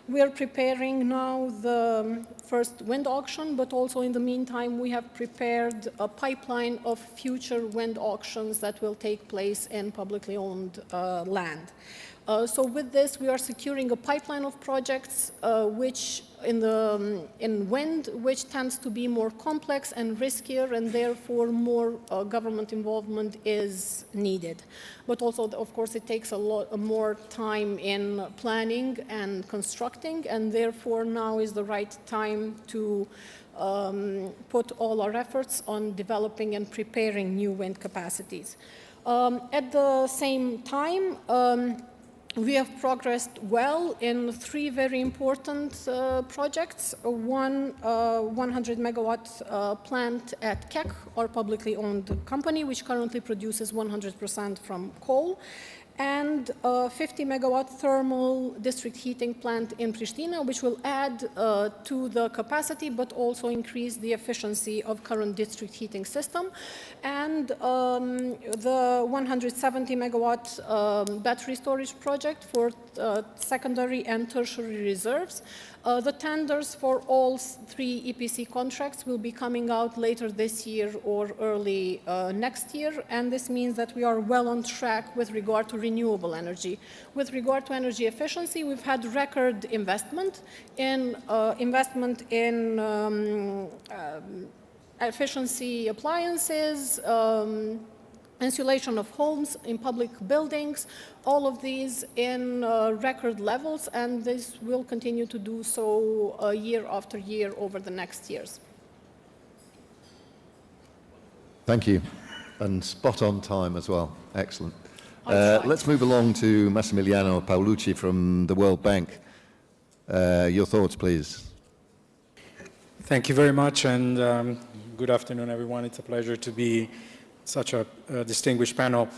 We are preparing now the first wind auction, but also in the meantime, we have prepared a pipeline of future wind auctions that will take place in publicly owned land. So with this, we are securing a pipeline of projects which in wind, which tends to be more complex and riskier, and therefore more government involvement is needed. But also, of course, it takes a lot more time in planning and constructing, and therefore now is the right time to put all our efforts on developing and preparing new wind capacities. At the same time, we have progressed well in 3 very important projects. One 100 megawatt plant at KEK, our publicly owned company, which currently produces 100% from coal, and a 50 megawatt thermal district heating plant in Pristina, which will add to the capacity but also increase the efficiency of current district heating system. And the 170 megawatt battery storage project for secondary and tertiary reserves. The tenders for all 3 EPC contracts will be coming out later this year or early next year, and this means that we are well on track with regard to renewable energy. With regard to energy efficiency, we've had record investment in efficiency appliances, insulation of homes in public buildings, all of these in record levels, and this will continue to do so year after year over the next years. Thank you, and spot on time as well. Excellent. Let's move along to Massimiliano Paolucci from the World Bank. Your thoughts, please. Thank you very much, and good afternoon, everyone. It's a pleasure to be such a distinguished panel.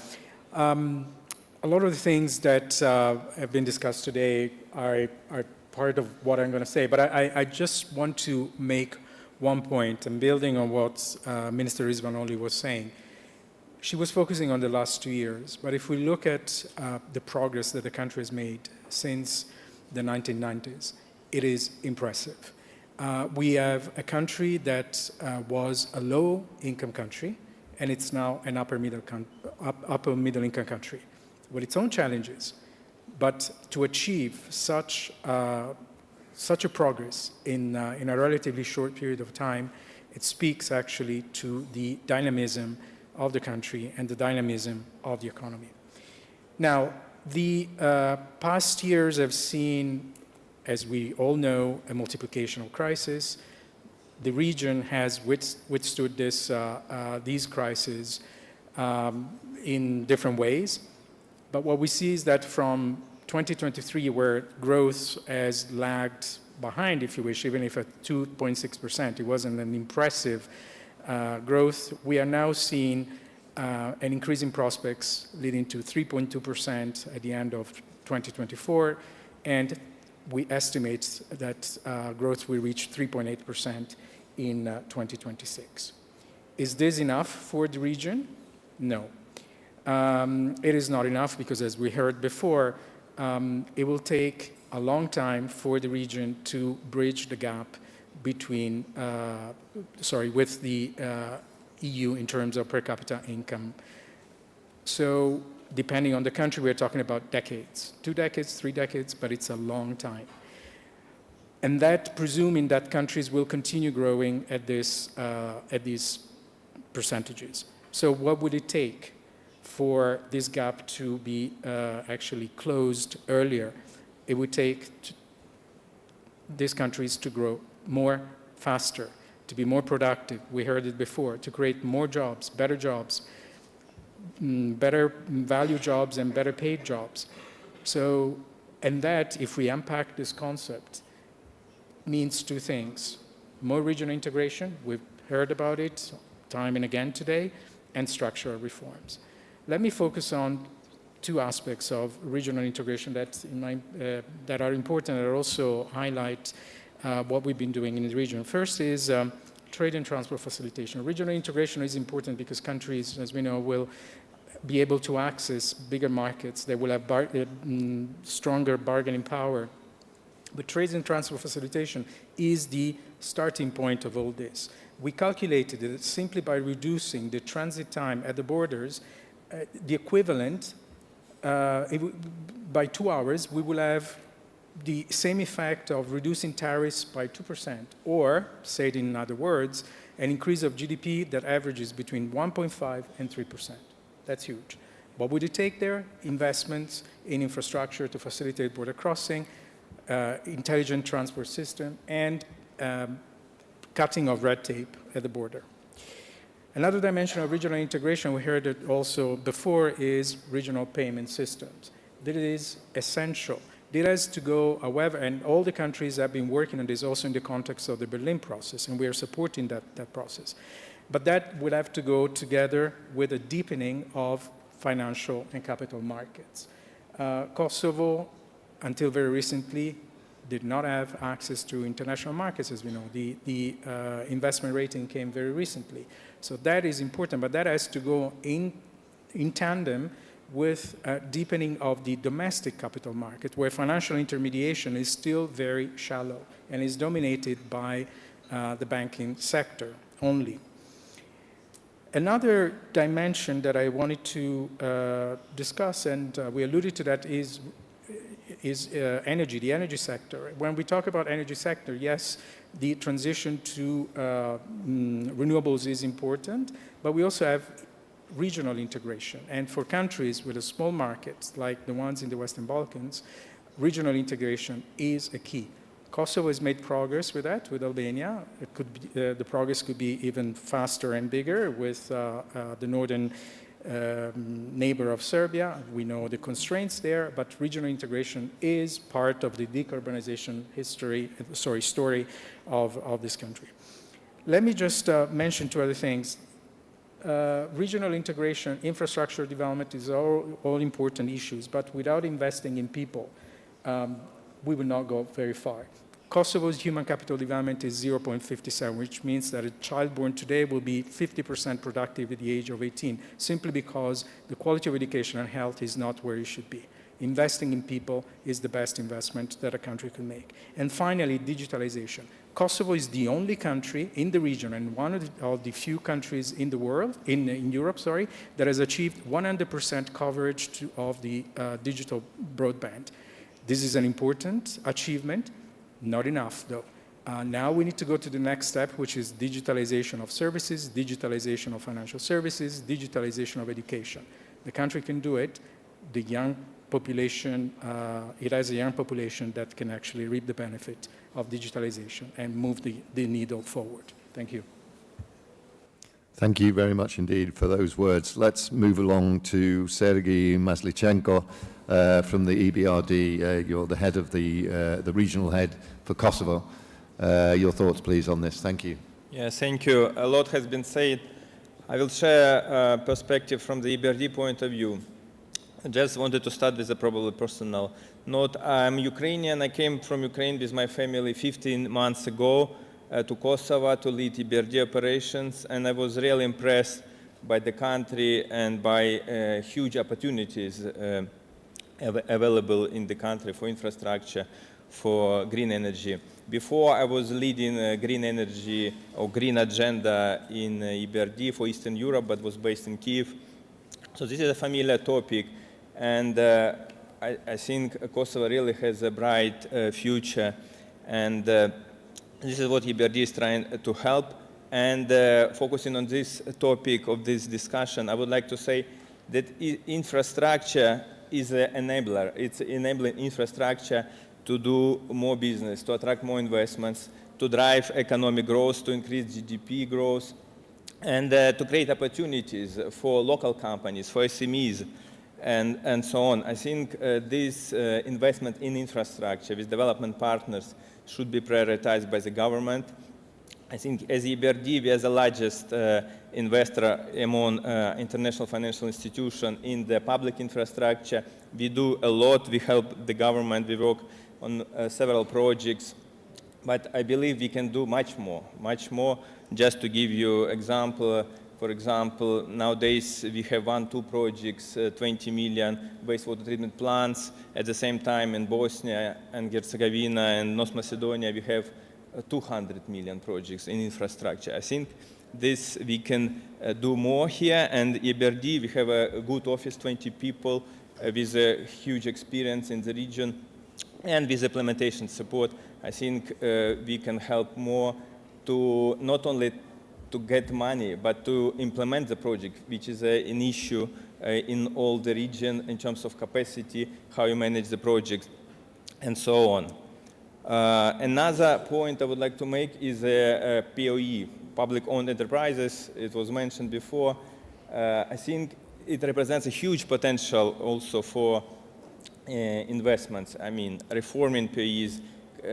A lot of the things that have been discussed today are part of what I'm going to say, but I just want to make one point, and building on what Minister Rizvanoli was saying. She was focusing on the last 2 years, but if we look at the progress that the country has made since the 1990s, it is impressive. We have a country that was a low-income country, and it's now an upper middle income country with its own challenges. But to achieve such a progress in a relatively short period of time, it speaks actually to the dynamism of the country and the dynamism of the economy. Now, the past years have seen, as we all know, a multiplication of crises. The region has withstood these crises in different ways. But what we see is that from 2023, where growth has lagged behind, if you wish, even if at 2.6%, it wasn't an impressive growth, we are now seeing an increase in prospects leading to 3.2% at the end of 2024, and we estimate that growth will reach 3.8% in 2026. Is this enough for the region? No. It is not enough because, as we heard before, it will take a long time for the region to bridge the gap between, with the EU in terms of per capita income. So depending on the country, we're talking about decades, 2 decades, 3 decades, but it's a long time. And that presuming that countries will continue growing at these percentages. So what would it take for this gap to be actually closed earlier? It would take these countries to grow more faster, to be more productive. We heard it before, to create more jobs, better value jobs and better paid jobs. So, and that, if we unpack this concept, means 2 things. More regional integration, we've heard about it time and again today, and structural reforms. Let me focus on 2 aspects of regional integration that are important and also highlight what we've been doing in the region. First is trade and transport facilitation. Regional integration is important because countries, as we know, will be able to access bigger markets. They will have stronger bargaining power. But trade and transport facilitation is the starting point of all this. We calculated that simply by reducing the transit time at the borders, the equivalent, by 2 hours, we will have the same effect of reducing tariffs by 2%, or, said in other words, an increase of GDP that averages between 1.5 and 3%. That's huge. What would it take there? Investments in infrastructure to facilitate border crossing, intelligent transport system, and cutting of red tape at the border. Another dimension of regional integration, we heard it also before, is regional payment systems. That is essential. It has to go, however, and all the countries have been working on this also in the context of the Berlin process, and we are supporting that process. But that will have to go together with a deepening of financial and capital markets. Kosovo, until very recently, did not have access to international markets, as we know. The investment rating came very recently. So that is important, but that has to go in tandem with a deepening of the domestic capital market, where financial intermediation is still very shallow and is dominated by the banking sector only. Another dimension that I wanted to discuss, and we alluded to that, is energy, the energy sector. When we talk about energy sector, yes, the transition to renewables is important, but we also have regional integration. And for countries with a small markets, like the ones in the Western Balkans, regional integration is a key. Kosovo has made progress with that, with Albania. It could be, the progress could be even faster and bigger with the northern neighbor of Serbia. We know the constraints there, but regional integration is part of the decarbonization story of this country. Let me just mention 2 other things. Regional integration, infrastructure development is all important issues, but without investing in people, we will not go very far. Kosovo's human capital development is 0.57, which means that a child born today will be 50% productive at the age of 18, simply because the quality of education and health is not where it should be. Investing in people is the best investment that a country can make. And finally, digitalization. Kosovo is the only country in the region and one of the few countries in the world, in Europe, that has achieved 100% coverage of the digital broadband. This is an important achievement. Not enough, though. Now we need to go to the next step, which is digitalization of services, digitalization of financial services, digitalization of education. The country can do it. The young population, it has a young population that can actually reap the benefit of digitalization and move the needle forward. Thank you. Thank you very much indeed for those words. Let's move along to Sergei Maslichenko from the EBRD. You're the head of the regional head for Kosovo. Your thoughts, please, on this. Thank you. Yes, thank you. A lot has been said. I will share a perspective from the EBRD point of view. I just wanted to start with a probably personal note. I'm Ukrainian. I came from Ukraine with my family 15 months ago. to Kosovo to lead EBRD operations, and I was really impressed by the country and by huge opportunities available in the country for infrastructure, for green energy. Before, I was leading green energy or green agenda in EBRD for Eastern Europe, but was based in Kiev. So this is a familiar topic, and I think Kosovo really has a bright future, and this is what EBRD is trying to help. And focusing on this topic of this discussion, I would like to say that infrastructure is an enabler. It's enabling infrastructure to do more business, to attract more investments, to drive economic growth, to increase GDP growth, and to create opportunities for local companies, for SMEs, and so on. I think this investment in infrastructure with development partners should be prioritized by the government. I think as EBRD, we are the largest investor among international financial institutions in the public infrastructure. We do a lot. We help the government. We work on several projects. But I believe we can do much more. Just to give you an example, for example, nowadays we have 1-2 projects, 20 million wastewater treatment plants. At the same time, in Bosnia and Herzegovina and North Macedonia, we have 200 million projects in infrastructure. I think this we can do more here, and EBRD, we have a good office, 20 people with a huge experience in the region, and with implementation support, I think we can help more to not only to get money, but to implement the project, which is an issue in all the region in terms of capacity, how you manage the project, and so on. Another point I would like to make is POE, public-owned enterprises. It was mentioned before. I think it represents a huge potential also for investments. I mean, reforming POEs,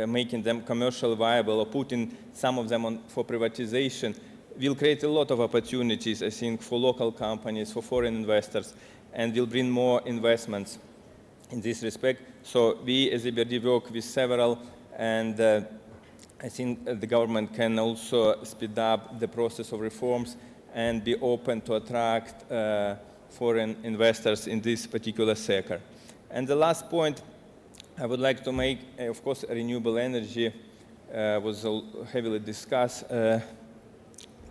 making them commercially viable, or putting some of them on for privatization will create a lot of opportunities, I think, for local companies, for foreign investors, and will bring more investments in this respect. So we as EBRD work with several, and I think the government can also speed up the process of reforms and be open to attract foreign investors in this particular sector. And the last point I would like to make, of course, renewable energy was heavily discussed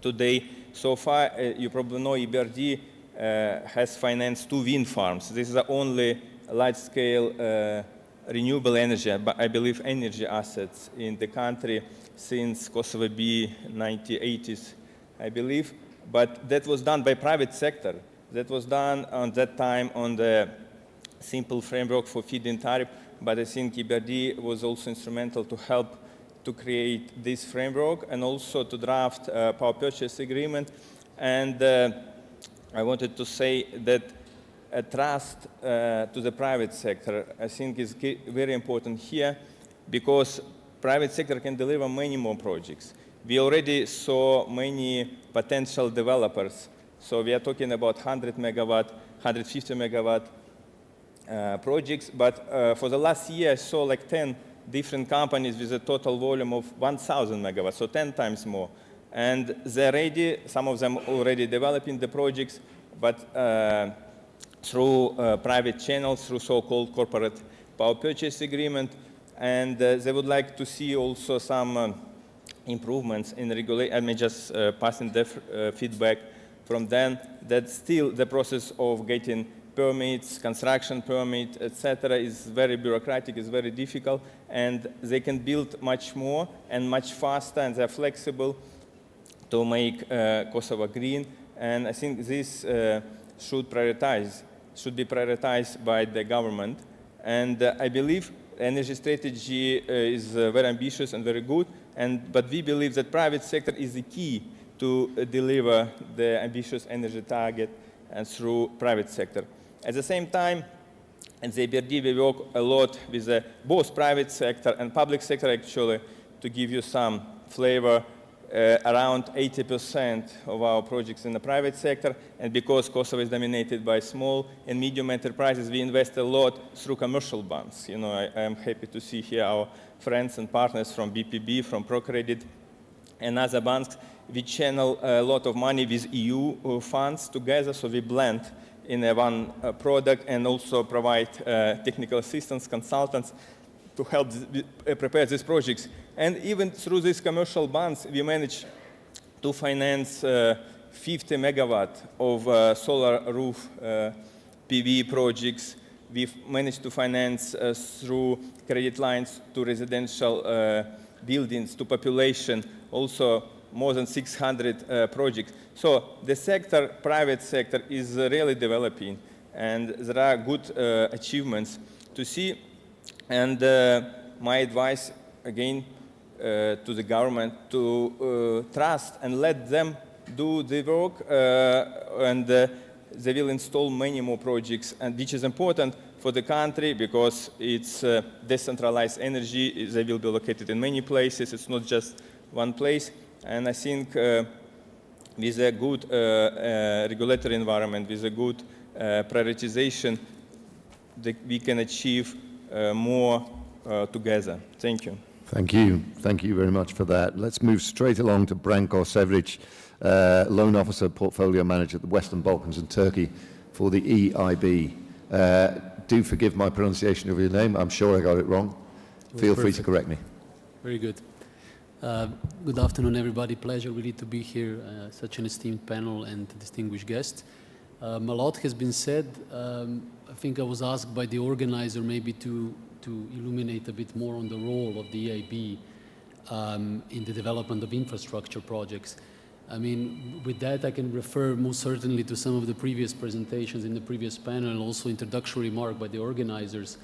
today. So far, you probably know EBRD has financed 2 wind farms. This is the only large-scale renewable energy, but I believe energy assets in the country since Kosovo be 1980s, I believe. But that was done by private sector. That was done on that time on the simple framework for feed-in tariff, but I think EBRD was also instrumental to help to create this framework and also to draft a power purchase agreement. And I wanted to say that a trust to the private sector, I think, is very important here, because private sector can deliver many more projects. We already saw many potential developers. So we are talking about 100 megawatt, 150 megawatt projects, but for the last year I saw like 10 different companies with a total volume of 1,000 megawatts, so 10 times more. And they're ready, some of them already developing the projects, but through private channels, through so-called corporate power purchase agreement. And they would like to see also some improvements in regulation. I mean, just passing the feedback from them that still the process of getting permits, construction permit, etc., is very bureaucratic, is very difficult, and they can build much more and much faster, and they're flexible to make Kosovo green. And I think this should be prioritized by the government. And I believe energy strategy is very ambitious and very good, but we believe that private sector is the key to deliver the ambitious energy target and through private sector. At the same time, at the EBRD, we work a lot with both private sector and public sector, actually, to give you some flavor. Around 80% of our projects in the private sector, and because Kosovo is dominated by small and medium enterprises, we invest a lot through commercial banks. You know, I am happy to see here our friends and partners from BPB, from ProCredit, and other banks, we channel a lot of money with EU funds together, so we blend in one product and also provide technical assistance, consultants to help prepare these projects. And even through these commercial bonds, we manage to finance 50 megawatt of solar roof PV projects. We've managed to finance through credit lines to residential buildings, to population, also more than 600 projects. So the sector, private sector, is really developing, and there are good achievements to see. And my advice, again, to the government to trust and let them do the work, and they will install many more projects, and which is important for the country because it's decentralized energy. They will be located in many places. It's not just one place. And I think with a good regulatory environment, with a good prioritization, we can achieve more together. Thank you. Thank you. Thank you very much for that. Let's move straight along to Branko Severic, Loan Officer, Portfolio Manager at the Western Balkans and Turkey for the EIB. Do forgive my pronunciation of your name. I'm sure I got it wrong. Feel free to correct me. Very good. Good afternoon, everybody. Pleasure really to be here, such an esteemed panel and distinguished guest. A lot has been said. I think I was asked by the organizer maybe to illuminate a bit more on the role of the EIB in the development of infrastructure projects. I mean, with that I can refer most certainly to some of the previous presentations in the previous panel, and also introductory remark by the organizers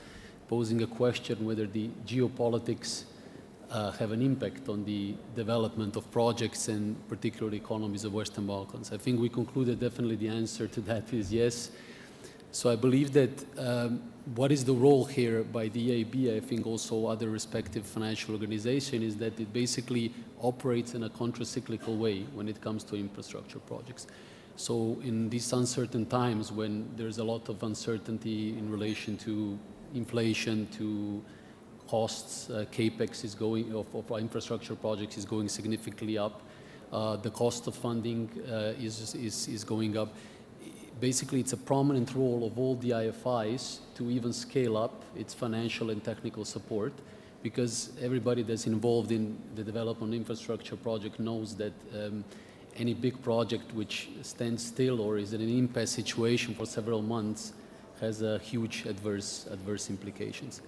posing a question whether the geopolitics have an impact on the development of projects and particularly economies of Western Balkans. I think we concluded definitely the answer to that is yes. So I believe that what is the role here by the EIB, I think also other respective financial organizations, is that it basically operates in a contra-cyclical way when it comes to infrastructure projects. So in these uncertain times when there's a lot of uncertainty in relation to inflation, to costs, capex is going, of infrastructure projects is going significantly up. The cost of funding is going up. Basically, it's a prominent role of all the IFIs to even scale up its financial and technical support, because everybody that's involved in the development infrastructure project knows that any big project which stands still or is in an impasse situation for several months has a huge adverse implications.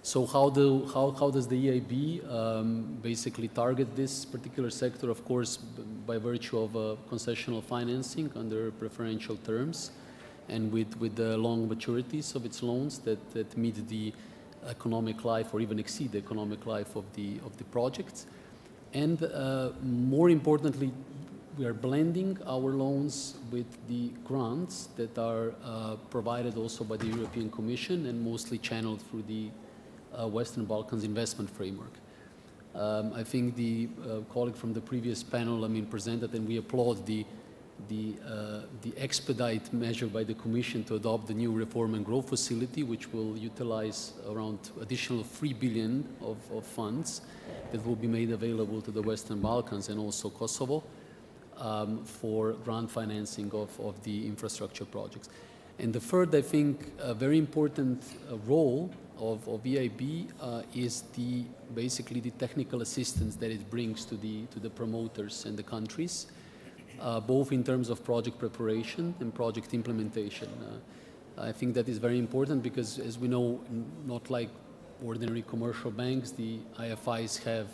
So how does the EIB basically target this particular sector? Of course, by virtue of concessional financing under preferential terms, and with the long maturities of its loans that meet the economic life or even exceed the economic life of the projects. And more importantly, we are blending our loans with the grants that are provided also by the European Commission and mostly channeled through the Western Balkans investment framework. I think the colleague from the previous panel, presented, and we applaud the expedite measure by the Commission to adopt the new reform and growth facility, which will utilize around additional 3 billion of funds that will be made available to the Western Balkans and also Kosovo for grant financing of the infrastructure projects. And the third, I think, very important role of EIB is basically the technical assistance that it brings to the promoters and the countries, both in terms of project preparation and project implementation. I think that is very important because, as we know, not like ordinary commercial banks, the IFIs have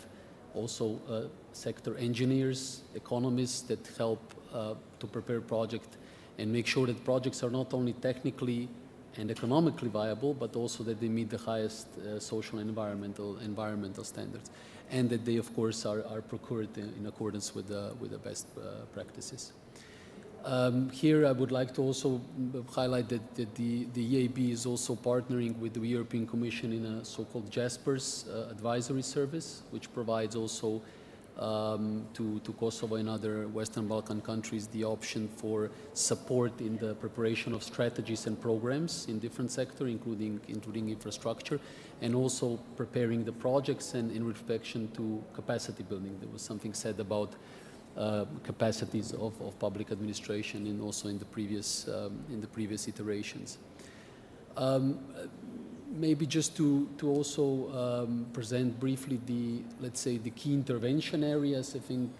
also sector engineers, economists that help to prepare projects and make sure that projects are not only technically and economically viable, but also that they meet the highest social and environmental standards, and that they, of course, are procured in accordance with the best practices. Here, I would like to also highlight that the EIB is also partnering with the European Commission in a so-called JASPERS advisory service, which provides also to Kosovo and other Western Balkan countries the option for support in the preparation of strategies and programs in different sectors, including infrastructure, and also preparing the projects and in respect to capacity building. There was something said about capacities of public administration and also in the previous iterations. Maybe just to also present briefly let's say the key intervention areas. I think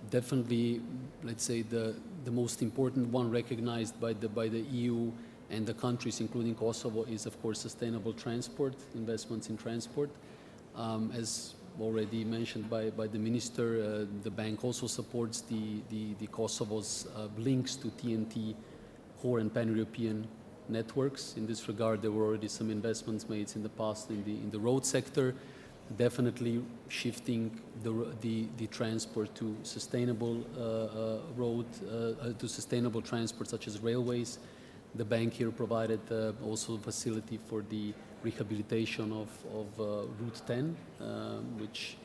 definitely, let's say the most important one recognized by the EU and the countries, including Kosovo, is of course sustainable transport, investments in transport. As already mentioned by the minister, the bank also supports the Kosovo's links to TNT core and pan-European networks. In this regard, there were already some investments made in the past in the road sector, definitely shifting the transport to sustainable to sustainable transport such as railways. The bank here provided also a facility for the rehabilitation of Route 10, which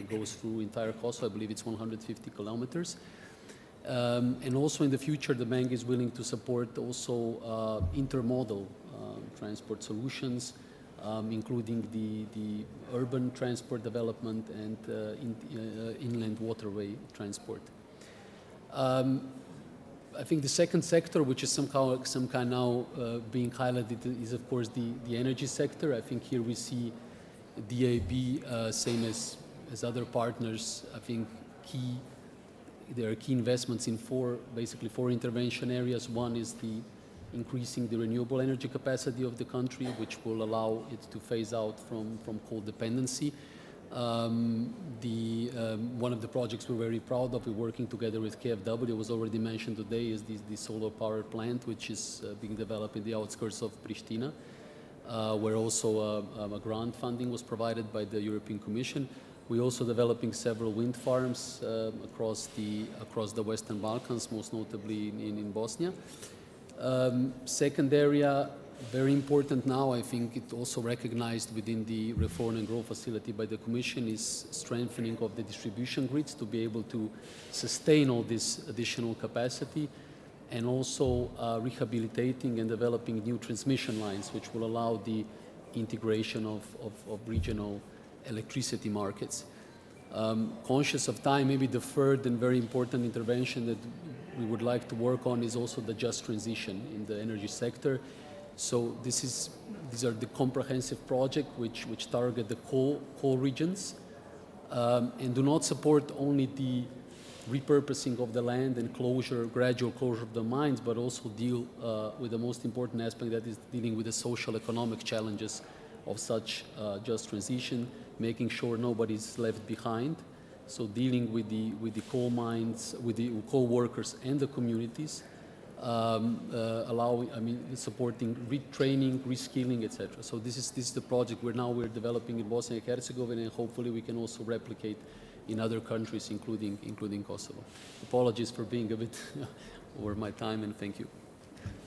goes through entire Kosovo. I believe it's 150 kilometers. And also in the future, the bank is willing to support also intermodal transport solutions, including the urban transport development and inland waterway transport. I think the second sector, which is some kind now being highlighted, is of course the energy sector. I think here we see DAB, same as other partners. I think there are key investments in basically four intervention areas. One is increasing the renewable energy capacity of the country, which will allow it to phase out from coal dependency. One of the projects we're very proud of, we're working together with KfW, was already mentioned today, is the solar power plant, which is being developed in the outskirts of Pristina, where also a grant funding was provided by the European Commission. We're also developing several wind farms across the Western Balkans, most notably in Bosnia. Second area, very important now, I think it also recognized within the Reform and Growth Facility by the Commission, is strengthening of the distribution grids to be able to sustain all this additional capacity, and also rehabilitating and developing new transmission lines, which will allow the integration of regional electricity markets. Conscious of time, maybe the third and very important intervention that we would like to work on is also the just transition in the energy sector. So these are the comprehensive projects which target the coal regions and do not support only the repurposing of the land and gradual closure of the mines, but also deal with the most important aspect, that is dealing with the social economic challenges of such just transition, making sure nobody's left behind. So dealing with the coal mines, with the coal workers and the communities, supporting retraining, reskilling, etc. So this is the project we're developing in Bosnia and Herzegovina, and hopefully we can also replicate in other countries, including Kosovo. Apologies for being a bit over my time, and thank you.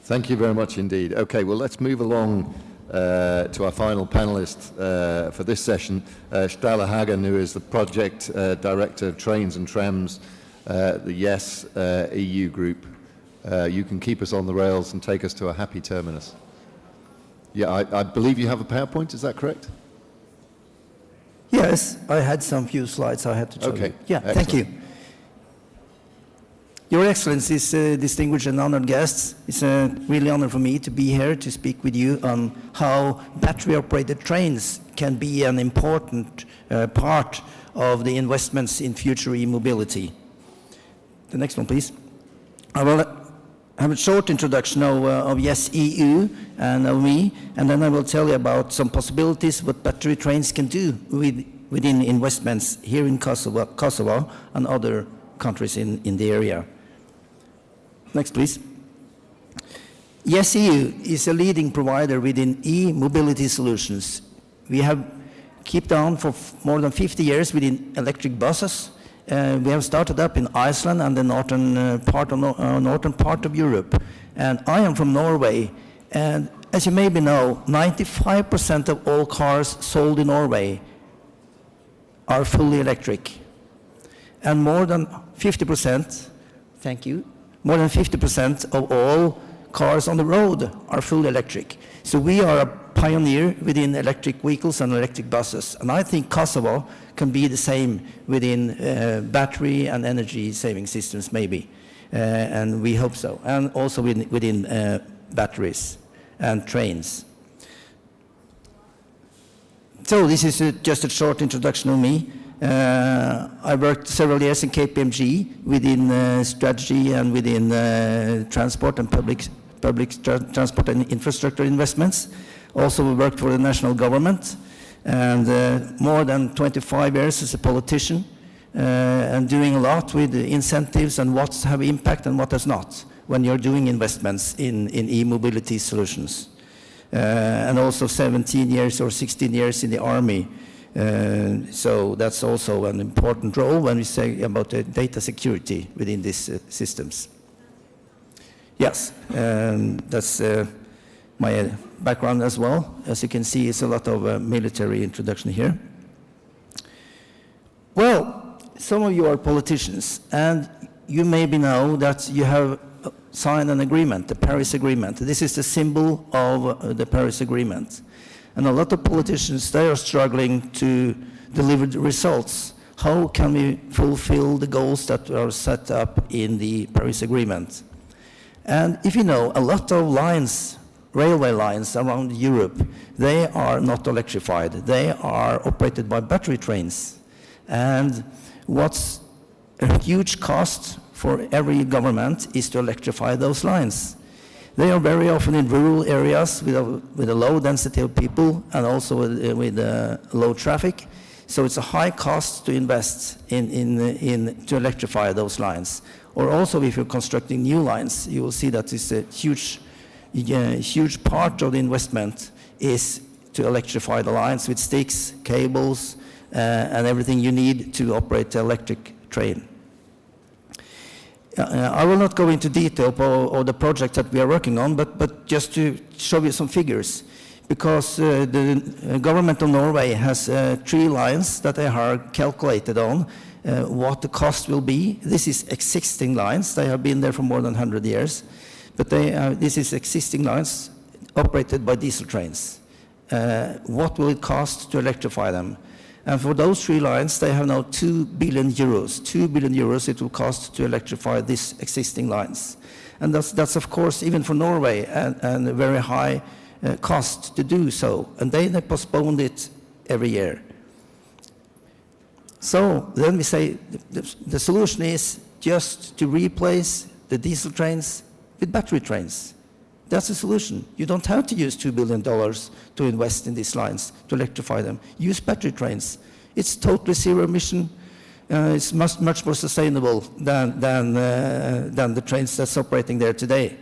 Thank you very much indeed. Okay, well, let's move along to our final panelist for this session, Stella Hagen, who is the Project Director of Trains and Trams, the YES EU group. You can keep us on the rails and take us to a happy terminus. Yeah, I believe you have a PowerPoint, is that correct? Yes, I had some few slides I had to show you. Yeah, excellent. Thank you. Your Excellencies, distinguished and honored guests, it's a really honor for me to be here to speak with you on how battery-operated trains can be an important part of the investments in future e-mobility. The next one, please. I will have a short introduction of YES EU and of me, and then I will tell you about some possibilities what battery trains can do within investments here in Kosovo and other countries in the area. Next, please. YES EU is a leading provider within e-mobility solutions. We have kept on for more than 50 years within electric buses. We have started up in Iceland and the northern part of Europe. And I am from Norway, and as you maybe know, 95% of all cars sold in Norway are fully electric. And more than 50%, thank you, more than 50% of all cars on the road are fully electric. So we are a pioneer within electric vehicles and electric buses. And I think Kosovo can be the same within battery and energy saving systems maybe. And we hope so. And also within batteries and trains. So this is just a short introduction of me. I worked several years in KPMG within strategy and within transport and public transport and infrastructure investments. Also worked for the national government, and more than 25 years as a politician, and doing a lot with the incentives and what have impact and what does not when you're doing investments in e-mobility solutions. And also 17 years or 16 years in the army. So that's also an important role when we say about the data security within these systems. Yes, that's my background as well. As you can see, it's a lot of military introduction here. Well, some of you are politicians, and you maybe know that you have signed an agreement, the Paris Agreement. This is the symbol of the Paris Agreement. And a lot of politicians, they are struggling to deliver the results. How can we fulfill the goals that are set up in the Paris Agreement? And if you know, a lot of lines, railway lines around Europe, they are not electrified. They are operated by battery trains. And what's a huge cost for every government is to electrify those lines. They are very often in rural areas with a low density of people and also with low traffic. So it's a high cost to invest to electrify those lines. Or also if you're constructing new lines, you will see that it's a huge part of the investment is to electrify the lines with sticks, cables, and everything you need to operate the electric train. I will not go into detail of the project that we are working on, but just to show you some figures. Because the government of Norway has 3 lines that they are calculated on what the cost will be. This is existing lines. They have been there for more than 100 years. But this is existing lines operated by diesel trains. What will it cost to electrify them? And for those 3 lines, they have now 2 billion euros. 2 billion euros it will cost to electrify these existing lines. And that's of course, even for Norway, and a very high cost to do so. And they postponed it every year. So then we say the solution is just to replace the diesel trains with battery trains. That's the solution. You don't have to use $2 billion to invest in these lines, to electrify them. Use battery trains. It's totally zero emission. It's much more sustainable than the trains that's operating there today.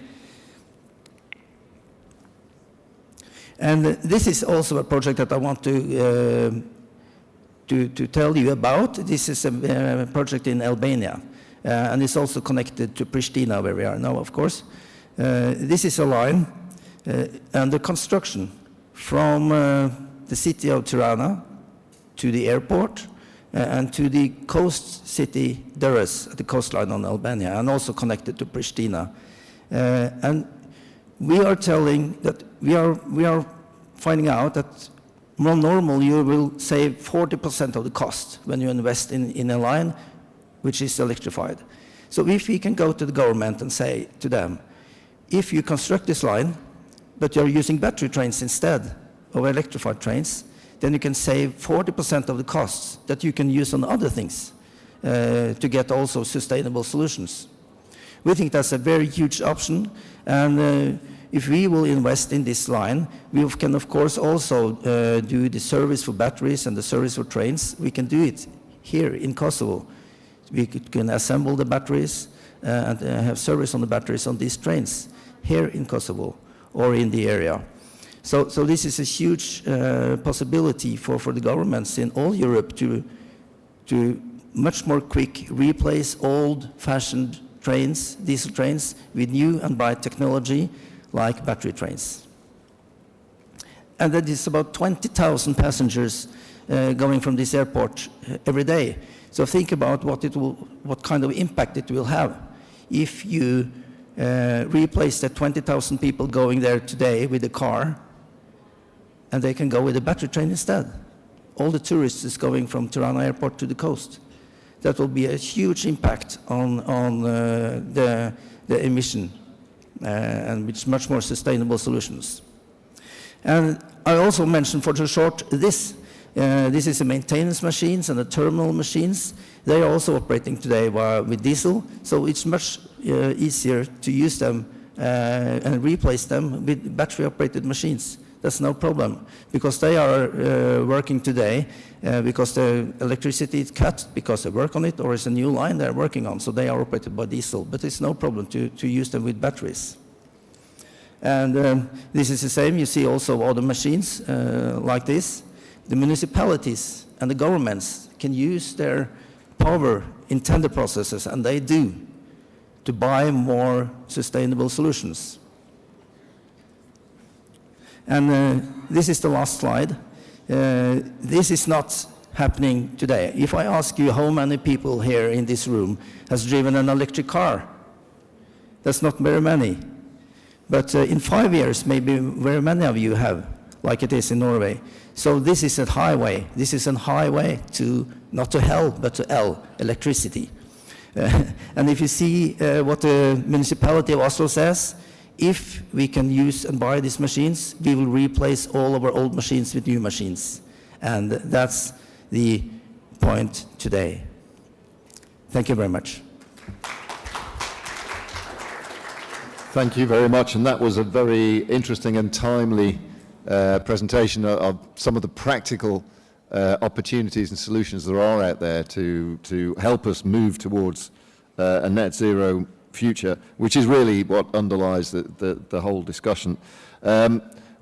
And this is also a project that I want to tell you about. This is a project in Albania, and it's also connected to Pristina, where we are now, of course. This is a line under construction from the city of Tirana to the airport and to the coast city Durrës, the coastline on Albania, and also connected to Pristina. And we are telling that we are finding out that more normal you will save 40% of the cost when you invest in a line which is electrified. So if we can go to the government and say to them, if you construct this line, but you're using battery trains instead of electrified trains, then you can save 40% of the costs that you can use on other things to get also sustainable solutions. We think that's a very huge option, and if we will invest in this line, we can of course also do the service for batteries and the service for trains. We can do it here in Kosovo. We can assemble the batteries and have service on the batteries on these trains here in Kosovo or in the area. So this is a huge possibility for the governments in all Europe to much more quick replace old-fashioned trains, diesel trains, with new and bright technology like battery trains. And that is about 20,000 passengers going from this airport every day. So think about what kind of impact it will have if you replace the 20,000 people going there today with a car, and they can go with a battery train instead. All the tourists is going from Tirana Airport to the coast. That will be a huge impact on the emission and with much more sustainable solutions. And I also mentioned for the short this is the maintenance machines and the terminal machines. They are also operating today with diesel, so it's much easier to use them and replace them with battery-operated machines. That's no problem, because they are working today because the electricity is cut because they work on it, or it's a new line they're working on, so they are operated by diesel, but it's no problem to use them with batteries. And this is the same. You see also other machines like this. The municipalities and the governments can use their power in tender processes, and they do, to buy more sustainable solutions. And this is the last slide. This is not happening today. If I ask you how many people here in this room has driven an electric car, that's not very many. But in 5 years, maybe very many of you have, like it is in Norway. So this is a highway. This is a highway to, not to hell, but to L, electricity. And if you see what the municipality of Oslo says, if we can use and buy these machines, we will replace all of our old machines with new machines. And that's the point today. Thank you very much. Thank you very much, and that was a very interesting and timely presentation of some of the practical opportunities and solutions there are out there to help us move towards a net zero future, which is really what underlies the whole discussion.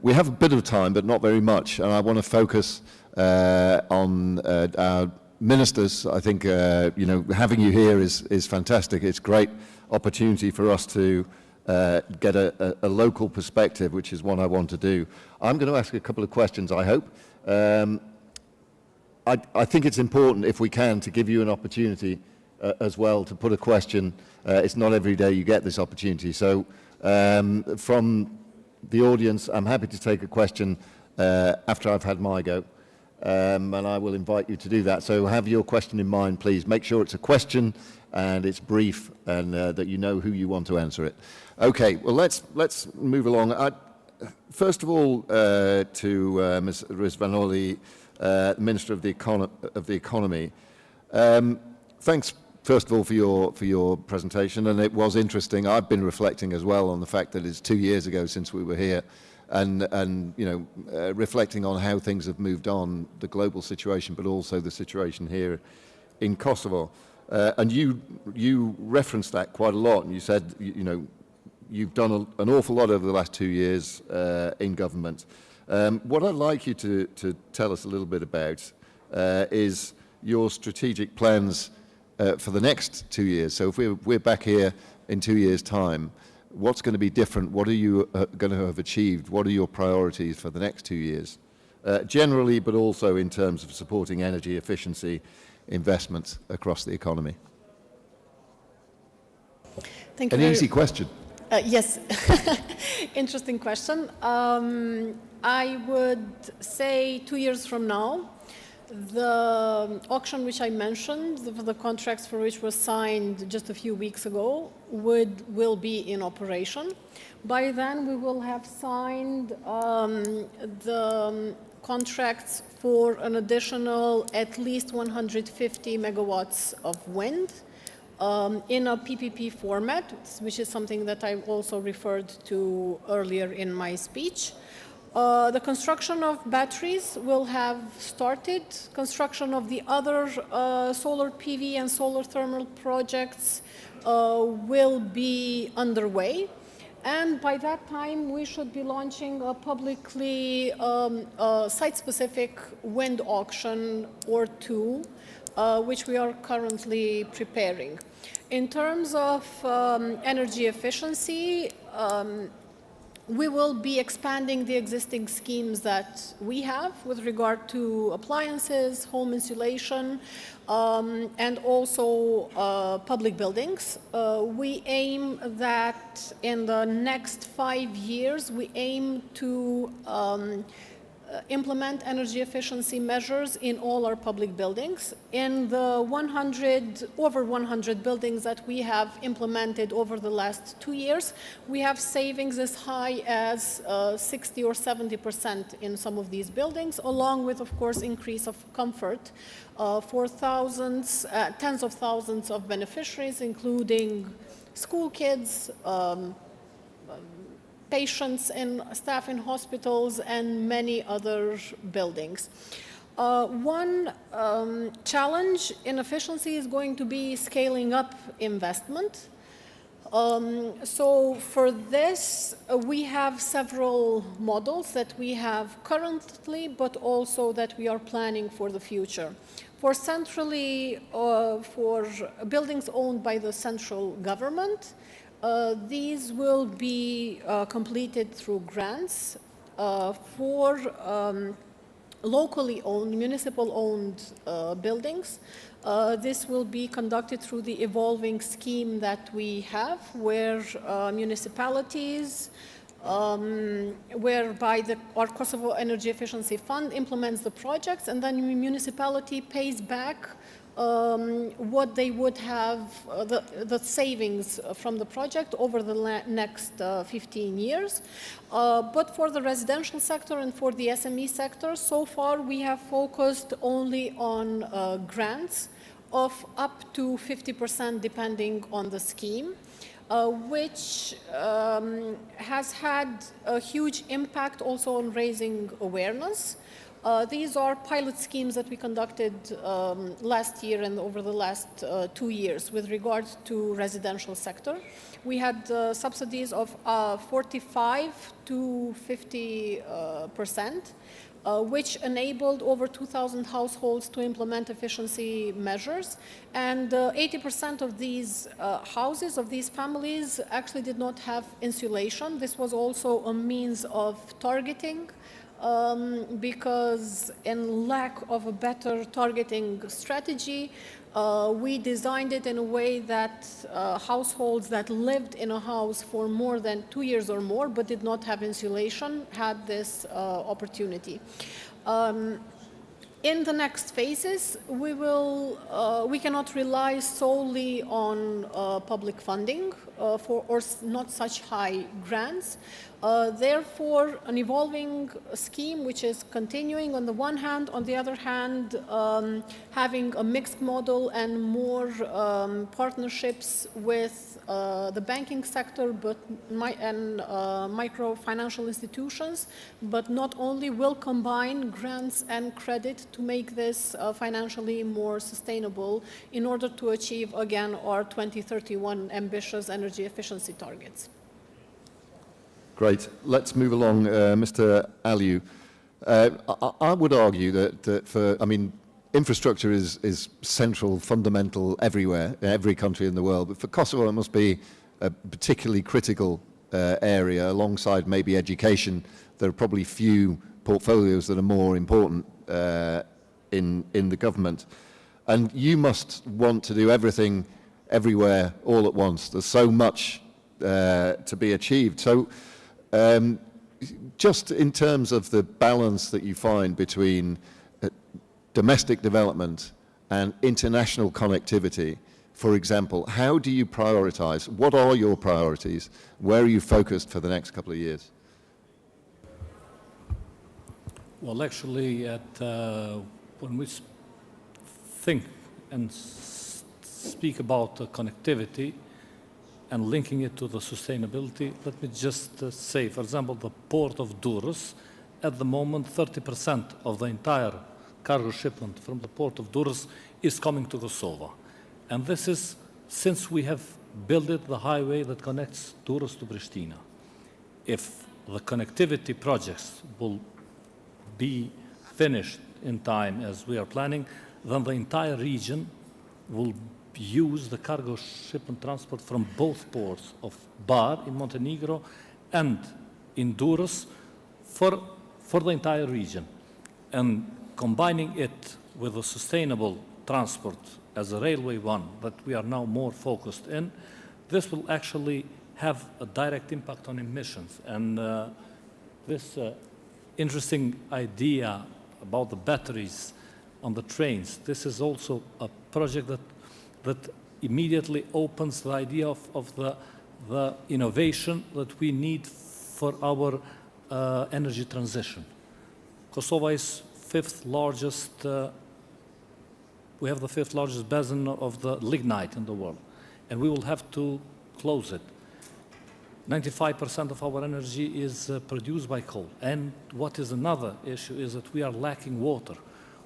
We have a bit of time, but not very much, and I want to focus on our ministers. I think you know, having you here is fantastic. It's a great opportunity for us to get a local perspective, which is what I want to do. I'm going to ask a couple of questions, I hope. I think it's important, if we can, to give you an opportunity as well to put a question. It's not every day you get this opportunity. So from the audience, I'm happy to take a question after I've had my go. And I will invite you to do that. So have your question in mind, please. Make sure it's a question and it's brief, and that you know who you want to answer it. Okay, well, let's move along. First of all, to Ms. Rizvanoli, Minister of the Economy. Thanks, first of all, for your presentation, and it was interesting. I've been reflecting as well on the fact that it's 2 years ago since we were here, and you know, reflecting on how things have moved on, the global situation, but also the situation here in Kosovo. And you referenced that quite a lot, and you said, you know, you've done an awful lot over the last 2 years in government. What I'd like you to tell us a little bit about is your strategic plans for the next 2 years. So if we're back here in 2 years' time, what's going to be different? What are you going to have achieved? What are your priorities for the next 2 years? Generally, but also in terms of supporting energy efficiency investments across the economy. Thank you. An easy question. Yes, interesting question. I would say 2 years from now, the auction which I mentioned, the contracts for which was signed just a few weeks ago, will be in operation. By then, we will have signed the contracts for an additional at least 150 megawatts of wind in a PPP format, which is something that I also referred to earlier in my speech. The construction of batteries will have started. Construction of the other solar PV and solar thermal projects will be underway. And by that time, we should be launching a publicly site-specific wind auction or two, which we are currently preparing. In terms of energy efficiency, We will be expanding the existing schemes that we have with regard to appliances, home insulation, and also public buildings. We aim that in the next 5 years, we aim to implement energy efficiency measures in all our public buildings. In the over 100 buildings that we have implemented over the last 2 years, we have savings as high as 60 or 70% in some of these buildings, along with, of course, increase of comfort for thousands, tens of thousands of beneficiaries, including school kids, patients and staff in hospitals, and many other buildings. One challenge in efficiency is going to be scaling up investment. So for this, we have several models that we have currently, but also that we are planning for the future. For for buildings owned by the central government, these will be completed through grants. For locally owned, municipal-owned buildings, this will be conducted through the evolving scheme that we have, where municipalities, whereby our Kosovo Energy Efficiency Fund implements the projects, and then the municipality pays back what they would have, the savings from the project over the next 15 years. But for the residential sector and for the SME sector, so far we have focused only on grants of up to 50% depending on the scheme, which has had a huge impact also on raising awareness. These are pilot schemes that we conducted last year and over the last 2 years with regard to residential sector. We had subsidies of 45 to 50%, which enabled over 2,000 households to implement efficiency measures. And 80% of these houses, of these families, actually did not have insulation. This was also a means of targeting, because in lack of a better targeting strategy, we designed it in a way that households that lived in a house for more than 2 years or more but did not have insulation had this opportunity. In the next phases, we cannot rely solely on public funding or not such high grants. Therefore, an evolving scheme which is continuing on the one hand, on the other hand, having a mixed model and more partnerships with the banking sector and microfinancial institutions, but not only will combine grants and credit to make this financially more sustainable in order to achieve, again, our 2031 ambitious energy efficiency targets. Great. Let's move along, Mr. Aliu. I would argue that infrastructure is central, fundamental everywhere, in every country in the world. But for Kosovo, it must be a particularly critical area, alongside maybe education. There are probably few portfolios that are more important in the government. And you must want to do everything, everywhere, all at once. There's so much to be achieved. So just in terms of the balance that you find between domestic development and international connectivity, for example, how do you prioritize? What are your priorities? Where are you focused for the next couple of years? Well, actually, when we think and speak about connectivity and linking it to the sustainability, let me just say, for example, the port of Durrës, at the moment, 30% of the entire cargo shipment from the port of Durrës is coming to Kosovo. And this is since we have built the highway that connects Durrës to Pristina. If the connectivity projects will be finished in time as we are planning, then the entire region will use the cargo shipment transport from both ports of Bar in Montenegro and in Durrës for the entire region. And combining it with a sustainable transport as a railway one that we are now more focused in, this will actually have a direct impact on emissions. And this interesting idea about the batteries on the trains, this is also a project that immediately opens the idea of the innovation that we need for our energy transition. Kosovo is fifth largest, we have the fifth largest basin of the lignite in the world, and we will have to close it. 95% of our energy is produced by coal. And what is another issue is that we are lacking water.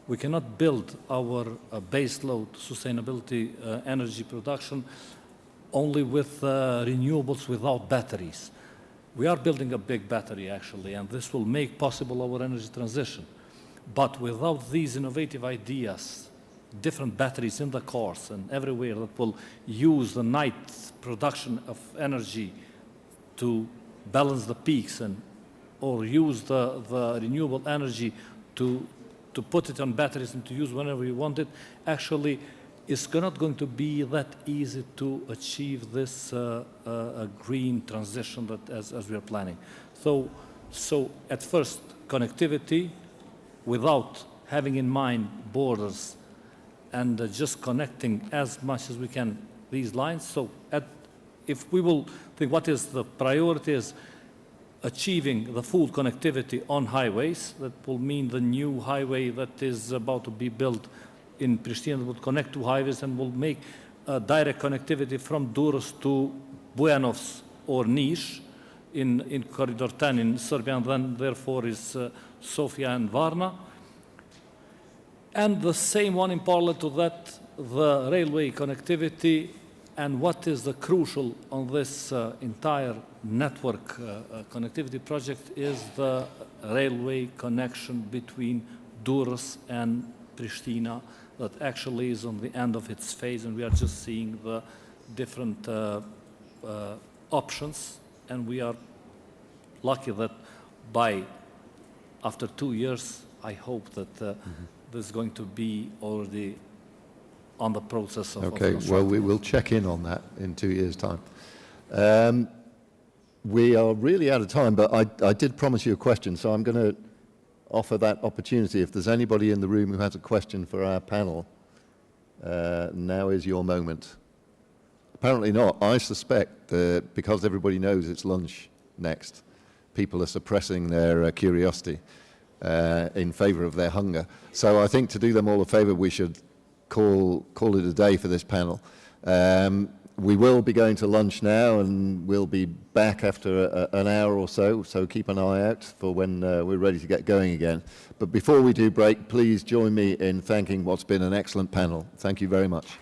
We cannot build our baseload sustainability energy production only with renewables without batteries. We are building a big battery, actually, and this will make possible our energy transition. But without these innovative ideas, different batteries in the cars and everywhere that will use the night production of energy to balance the peaks or use the renewable energy to put it on batteries and to use whenever you want it, actually it's not going to be that easy to achieve this green transition that as we are planning. So at first, connectivity without having in mind borders and just connecting as much as we can these lines. So if we will think what is the priority is achieving the full connectivity on highways, that will mean the new highway that is about to be built in Pristina will connect two highways and will make direct connectivity from Durrës to Buenos or Niš in Corridor 10 in Serbia, and then therefore is Sofia and Varna. And the same one in parallel to that, the railway connectivity. And what is the crucial on this entire network connectivity project is the railway connection between Durrës and Pristina that actually is on the end of its phase, and we are just seeing the different options, and we are lucky that after 2 years, I hope that this is going to be already on the process of Okay, well, we will check in on that in 2 years' time. We are really out of time, but I did promise you a question, so I'm going to offer that opportunity. If there's anybody in the room who has a question for our panel, now is your moment. Apparently not. I suspect that because everybody knows it's lunch next, people are suppressing their curiosity in favor of their hunger. So I think to do them all a favor, we should call it a day for this panel. We will be going to lunch now, and we'll be back after an hour or so keep an eye out for when we're ready to get going again. But before we do break, please join me in thanking what's been an excellent panel. Thank you very much.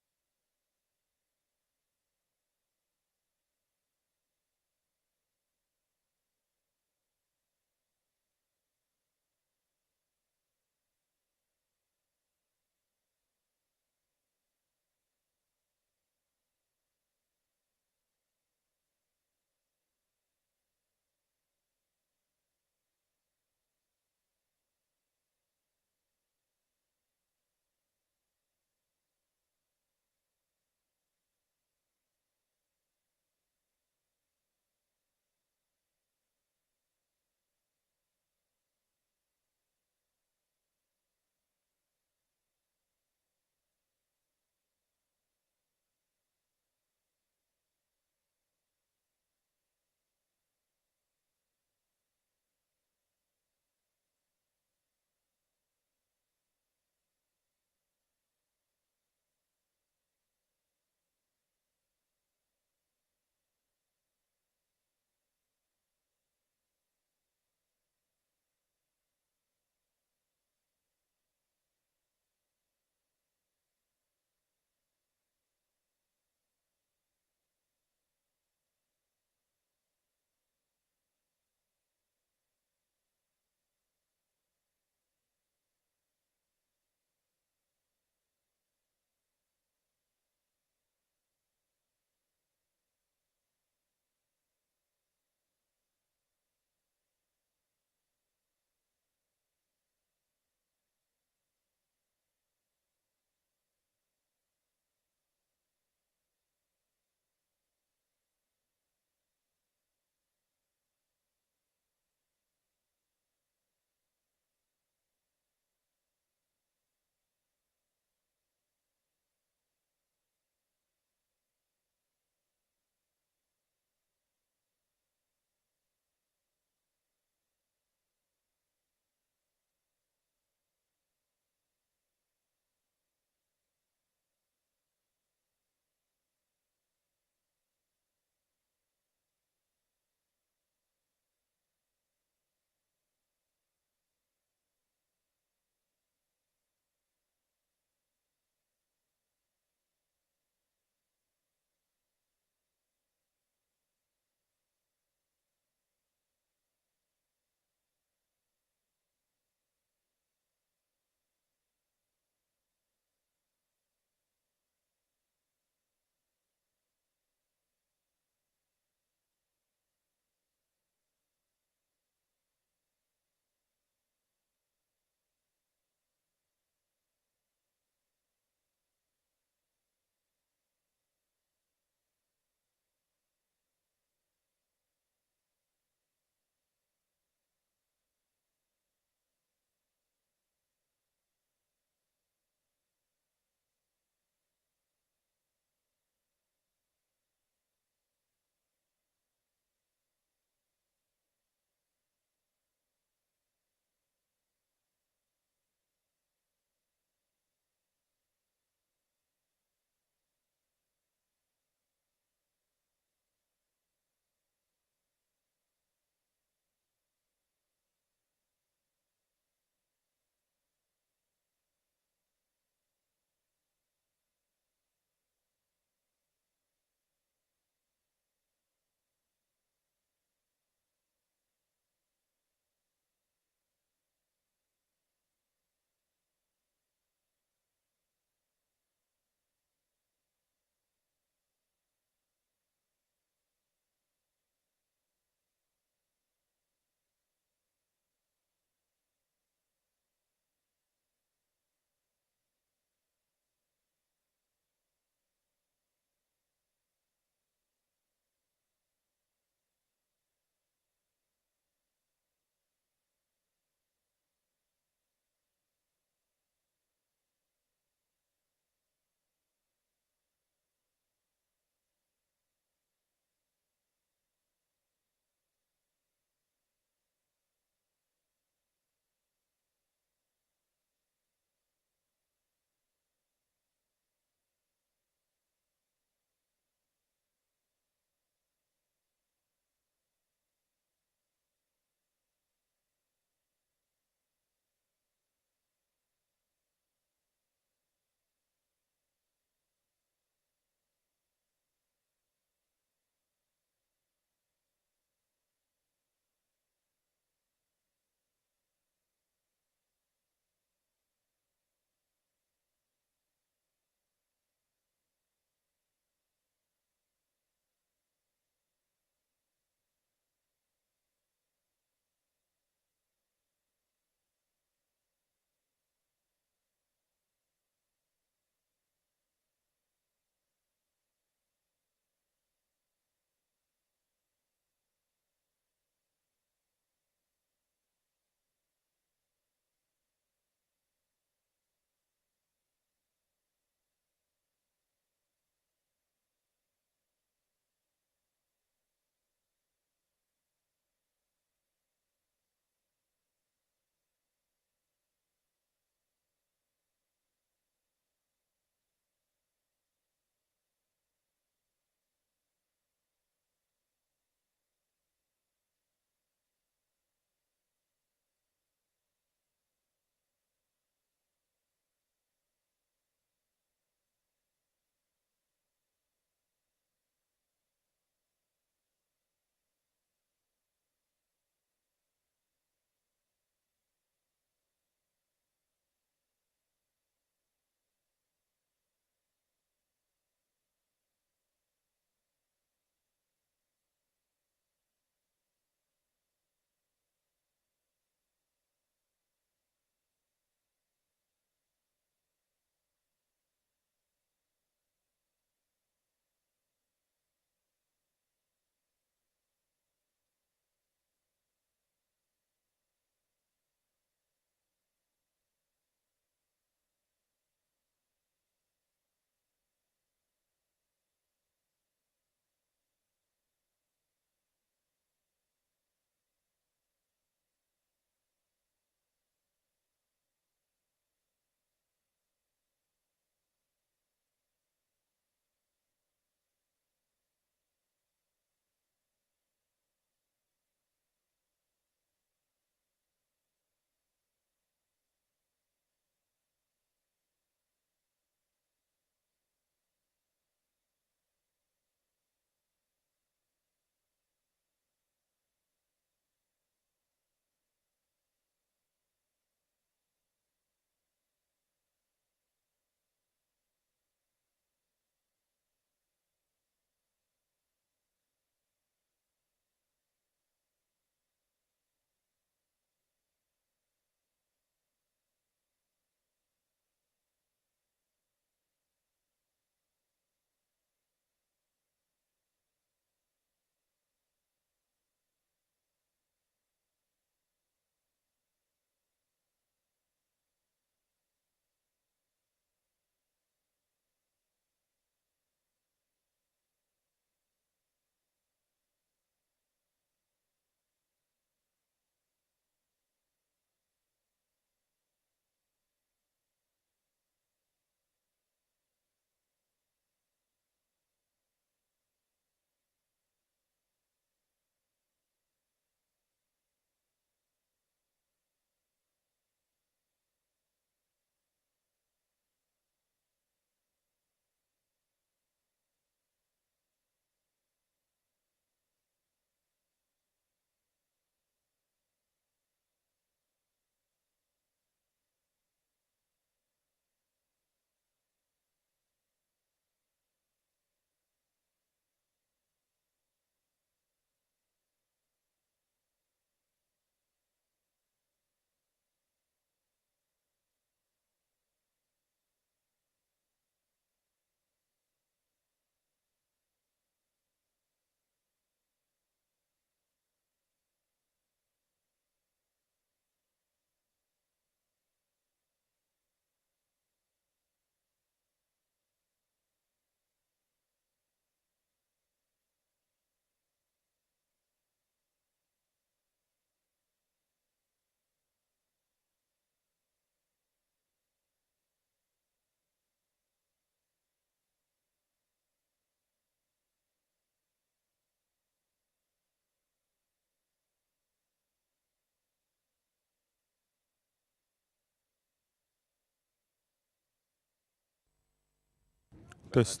Test.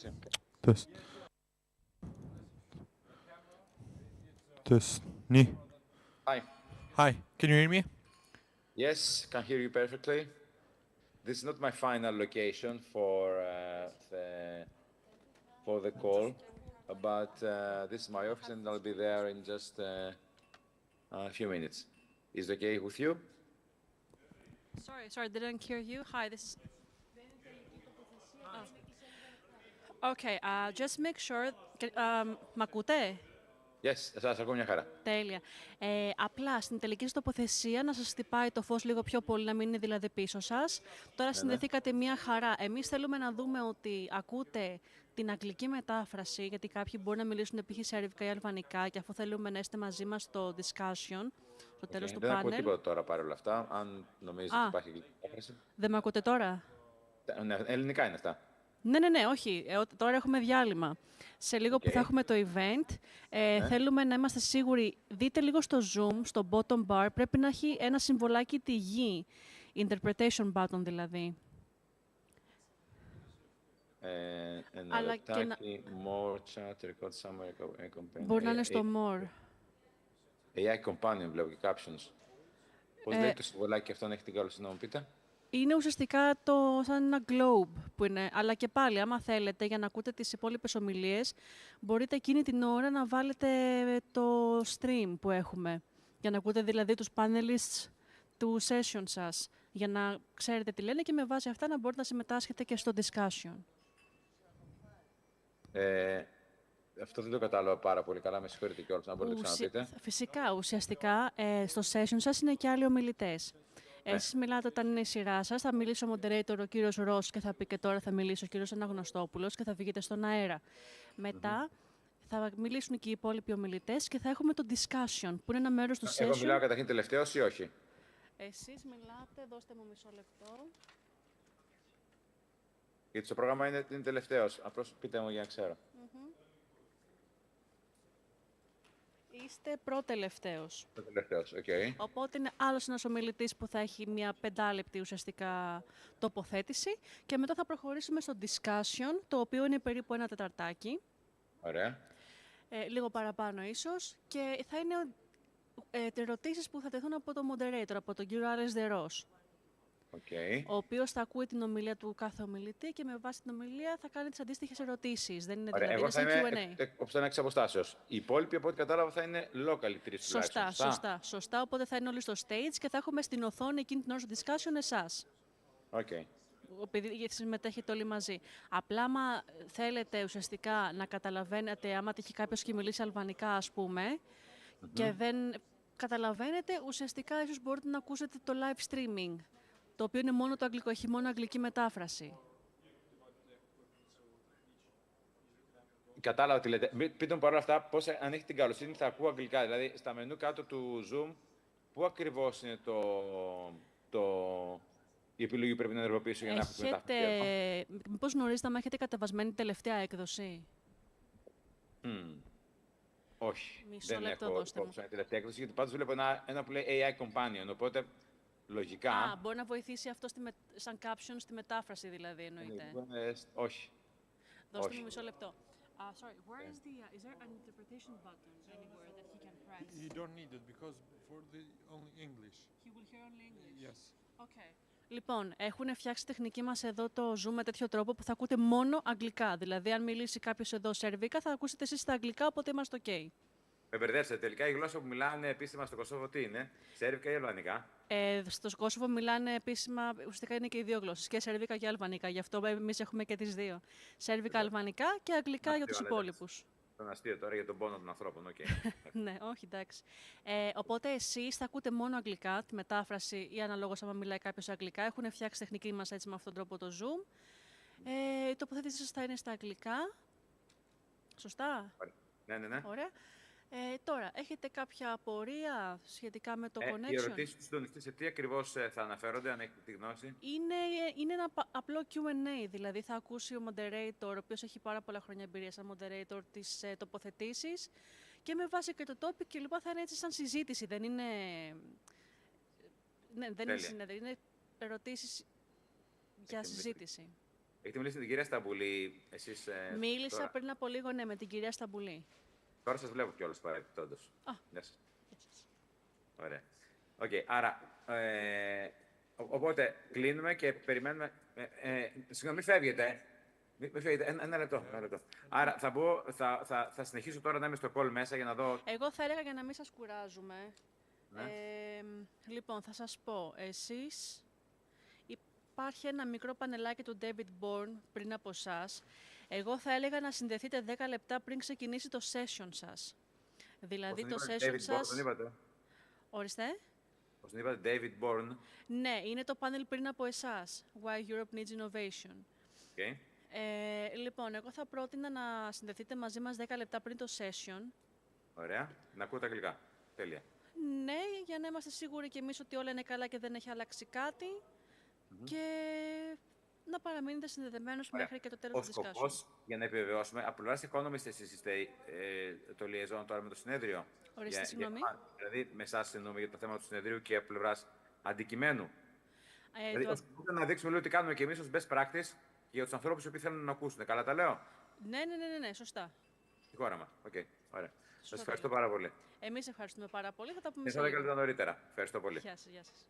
Test. Test. Ni. Hi. Hi. Can you hear me? Yes, can hear you perfectly. This is not my final location for the call, but this is my office, and I'll be there in just a few minutes. Is it okay with you? Sorry, didn't hear you. Hi, this is. Okay, just make sure. Μ' ακούτε? Yes, σας ακούω μια χαρά. Τέλεια. Απλά στην τελική σας τοποθεσία να σας χτυπάει το φως λίγο πιο πολύ, να μην είναι δηλαδή πίσω σας. Τώρα συνδεθήκατε μια χαρά. Εμείς θέλουμε να δούμε ότι ακούτε την αγγλική μετάφραση, γιατί κάποιοι μπορεί να μιλήσουν π.χ. σερβικά ή αλβανικά, και αφού θέλουμε να είστε μαζί μας στο discussion, στο τέλος του Δεν ακούω πάνελ. τίποτα τώρα παρόλα αυτά, αν νομίζετε ότι υπάρχει αγγλική μετάφραση. Δεν με ακούτε τώρα? Ναι, ελληνικά είναι αυτά. Ναι, όχι. Τώρα έχουμε διάλειμμα. Σε λίγο που θα έχουμε το event, θέλουμε να είμαστε σίγουροι. Δείτε λίγο στο Zoom, στο bottom bar, πρέπει να έχει ένα συμβολάκι τη γη. Interpretation button δηλαδή. Αλλά και more chat, record summary, companion. Μπορεί να είναι στο more. AI companion, βλέπω και captions. Πώς λέει το συμβολάκι αυτό, αν έχει την καλοσύνη να μου πείτε? Είναι ουσιαστικά σαν ένα globe που είναι, αλλά και πάλι, άμα θέλετε, για να ακούτε τις υπόλοιπες ομιλίες, μπορείτε εκείνη την ώρα να βάλετε το stream που έχουμε, για να ακούτε δηλαδή τους panelists του session σας, για να ξέρετε τι λένε και με βάση αυτά να μπορείτε να συμμετάσχετε και στο discussion. Αυτό δεν το κατάλαβα πάρα πολύ καλά, με συγχωρείτε κιόλας, να μπορείτε να ξαναπείτε. Φυσικά, ουσιαστικά, στο session σας είναι και άλλοι ομιλητές. Εσείς μιλάτε όταν είναι η σειρά σας, θα μιλήσει ο moderator, ο κύριος Ρος, και θα πει και τώρα θα μιλήσει ο κύριος Αναγνωστόπουλος και θα βγείτε στον αέρα. Μετά θα μιλήσουν και οι υπόλοιποι ομιλητές και θα έχουμε το discussion, που είναι ένα μέρος του session. Εγώ μιλάω καταρχήν τελευταίος ή όχι? Εσείς μιλάτε, δώστε μου μισό λεπτό. Γιατί το πρόγραμμα είναι τελευταίος. Απλώς πείτε μου για να ξέρω. Είστε προτελευταίος. Προτελευταίος, οκ. Οπότε είναι άλλος ένας ομιλητής που θα έχει μια 5λεπτη ουσιαστικά τοποθέτηση και μετά θα προχωρήσουμε στο discussion, το οποίο είναι περίπου ένα τεταρτάκι. Ωραία. Λίγο παραπάνω ίσως. Και θα είναι ερωτήσεις που θα τεθούν από το moderator, από τον κύριο Άρες Δερός. Ο οποίος θα ακούει την ομιλία του κάθε ομιλητή και με βάση την ομιλία θα κάνει τις αντίστοιχες ερωτήσεις. Δεν είναι δηλαδή, εγώ είναι θα σαν είμαι εξ αποστάσεως. Οι υπόλοιποι, από ό,τι κατάλαβα, θα είναι local τρεις τουλάχιστον. Σωστά. Οπότε θα είναι όλοι στο stage και θα έχουμε στην οθόνη εκείνη την ώρα στο discussion εσάς. Επειδή συμμετέχετε όλοι μαζί. Απλά, άμα θέλετε ουσιαστικά να καταλαβαίνετε, άμα τυχεί κάποιος και μιλήσει αλβανικά, ας πούμε, και δεν καταλαβαίνετε, ουσιαστικά ίσως μπορείτε να ακούσετε το live streaming, το οποίο είναι μόνο το αγγλικό, έχει μόνο αγγλική μετάφραση. Κατάλαβα τι λέτε. Πείτε μου παρόλα αυτά, πώς, αν έχει την καλοσύνη, θα ακούω αγγλικά. Δηλαδή, στα μενού κάτω του Zoom, πού ακριβώς είναι η επιλογή που πρέπει να ενεργοποιήσω για να έχω τη μετάφραση? Μήπως γνωρίζετε αν έχετε κατεβασμένη τελευταία έκδοση? Όχι. Μισό δεν λεπτό, έχω δώστε μου. τελευταία έκδοση, γιατί πάντως βλέπω ένα που λέει AI Companion, οπότε λογικά... μπορεί να βοηθήσει αυτό σαν caption στη μετάφραση δηλαδή, εννοείται. Όχι. Δώστε μου μισό λεπτό. Sorry, where is there an interpretation button anywhere that he can press? You don't need it because for the only English. He will hear only English. Yes. Okay. Λοιπόν, έχουν φτιάξει τεχνική μας εδώ το Zoom με τέτοιο τρόπο που θα ακούτε μόνο αγγλικά. Δηλαδή, αν μιλήσει κάποιος εδώ σερβικά, θα ακούσετε εσείς στα αγγλικά, οπότε είμαστε OK. Με μπερδεύσατε. Τελικά η γλώσσα που μιλάνε επίσημα στο Κωσόβο τι είναι, σέρβικα ή αλβανικά? Στο Κόσοβο μιλάνε επίσημα, ουσιαστικά είναι και οι δύο γλώσσες, και σερβικά και αλβανικά. Γι' αυτό εμείς έχουμε και τις δύο. Σερβικά, αλβανικά και αγγλικά για τους υπόλοιπους. Τον αστείο τώρα για τον πόνο των ανθρώπων, οκ. Ναι, όχι, εντάξει. Οπότε εσείς θα ακούτε μόνο αγγλικά, τη μετάφραση ή αναλόγως άμα μιλάει κάποιος αγγλικά. Έχουν φτιάξει τεχνική μας έτσι με αυτόν τον τρόπο το Zoom. Η τοποθέτηση σας θα είναι στα αγγλικά. Σωστά? Ναι. Ωραία. Τώρα, έχετε κάποια απορία σχετικά με το connection? Οι ερωτήσεις του συντονιστή σε τι ακριβώς θα αναφέρονται, αν έχετε τη γνώση? Είναι ένα απλό Q&A, δηλαδή θα ακούσει ο moderator, ο οποίος έχει πάρα πολλά χρόνια εμπειρία σαν moderator, τις τοποθετήσεις και με βάση και το topic και λοιπά θα είναι έτσι σαν συζήτηση, δεν είναι... Ναι, δεν είναι συνέδριο, είναι ερωτήσεις για συζήτηση. Έχετε μιλήσει με την κυρία Σταμπουλή, εσείς Μίλησα τώρα. πριν από λίγο, ναι, με την κυρία Σταμπουλή. Τώρα σας βλέπω κιόλας παρεμπιπτόντως. Γεια σας. Ωραία. Οκ, άρα, οπότε κλείνουμε και περιμένουμε... συγγνώμη, μην φεύγετε. Μην φεύγετε. Ένα λεπτό. Άρα θα συνεχίσω τώρα να είμαι στο call μέσα για να δω... Εγώ θα έλεγα για να μην σας κουράζουμε. Ναι. Λοιπόν, θα σας πω. Εσείς... Υπάρχει ένα μικρό πανελάκι του David Bourne πριν από εσάς. Εγώ θα έλεγα να συνδεθείτε 10 λεπτά πριν ξεκινήσει το session σας. Δηλαδή το session σας... Τον είπατε. Ορίστε. Πώς τον είπατε, David Bourne. Ναι, είναι το πάνελ πριν από εσάς. Why Europe Needs Innovation. Okay. Λοιπόν, εγώ θα πρότεινα να συνδεθείτε μαζί μας 10 λεπτά πριν το session. Ωραία. Να ακούω τα αγγλικά. Τέλεια. Ναι, για να είμαστε σίγουροι κι εμείς ότι όλα είναι καλά και δεν έχει αλλάξει κάτι. Και να παραμείνετε συνδεδεμένους μέχρι και το τέλος της discussion. Ο σκοπός, για να επιβεβαιώσουμε, από πλευράς Economist εσείς είστε το liaison τώρα με το συνέδριο. Ορίστε, συγγνώμη. Δηλαδή, με εσάς συνεννοούμε για το θέμα του συνεδρίου και από πλευράς αντικειμένου. Δηλαδή, να δείξουμε λίγο τι κάνουμε και εμείς ως best practice για τους ανθρώπους που θέλουν να ακούσουν. Καλά τα λέω. Ναι, σωστά. Στη χώρα μας. Οκ, ωραία. Σας ευχαριστώ πάρα πολύ. Εμείς ευχαριστούμε πάρα πολύ. Θα τα πούμε σε λίγο. Νωρίτερα. Ευχαριστώ πολύ. Γεια σας. Γεια σας.